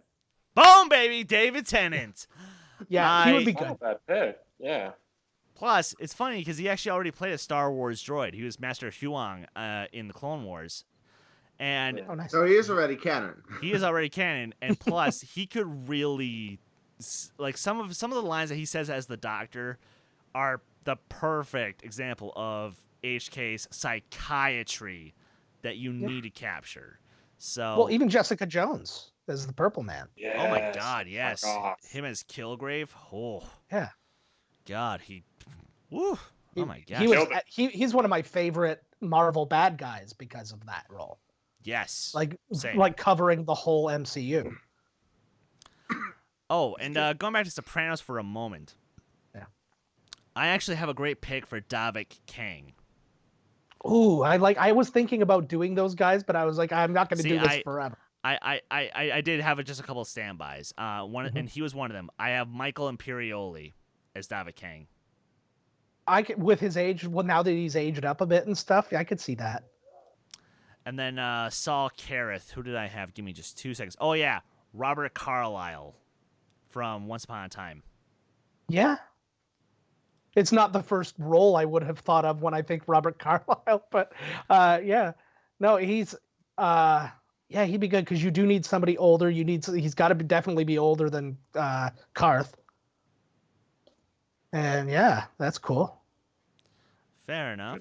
Boom, baby! David Tennant. Yeah, he would be good. That pick. Yeah. Plus, it's funny because he actually already played a Star Wars droid. He was Master Huang in the Clone Wars. And so he is already canon. He is already canon, and plus he could really, like, some of the lines that he says as the Doctor are the perfect example of HK's psychiatry that you need to capture. So, well, even Jessica Jones as the Purple Man. Yes. Oh my God, yes, him as Kilgrave. Oh yeah, God, woo. Oh my God, he's one of my favorite Marvel bad guys because of that role. Yes. Like covering the whole MCU. Oh, and going back to Sopranos for a moment. Yeah. I actually have a great pick for Davik Kang. Ooh, I was thinking about doing those guys, but I was like, I'm not going to do this forever. I did have just a couple of standbys. And he was one of them. I have Michael Imperioli as Davik Kang. With his age, well, now that he's aged up a bit and stuff, I could see that. And then Saul Kareth. Who did I have? Give me just 2 seconds. Oh, yeah. Robert Carlyle from Once Upon a Time. Yeah. It's not the first role I would have thought of when I think Robert Carlyle, but yeah. No, he's he'd be good because you do need somebody older. He's got to definitely be older than Karth. And yeah, that's cool. Fair enough.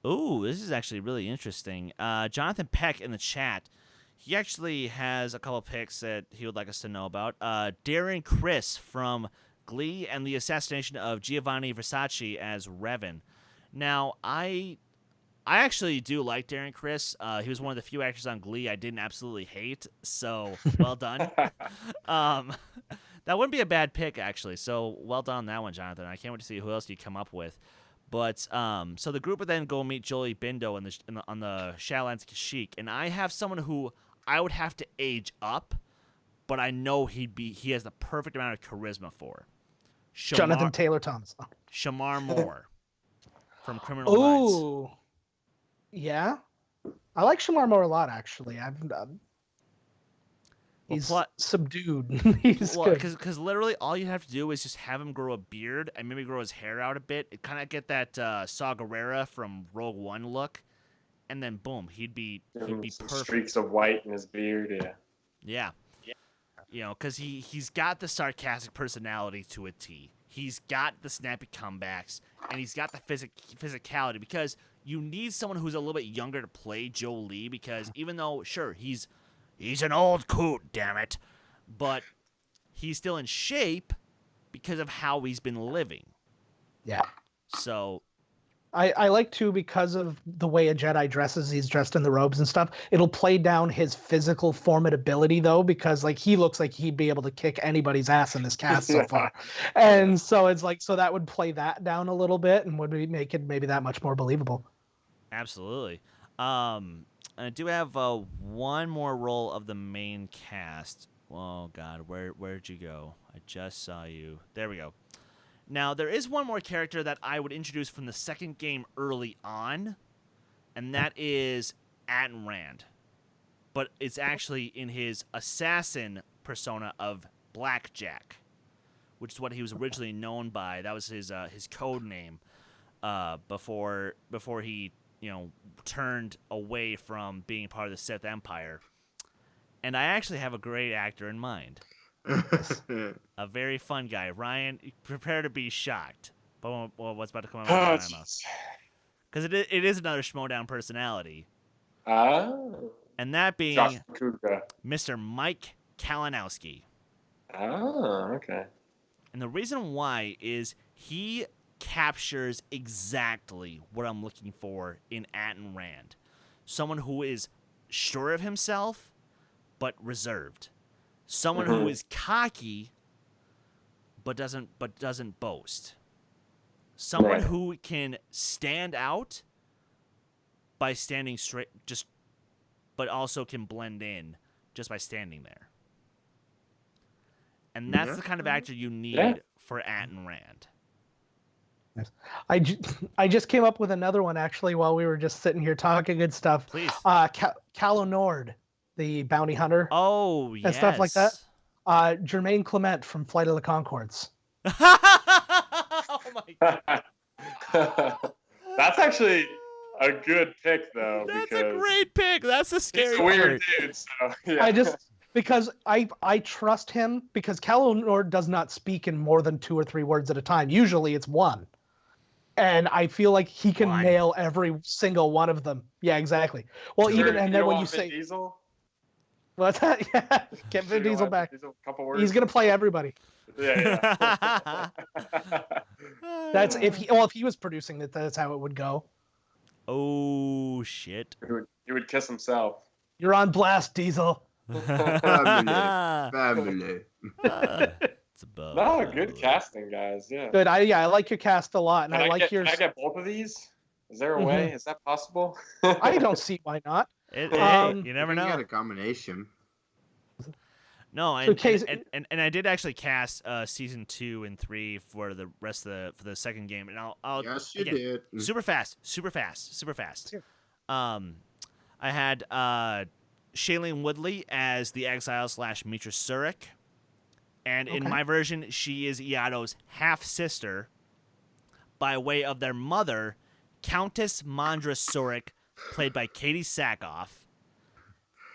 Ooh, this is actually really interesting. Jonathan Peck in the chat, he actually has a couple picks that he would like us to know about. Darren Criss from Glee and the assassination of Giovanni Versace as Revan. Now, I actually do like Darren Criss. He was one of the few actors on Glee I didn't absolutely hate, so well done. That wouldn't be a bad pick, actually, so well done on that one, Jonathan. I can't wait to see who else you come up with. But so the group would then go meet Jolie Bindo on the Shadowlands Kashyyyk, and I have someone who I would have to age up, but I know he has the perfect amount of charisma for. Jonathan Taylor Thomas. Shamar Moore from Criminal Minds. Ooh, yeah, I like Shamar Moore a lot. Actually, he's subdued. He's good. Because literally all you have to do is just have him grow a beard and maybe grow his hair out a bit. It kind of get that Saw Gerrera from Rogue One look, and then boom, he'd be perfect. Streaks of white in his beard, yeah. You know, because he's got the sarcastic personality to a T. He's got the snappy comebacks, and he's got the physicality. Because you need someone who's a little bit younger to play Jolie. Because even though, sure, he's an old coot, damn it, but he's still in shape because of how he's been living. Yeah. So I like too, because of the way a Jedi dresses, he's dressed in the robes and stuff. It'll play down his physical formidability though, because like he looks like he'd be able to kick anybody's ass in this cast so far. And so it's like, so that would play that down a little bit and would make it maybe that much more believable. Absolutely. I do have one more role of the main cast. Oh God, where'd you go? I just saw you. There we go. Now, there is one more character that I would introduce from the second game early on, and that is Atten Rand. But it's actually in his assassin persona of Blackjack, which is what he was originally known by. That was his code name before he, turned away from being part of the Sith Empire. And I actually have a great actor in mind. A very fun guy. Ryan, prepare to be shocked. But what's about to come out of my mouth? Because it is another Schmodown personality. Oh. And that being Mr. Mike Kalinowski. Oh, okay. And the reason why is he captures exactly what I'm looking for in Atten Rand. Someone who is sure of himself, but reserved. Someone who is cocky, but doesn't boast. Someone who can stand out by standing straight, but also can blend in just by standing there. And that's the kind of actor you need for Atten Rand. I just came up with another one actually while we were just sitting here talking good stuff. Please. Calo Nord, the bounty hunter. Oh, yes. And stuff like that. Jermaine Clement from Flight of the Conchords. my God. That's actually a good pick, though. That's because a great pick. That's a scary he's a weird part. dude, so yeah. Because I trust him because Kalunor does not speak in more than 2 or 3 words at a time. Usually it's one. And I feel like he can nail every single one of them. Yeah, exactly. Well, then when you say Diesel? What's that? Yeah, get Vin Diesel back. Couple words. He's gonna play everybody. Yeah. That's if he was producing it, that's how it would go. Oh shit! He would kiss himself. You're on blast, Diesel. Family. No, good casting, guys. Yeah. Good. I like your cast a lot, and Can I like yours. Can I get both of these? Is there a way? Is that possible? I don't see why not. Hey, you never know. You got a combination. No, and I did actually cast season 2 and 3 for the rest of the second game, and I'll yes, you again, did. super fast. I had Shailene Woodley as the exile / Mitra Surik, and in my version, she is Iato's half sister by way of their mother, Countess Mandra Surik, played by Katie Sackhoff.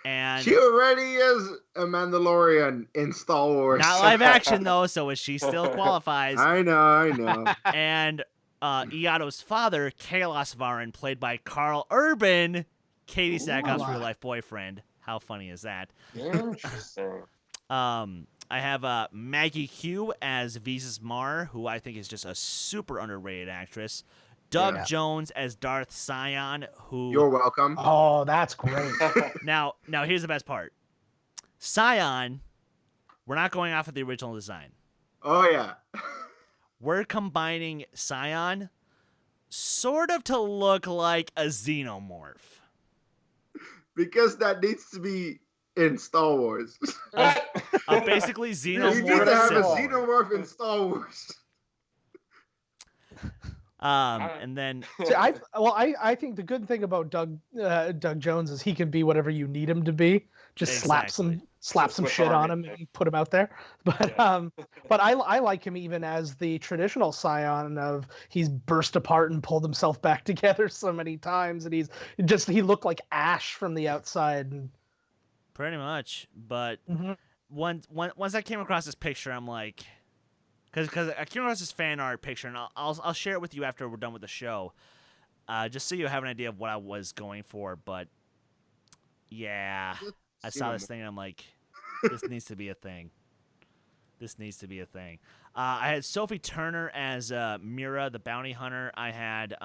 And she already is a Mandalorian in Star Wars. Not live action though, so she still qualifies. I know. And Iato's father, Kalos Varan, played by Carl Urban, Katie Sackhoff's real life boyfriend. How funny is that? Interesting. I have Maggie Hugh as Visas Mar, who I think is just a super underrated actress. Doug Jones as Darth Sion, who... You're welcome. Oh, that's great. Now here's the best part. Sion, we're not going off of the original design. Oh, yeah. We're combining Sion sort of to look like a xenomorph. Because that needs to be in Star Wars. Basically xenomorph. You need to have a xenomorph in Star Wars. And then I think the good thing about Doug Jones is he can be whatever you need him to be. Just slap some shit on him and put him out there. But I like him even as the traditional Scion of he's burst apart and pulled himself back together so many times, and he looked like ash from the outside. And... Pretty much, but once I came across this picture, I'm like. Because I came across this fan art picture, and I'll share it with you after we're done with the show, just so you have an idea of what I was going for. But yeah, I saw this thing, and I'm like, this needs to be a thing. This needs to be a thing. I had Sophie Turner as Mira, the bounty hunter. I had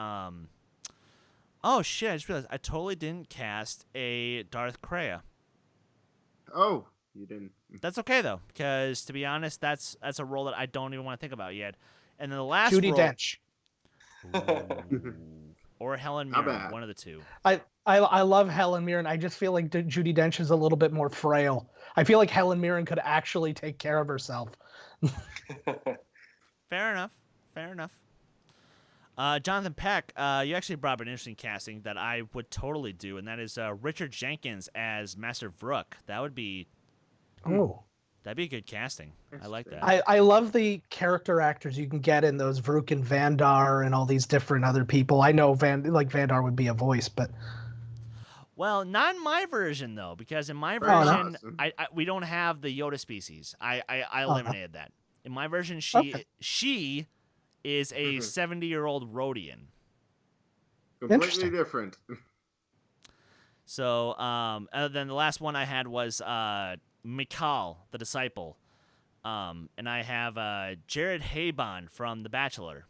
oh shit! I just realized I totally didn't cast a Darth Kreia. Oh. You didn't. That's okay though, because to be honest, that's a role that I don't even want to think about yet. And then the last Judi role, Dench, or Helen Mirren, one of the two. I love Helen Mirren. I just feel like Judi Dench is a little bit more frail. I feel like Helen Mirren could actually take care of herself. Fair enough. Jonathan Peck, you actually brought up an interesting casting that I would totally do, and that is Richard Jenkins as Master Vrook. That would be. Oh, that'd be a good casting. I like that. I love the character actors you can get in those Vrook and Vandar and all these different other people. I know Vandar would be a voice, but well, not in my version though, because in my version, we don't have the Yoda species. I eliminated that. In my version, she is a 70-year-old Rhodian. Completely different. So, then the last one I had was Mikal, the disciple. And I have Jared Habon from The Bachelor.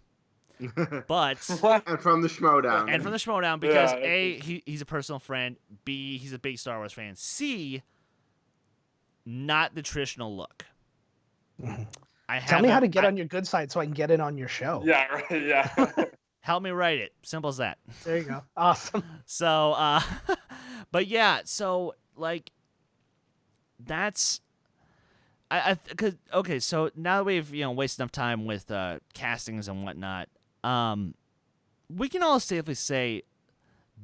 But and from the Schmodown. And from the Schmodown, because A, he's a personal friend, B, he's a big Star Wars fan, C, not the traditional look. Tell me how to get on your good side so I can get in on your show. Yeah, right, yeah. Help me write it. Simple as that. There you go. Awesome. So, but yeah, so like, that's, okay. So now that we've wasted enough time with castings and whatnot, we can all safely say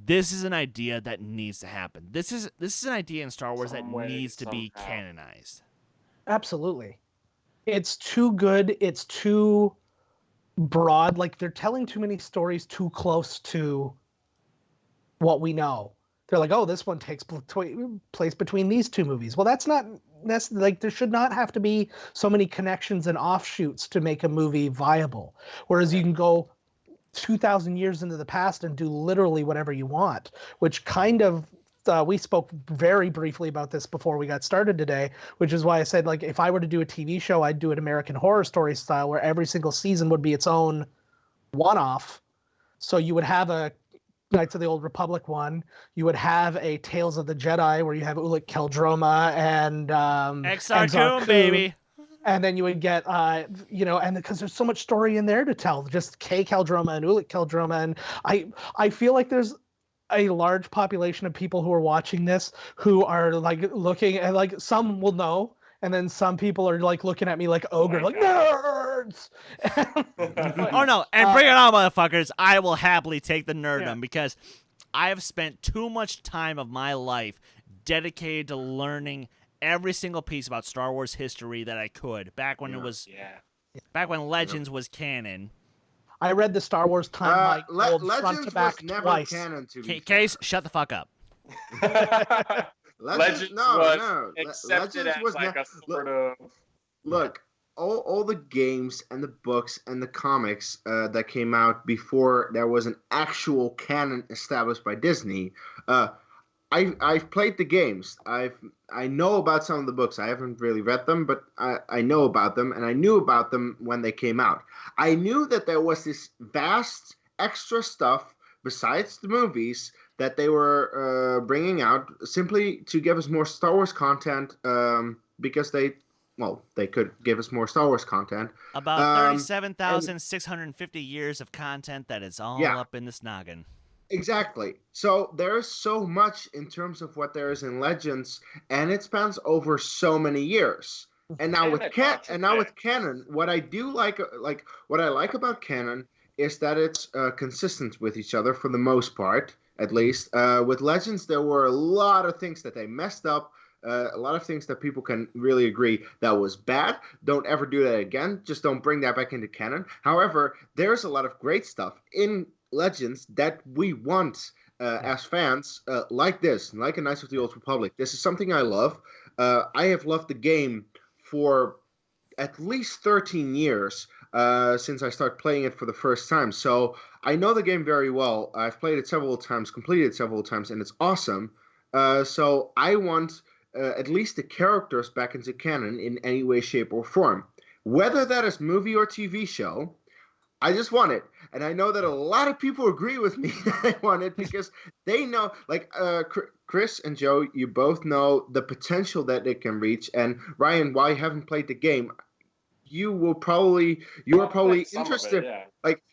this is an idea that needs to happen. This is an idea in Star Wars that needs to be canonized. Absolutely. It's too good. It's too broad. Like they're telling too many stories too close to what we know. They're like, oh, this one takes place between these two movies. Well, that's like there should not have to be so many connections and offshoots to make a movie viable. Whereas you can go 2,000 years into the past and do literally whatever you want, which kind of we spoke very briefly about this before we got started today, which is why I said, like, if I were to do a TV show, I'd do it American Horror Story style, where every single season would be its own one-off. So you would have a Knights of the Old Republic one. You would have a Tales of the Jedi where you have Ulic Qel-Droma and Exar Kun, baby. And then you would get, and because there's so much story in there to tell, just K Qel-Droma and Ulic Qel-Droma, and I feel like there's a large population of people who are watching this who are like looking and like some will know, and then some people are like looking at me like ogre, like nerds. Oh no, and bring it on, motherfuckers! I will happily take the nerddom because I have spent too much time of my life dedicated to learning every single piece about Star Wars history that I could back when it was back when Legends was canon. I read the Star Wars timeline front to back was never twice. canon to me. Case, shut the fuck up. Legends was accepted Legends as was like a sort of... Look, all the games and the books and the comics that came out before there was an actual canon established by Disney. I've played the games. I know about some of the books. I haven't really read them, but I know about them, and I knew about them when they came out. I knew that there was this vast extra stuff besides the movies that they were bringing out simply to give us more Star Wars content because they could give us more Star Wars content. About 37,650 years of content that is all up in this noggin. Exactly. So there's so much in terms of what there is in Legends, and it spans over so many years. And now with canon, what I do like what I like about canon is that it's consistent with each other for the most part, at least. With Legends, there were a lot of things that they messed up. A lot of things that people can really agree that was bad. Don't ever do that again. Just don't bring that back into canon. However, there's a lot of great stuff in Legends that we want as fans, like this, like a Knights of the Old Republic. This is something I love. I have loved the game for at least 13 years since I started playing it for the first time. So I know the game very well. I've played it several times, completed it several times, and it's awesome. So I want at least the characters back into canon in any way, shape, or form. Whether that is movie or TV show, I just want it. And I know that a lot of people agree with me that I want it because they know, like Chris and Joe, you both know the potential that it can reach. And Ryan, while you haven't played the game, you are probably interested.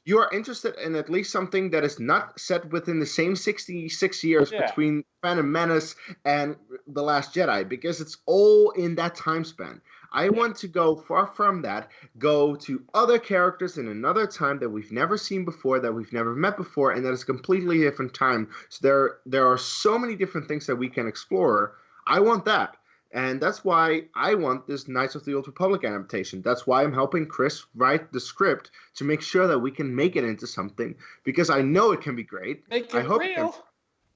You are interested in at least something that is not set within the same 66 years between Phantom Menace and The Last Jedi, because it's all in that time span. I want to go far from that, go to other characters in another time that we've never seen before, that we've never met before, and that is a completely different time. So there are so many different things that we can explore. I want that. And that's why I want this Knights of the Old Republic adaptation. That's why I'm helping Chris write the script to make sure that we can make it into something, because I know it can be great. Make it real.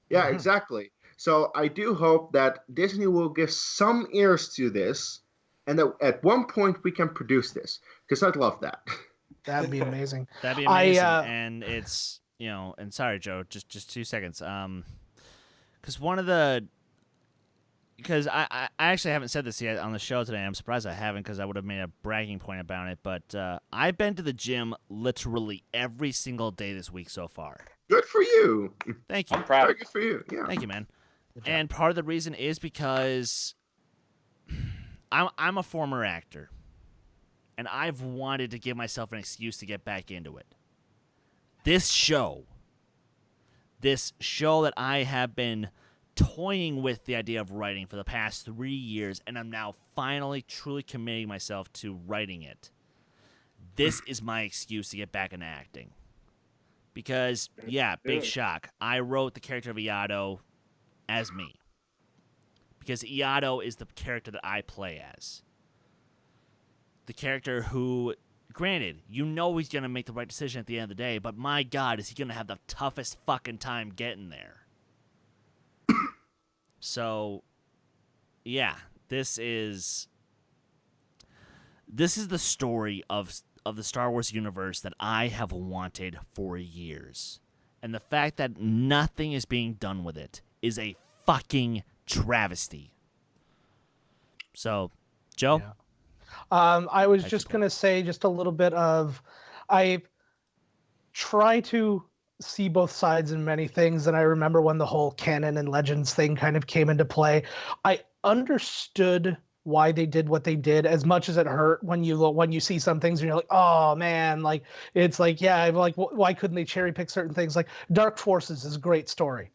Yeah, exactly. So I do hope that Disney will give some ears to this, and that at one point we can produce this, because I'd love that. That'd be amazing. That'd be amazing. And it's, and sorry, Joe, just 2 seconds. Because I actually haven't said this yet on the show today. I'm surprised I haven't, because I would have made a bragging point about it. But I've been to the gym literally every single day this week so far. Good for you. Thank you. I'm proud. Very good for you. Yeah. Thank you, man. And part of the reason is because I'm a former actor, and I've wanted to give myself an excuse to get back into it. This show that I have been toying with the idea of writing for the past 3 years, and I'm now finally truly committing myself to writing it. This is my excuse to get back into acting. Because, big shock, I wrote the character of Iato as me. Because Iato is the character that I play as. The character who granted, you know he's gonna make the right decision at the end of the day, but my God, is he gonna have the toughest fucking time getting there? So, yeah, this is the story of the Star Wars universe that I have wanted for years. And the fact that nothing is being done with it is a fucking travesty. So, Joe? Yeah. I was just going to say just a little bit of, I try to see both sides in many things. And I remember when the whole canon and legends thing kind of came into play, I understood why they did what they did, as much as it hurt when you see some things and you're like, oh man, like it's like, yeah, like why couldn't they cherry pick certain things? Like Dark Forces is a great story.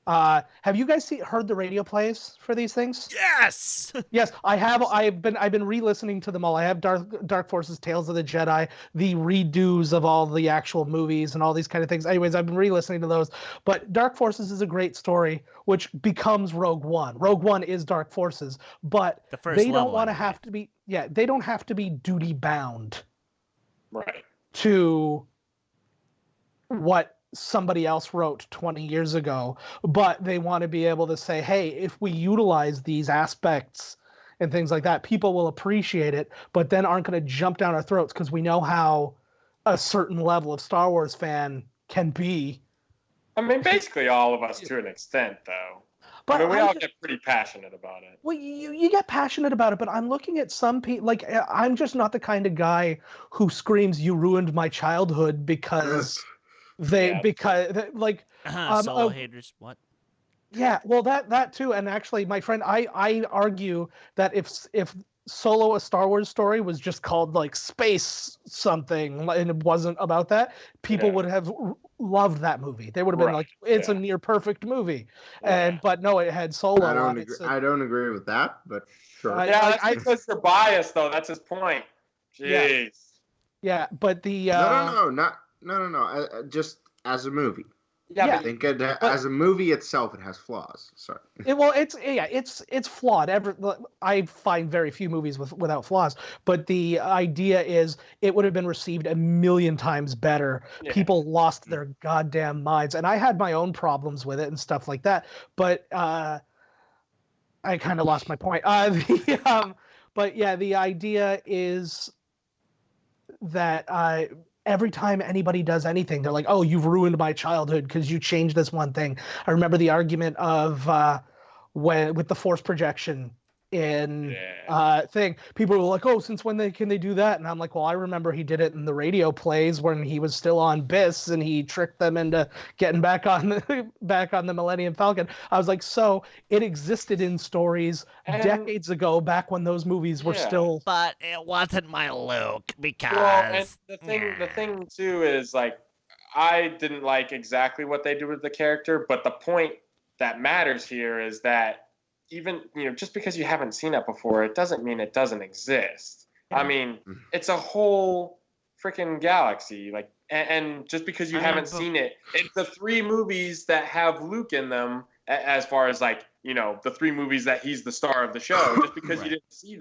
Have you guys heard the radio plays for these things? Yes. Yes, I have. I've been re-listening to them all. I have Dark Forces, Tales of the Jedi, the redos of all the actual movies and all these kind of things. Anyways, I've been re-listening to those. But Dark Forces is a great story, which becomes Rogue One. Rogue One is Dark Forces, but they don't want to have to be. Yeah, they don't have to be duty bound. Right. To what somebody else wrote 20 years ago, but they want to be able to say, hey, if we utilize these aspects and things like that, people will appreciate it, but then aren't going to jump down our throats because we know how a certain level of Star Wars fan can be. I mean, basically all of us to an extent, though. But I mean, we all get pretty passionate about it. Well, you get passionate about it, but I'm looking at some people, like, I'm just not the kind of guy who screams, you ruined my childhood because... solo haters, what? Yeah, well, that too, and actually, my friend, I argue that if Solo, a Star Wars story, was just called like Space something, and it wasn't about that, people would have loved that movie. They would have been like, it's a near perfect movie, but no, it had Solo. I don't agree with that, but sure. That's because you're biased, though. That's his point. Jeez. Yeah, but the No. Just as a movie. Yeah, I think as a movie itself, it has flaws. Sorry. It's flawed. I find very few movies without flaws. But the idea is, it would have been received a million times better. Yeah. People lost their goddamn minds, and I had my own problems with it and stuff like that. But I kind of lost my point. But yeah, the idea is that every time anybody does anything, they're like, oh, you've ruined my childhood because you changed this one thing. I remember the argument of with the force projection in thing. People were like, oh, since when can they do that? And I'm like, well, I remember he did it in the radio plays when he was still on BIS and he tricked them into getting back on the Millennium Falcon. I was like, so it existed in stories decades ago, back when those movies were still. But it wasn't my Luke because. Well, and the thing too is, like, I didn't like exactly what they did with the character, but the point that matters here is that even, just because you haven't seen it before, it doesn't mean it doesn't exist. Yeah. I mean, it's a whole freaking galaxy. Like, and just because you haven't seen it, it's the 3 movies that have Luke in them, as far as, like, the 3 movies that he's the star of the show. Just because you didn't see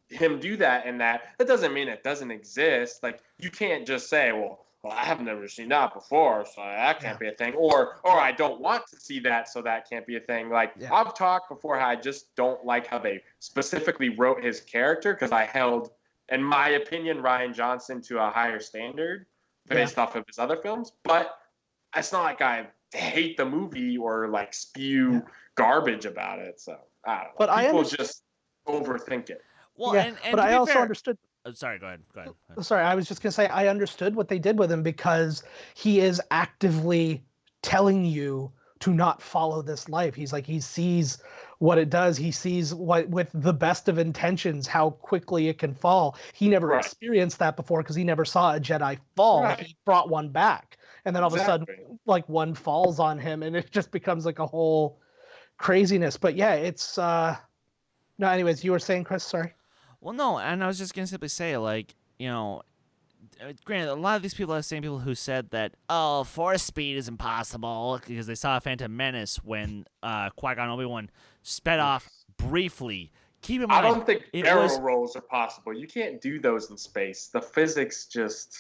him do that and that doesn't mean it doesn't exist. Like, you can't just say, well, I have never seen that before, so that can't be a thing. Or I don't want to see that, so that can't be a thing. Like, I've talked before how I just don't like how they specifically wrote his character, because I held, in my opinion, Rian Johnson to a higher standard based off of his other films. But it's not like I hate the movie or, like, spew garbage about it. So, I don't know. But people just overthink it. Well, and but I also understood. Oh, sorry, go ahead. Sorry, I was just going to say, I understood what they did with him, because he is actively telling you to not follow this life. He's like, he sees what it does. He sees what, with the best of intentions, how quickly it can fall. He never experienced that before, because he never saw a Jedi fall. He brought one back. And then all of a sudden, like, one falls on him, and it just becomes like a whole craziness. But yeah, it's no, anyways, you were saying, Chris, sorry. Well, no, and I was just going to simply say, like, granted, a lot of these people are the same people who said that, oh, force speed is impossible because they saw Phantom Menace when Qui-Gon Obi-Wan sped off briefly, keep in mind, I don't think it barrel was rolls are possible. You can't do those in space. The physics just.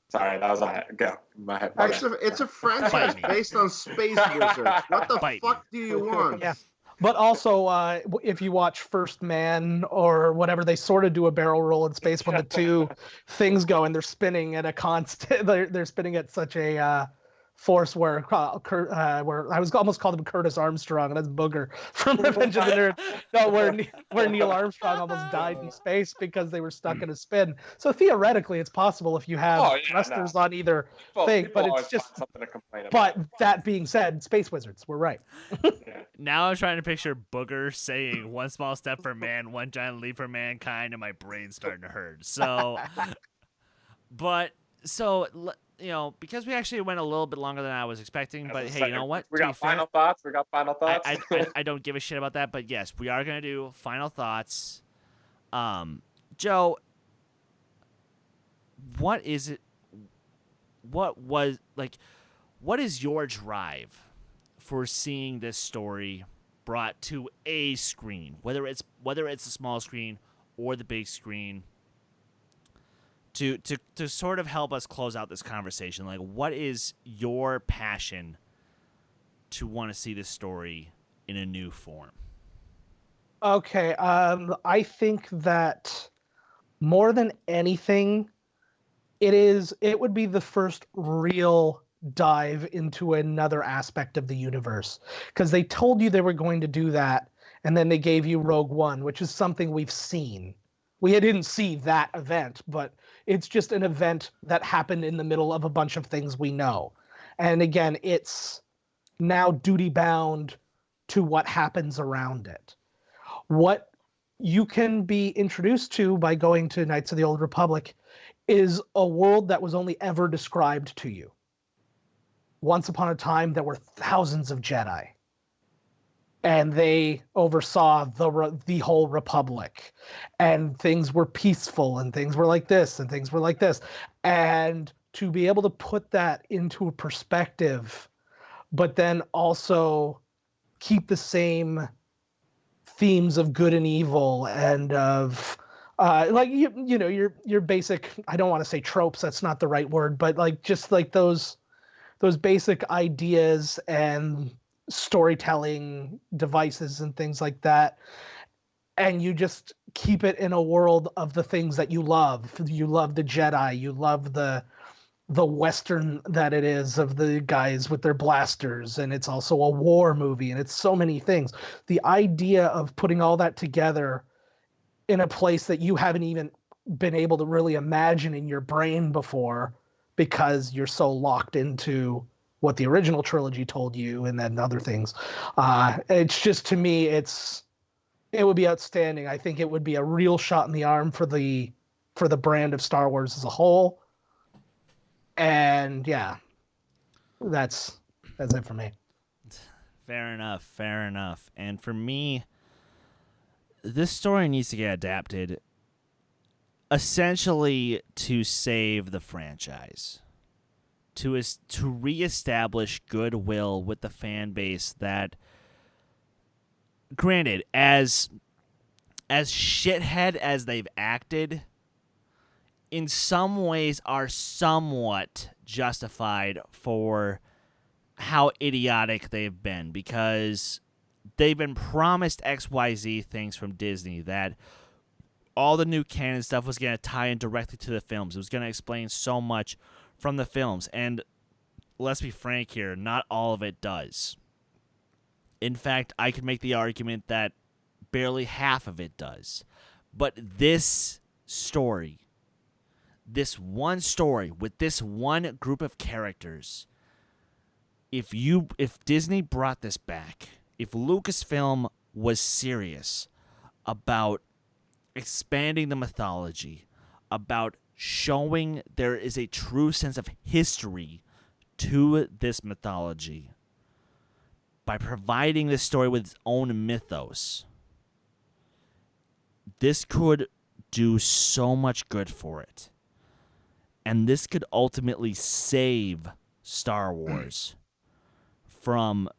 Sorry, that was go. My head. It's a franchise based on space wizards. What the fuck do you want? Yeah. But also, if you watch First Man or whatever, they sort of do a barrel roll in space when the two things go and they're spinning at a constant. They're spinning at such a force where I was almost called him Curtis Armstrong, and that's Booger from Revenge of the Nerds. No, where Neil Armstrong almost died in space because they were stuck in a spin. So theoretically, it's possible if you have thrusters on either thing, but it's just something to complain about. But that being said, space wizards, we're right. Now I'm trying to picture Booger saying "one small step for man, one giant leap for mankind," and my brain's starting to hurt. So, because we actually went a little bit longer than I was expecting, but hey, you know what? We got final thoughts. I don't give a shit about that, but yes, we are gonna do final thoughts. Joe, what is it? What is your drive for seeing this story brought to a screen, whether it's the small screen or the big screen? To sort of help us close out this conversation, like, what is your passion to want to see this story in a new form? Okay, I think that more than anything, it would be the first real dive into another aspect of the universe, because they told you they were going to do that, and then they gave you Rogue One, which is something we've seen. We didn't see that event, but it's just an event that happened in the middle of a bunch of things we know. And again, it's now duty bound to what happens around it. What you can be introduced to by going to Knights of the Old Republic is a world that was only ever described to you. Once upon a time, there were thousands of Jedi. And they oversaw the whole Republic, and things were peaceful, and things were like this, and things were like this. And to be able to put that into a perspective, but then also keep the same themes of good and evil and of your basic, I don't want to say tropes, that's not the right word, but like just like those basic ideas and storytelling devices and things like that, and you just keep it in a world of the things that you love. You love the Jedi, you love the Western that it is of the guys with their blasters, and it's also a war movie, and it's so many things. The idea of putting all that together in a place that you haven't even been able to really imagine in your brain before, because you're so locked into what the original trilogy told you and then other things. It's just, to me, it would be outstanding. I think it would be a real shot in the arm for the brand of Star Wars as a whole. And yeah, that's it for me. Fair enough. And for me, this story needs to get adapted essentially to save the franchise. To reestablish goodwill with the fan base that, granted, as shithead as they've acted, in some ways are somewhat justified for how idiotic they've been, because they've been promised XYZ things from Disney, that all the new canon stuff was going to tie in directly to the films. It was going to explain so much from the films, and let's be frank here, not all of it does. In fact, I could make the argument that barely half of it does. But this story, this one story with this one group of characters, if Disney brought this back, if Lucasfilm was serious about expanding the mythology, about showing there is a true sense of history to this mythology, by providing this story with its own mythos, this could do so much good for it. And this could ultimately save Star Wars from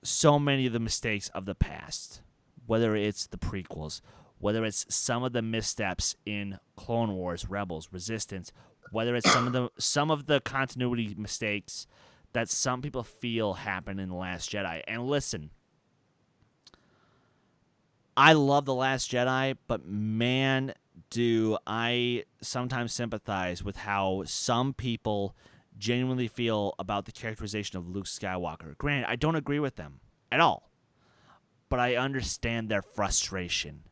so many of the mistakes of the past. whether it's the prequels, whether it's some of the missteps in Clone Wars, Rebels, Resistance, whether it's some of the continuity mistakes that some people feel happened in The Last Jedi. And listen, I love The Last Jedi, but man, do I sometimes sympathize with how some people genuinely feel about the characterization of Luke Skywalker. Granted, I don't agree with them at all, but I understand their frustration.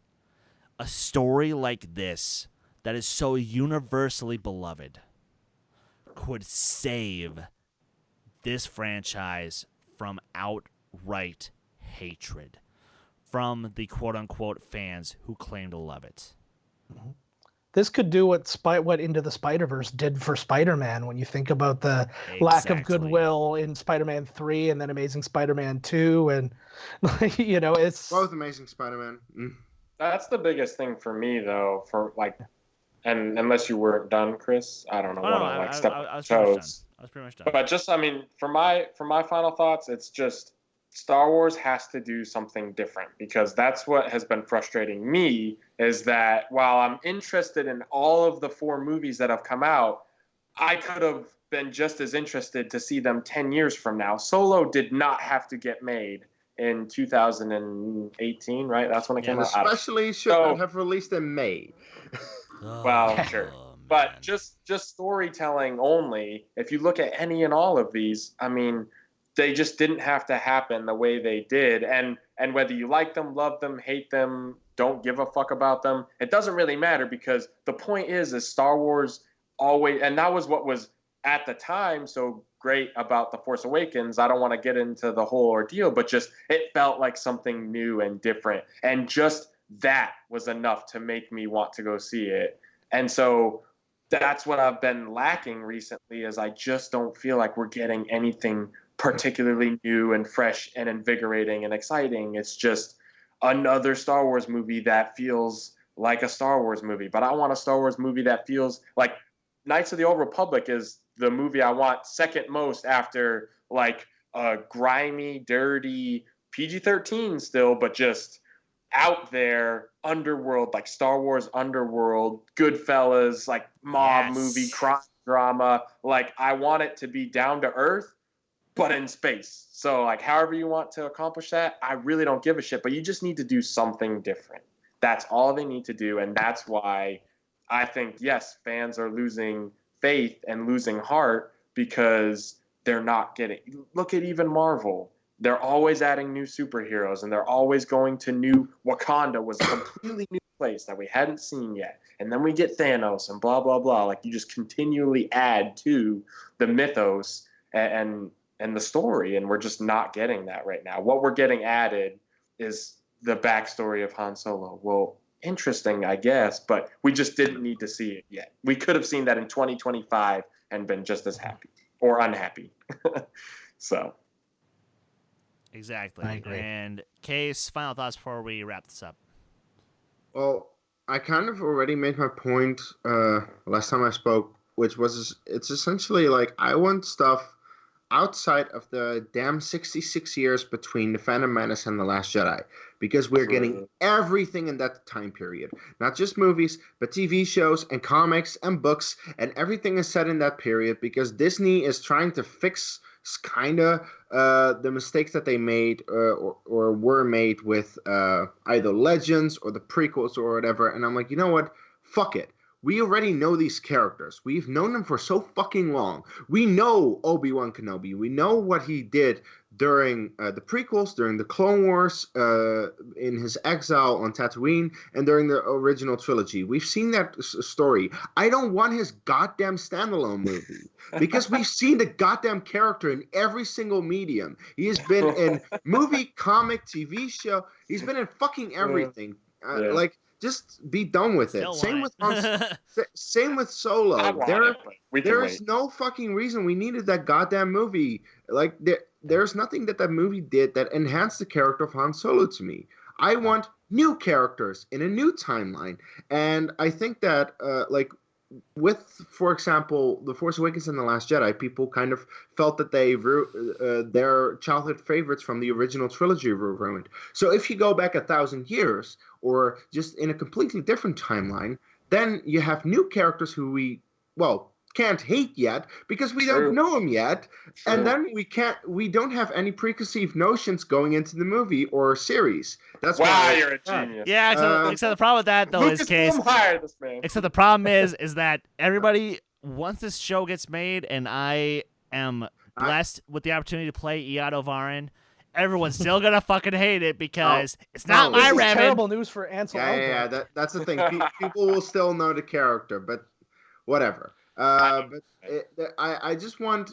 A story like this that is so universally beloved could save this franchise from outright hatred from the quote-unquote fans who claim to love it. This could do what Into the Spider-Verse did for Spider-Man when you think about the lack of goodwill in Spider-Man 3 and then Amazing Spider-Man 2. And, it's... Both Amazing Spider-Man. That's the biggest thing for me, though, and unless you weren't done, Chris, I don't know I was pretty much done. But just, for my final thoughts, it's just Star Wars has to do something different, because that's what has been frustrating me, is that while I'm interested in all of the 4 movies that have come out, I could have been just as interested to see them 10 years from now. Solo did not have to get made in 2018, right? That's when it came out. Especially should not have released in May. Well, sure. But just storytelling only, if you look at any and all of these, they just didn't have to happen the way they did. And whether you like them, love them, hate them, don't give a fuck about them, it doesn't really matter, because the point is Star Wars always, and that was what was at the time so great about The Force Awakens. I don't want to get into the whole ordeal, but just it felt like something new and different. And just that was enough to make me want to go see it. And so that's what I've been lacking recently, is I just don't feel like we're getting anything particularly new and fresh and invigorating and exciting. It's just another Star Wars movie that feels like a Star Wars movie. But I want a Star Wars movie that feels like Knights of the Old Republic is the movie I want second most after like a grimy, dirty, PG-13 still, but just out there underworld, like Star Wars underworld, Goodfellas, like mob movie, crime drama. Like I want it to be down to earth, but in space. So like however you want to accomplish that, I really don't give a shit, but you just need to do something different. That's all they need to do. And that's why I think, yes, fans are losing faith and losing heart, because they're not getting, look at even Marvel. They're always adding new superheroes, and they're always going to new, Wakanda was a completely new place that we hadn't seen yet. And then we get Thanos and blah, blah, blah. Like you just continually add to the mythos and the story, and we're just not getting that right now. What we're getting added is the backstory of Han Solo. Well, interesting, I guess, but we just didn't need to see it yet. We could have seen that in 2025 and been just as happy or unhappy. So. Exactly. I agree. And Kees, final thoughts before we wrap this up. Well, I kind of already made my point last time I spoke, which was it's essentially like I want stuff outside of the damn 66 years between The Phantom Menace and The Last Jedi, because we're getting everything in that time period. Not just movies, but TV shows and comics and books, and everything is set in that period, because Disney is trying to fix kind of the mistakes that they made or were made with either Legends or the prequels or whatever. And I'm like, you know what? Fuck it. We already know these characters. We've known them for so fucking long. We know Obi-Wan Kenobi. We know what he did during the prequels, during the Clone Wars, in his exile on Tatooine, and during the original trilogy. We've seen that story. I don't want his goddamn standalone movie, because we've seen the goddamn character in every single medium. He has been in movie, comic, TV show. He's been in fucking everything. Like, just be done with it. Same with Solo. There is no fucking reason we needed that goddamn movie. Like there's nothing that movie did that enhanced the character of Han Solo to me. I want new characters in a new timeline, and I think that like with, for example, The Force Awakens and The Last Jedi, people kind of felt that their childhood favorites from the original trilogy were ruined. So if you go back 1,000 years, or just in a completely different timeline, then you have new characters who we, can't hate yet because we don't know them yet. True. And then we don't have any preconceived notions going into the movie or series. That's why you're a genius. Yeah, except the problem with that though is Case. This man. Except the problem is that everybody, once this show gets made, and I am blessed with the opportunity to play Iato Varin, everyone's still gonna fucking hate it because it's not my Revan. Terrible news for Ansel. Yeah. That's the thing. People will still know the character, but whatever. I just want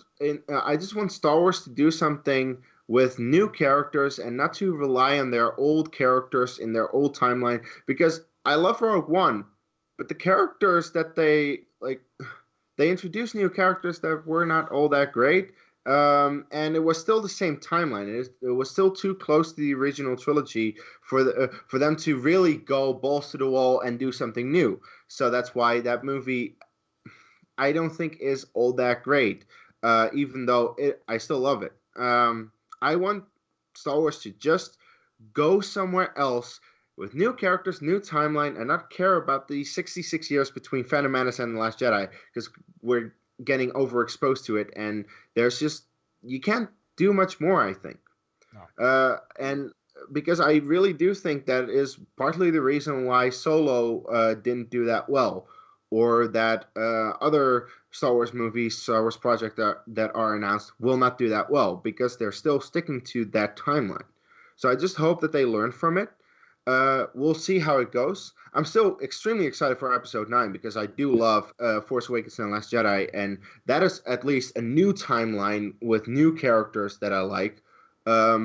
Star Wars to do something with new characters and not to rely on their old characters in their old timeline, because I love Rogue One, but the characters that they introduced new characters that were not all that great, and it was still the same timeline. It was still too close to the original trilogy for them to really go balls to the wall and do something new. So that's why that movie, I don't think is all that great, even though I still love it. I want Star Wars to just go somewhere else with new characters, new timeline, and not care about the 66 years between Phantom Menace and The Last Jedi, because we're getting overexposed to it, and you can't do much more, I think. No. And because I really do think that is partly the reason why Solo didn't do that well, or that other Star Wars movies, Star Wars projects that are announced will not do that well, because they're still sticking to that timeline. So I just hope that they learn from it. We'll see how it goes. I'm still extremely excited for Episode 9, because I do love Force Awakens and The Last Jedi, and that is at least a new timeline with new characters that I like. But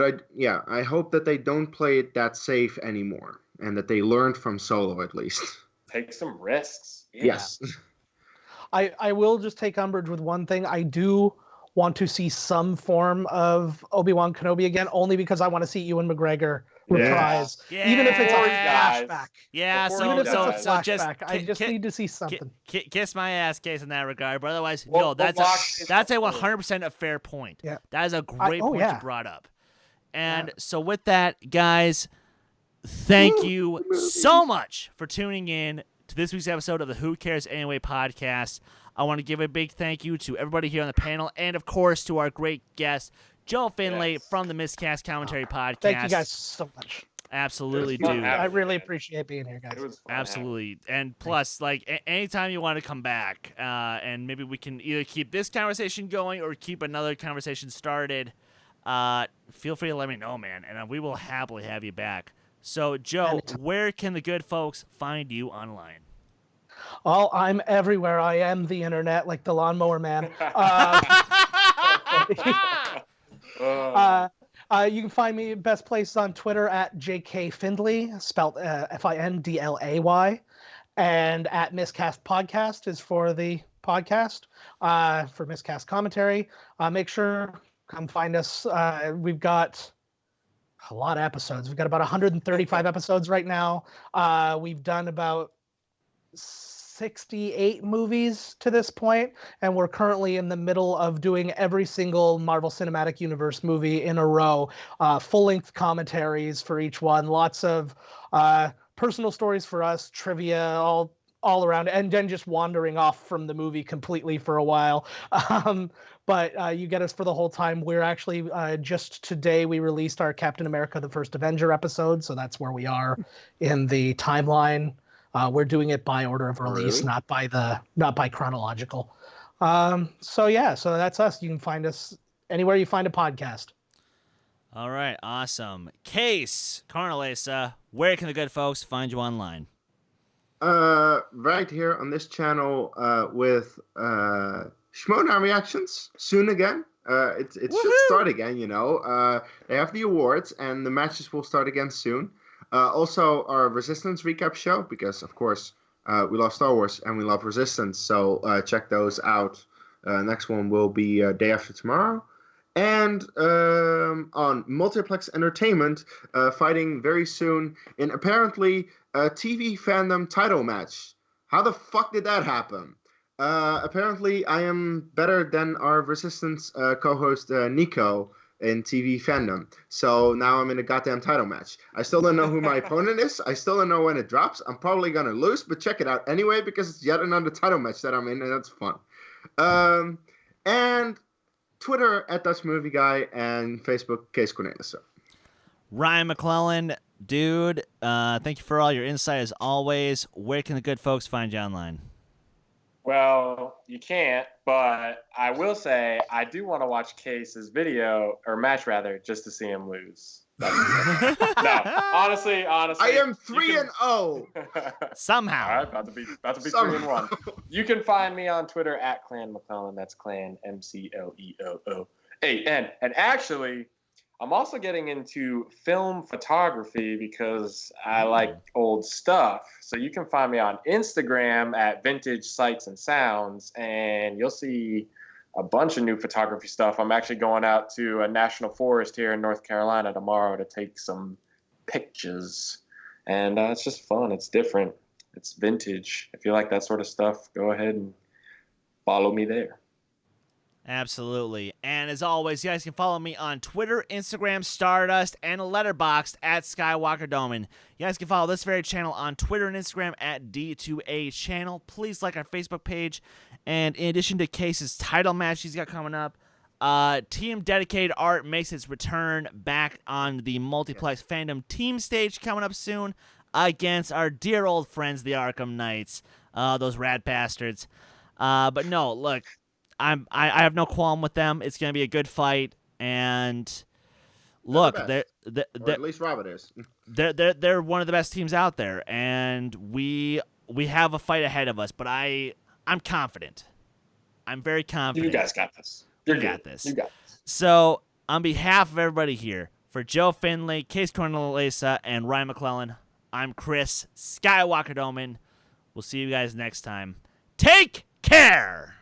I hope that they don't play it that safe anymore, and that they learned from Solo at least. Take some risks. Yeah. Yes. I will just take umbrage with one thing. I do want to see some form of Obi-Wan Kenobi again, only because I want to see Ewan McGregor reprise, even if it's a flashback. Yeah, even if it's a flashback, I just need to see something. Kiss my ass, Case, in that regard. But otherwise, no, that's a 100% a fair point. Yeah. That is a great point you brought up. And so with that, guys, thank you so much for tuning in to this week's episode of the Who Cares Anyway podcast. I want to give a big thank you to everybody here on the panel, and of course to our great guest, Joe Findlay from the Miscast Commentary podcast. Thank you guys so much. Absolutely, dude. I really appreciate being here, guys. It was fun. Absolutely. And plus, anytime you want to come back, and maybe we can either keep this conversation going or keep another conversation started, feel free to let me know, man, and we will happily have you back. So, Joe, where can the good folks find you online? Well, I'm everywhere. I am the internet, like the lawnmower man. You can find me best places on Twitter at JK Findlay, spelled Findlay, and at Miscast Podcast is for the podcast, for Miscast Commentary. Make sure come find us. We've got a lot of episodes. We've got about 135 episodes right now. We've done about 68 movies to this point, and we're currently in the middle of doing every single Marvel Cinematic Universe movie in a row. Full-length commentaries for each one. Lots of personal stories for us, trivia, all around, and then just wandering off from the movie completely for a while. But you get us for the whole time. We're actually, just today, we released our Captain America the First Avenger episode, so that's where we are in the timeline. We're doing it by order of release, not by chronological. So that's us. You can find us anywhere you find a podcast. All right, awesome. Kees Cornelisse, where can the good folks find you online? Right here on this channel with Schmodown reactions soon again. It should start again, They have the awards, and the matches will start again soon. Also, our Resistance recap show, because, of course, we love Star Wars and we love Resistance, so check those out. Next one will be day after tomorrow. And on Multiplex Entertainment, fighting very soon in apparently a TV fandom title match. How the fuck did that happen? Apparently, I am better than our Resistance co-host Nico in TV fandom. So now I'm in a goddamn title match. I still don't know who my opponent is. I still don't know when it drops. I'm probably going to lose, but check it out anyway because it's yet another title match that I'm in, and that's fun. And Twitter at Dutch Movie Guy and Facebook Kees Cornelisse. Ryan McLellan, dude, thank you for all your insight as always. Where can the good folks find you online? Well, you can't, but I will say I do want to watch Case's video, or match rather, just to see him lose. No, honestly. I am 3-0. Somehow. All right, about to be 3-1. You can find me on Twitter at Clan McLellan. That's Clan McLeoan. And actually, I'm also getting into film photography because I like old stuff. So you can find me on Instagram at Vintage Sights and Sounds, and you'll see a bunch of new photography stuff. I'm actually going out to a national forest here in North Carolina tomorrow to take some pictures. And it's just fun. It's different. It's vintage. If you like that sort of stuff, go ahead and follow me there. Absolutely. And as always, you guys can follow me on Twitter, Instagram, Stardust, and Letterboxd at Skywalker Dohmen. You guys can follow this very channel on Twitter and Instagram at D2A Channel. Please like our Facebook page. And in addition to Case's title match he's got coming up, Team Dedicated Art makes its return back on the Multiplex Fandom Team stage coming up soon against our dear old friends, the Arkham Knights, those rad bastards. But no, look, I have no qualm with them. It's going to be a good fight, and look, they're at least Robert is. They're one of the best teams out there, and we have a fight ahead of us. But I'm confident. I'm very confident. You guys got this. You got this. So, on behalf of everybody here, for Joe Findlay, Kees Cornelisse, and Ryan McLellan, I'm Chris Skywalker Dohmen. We'll see you guys next time. Take care!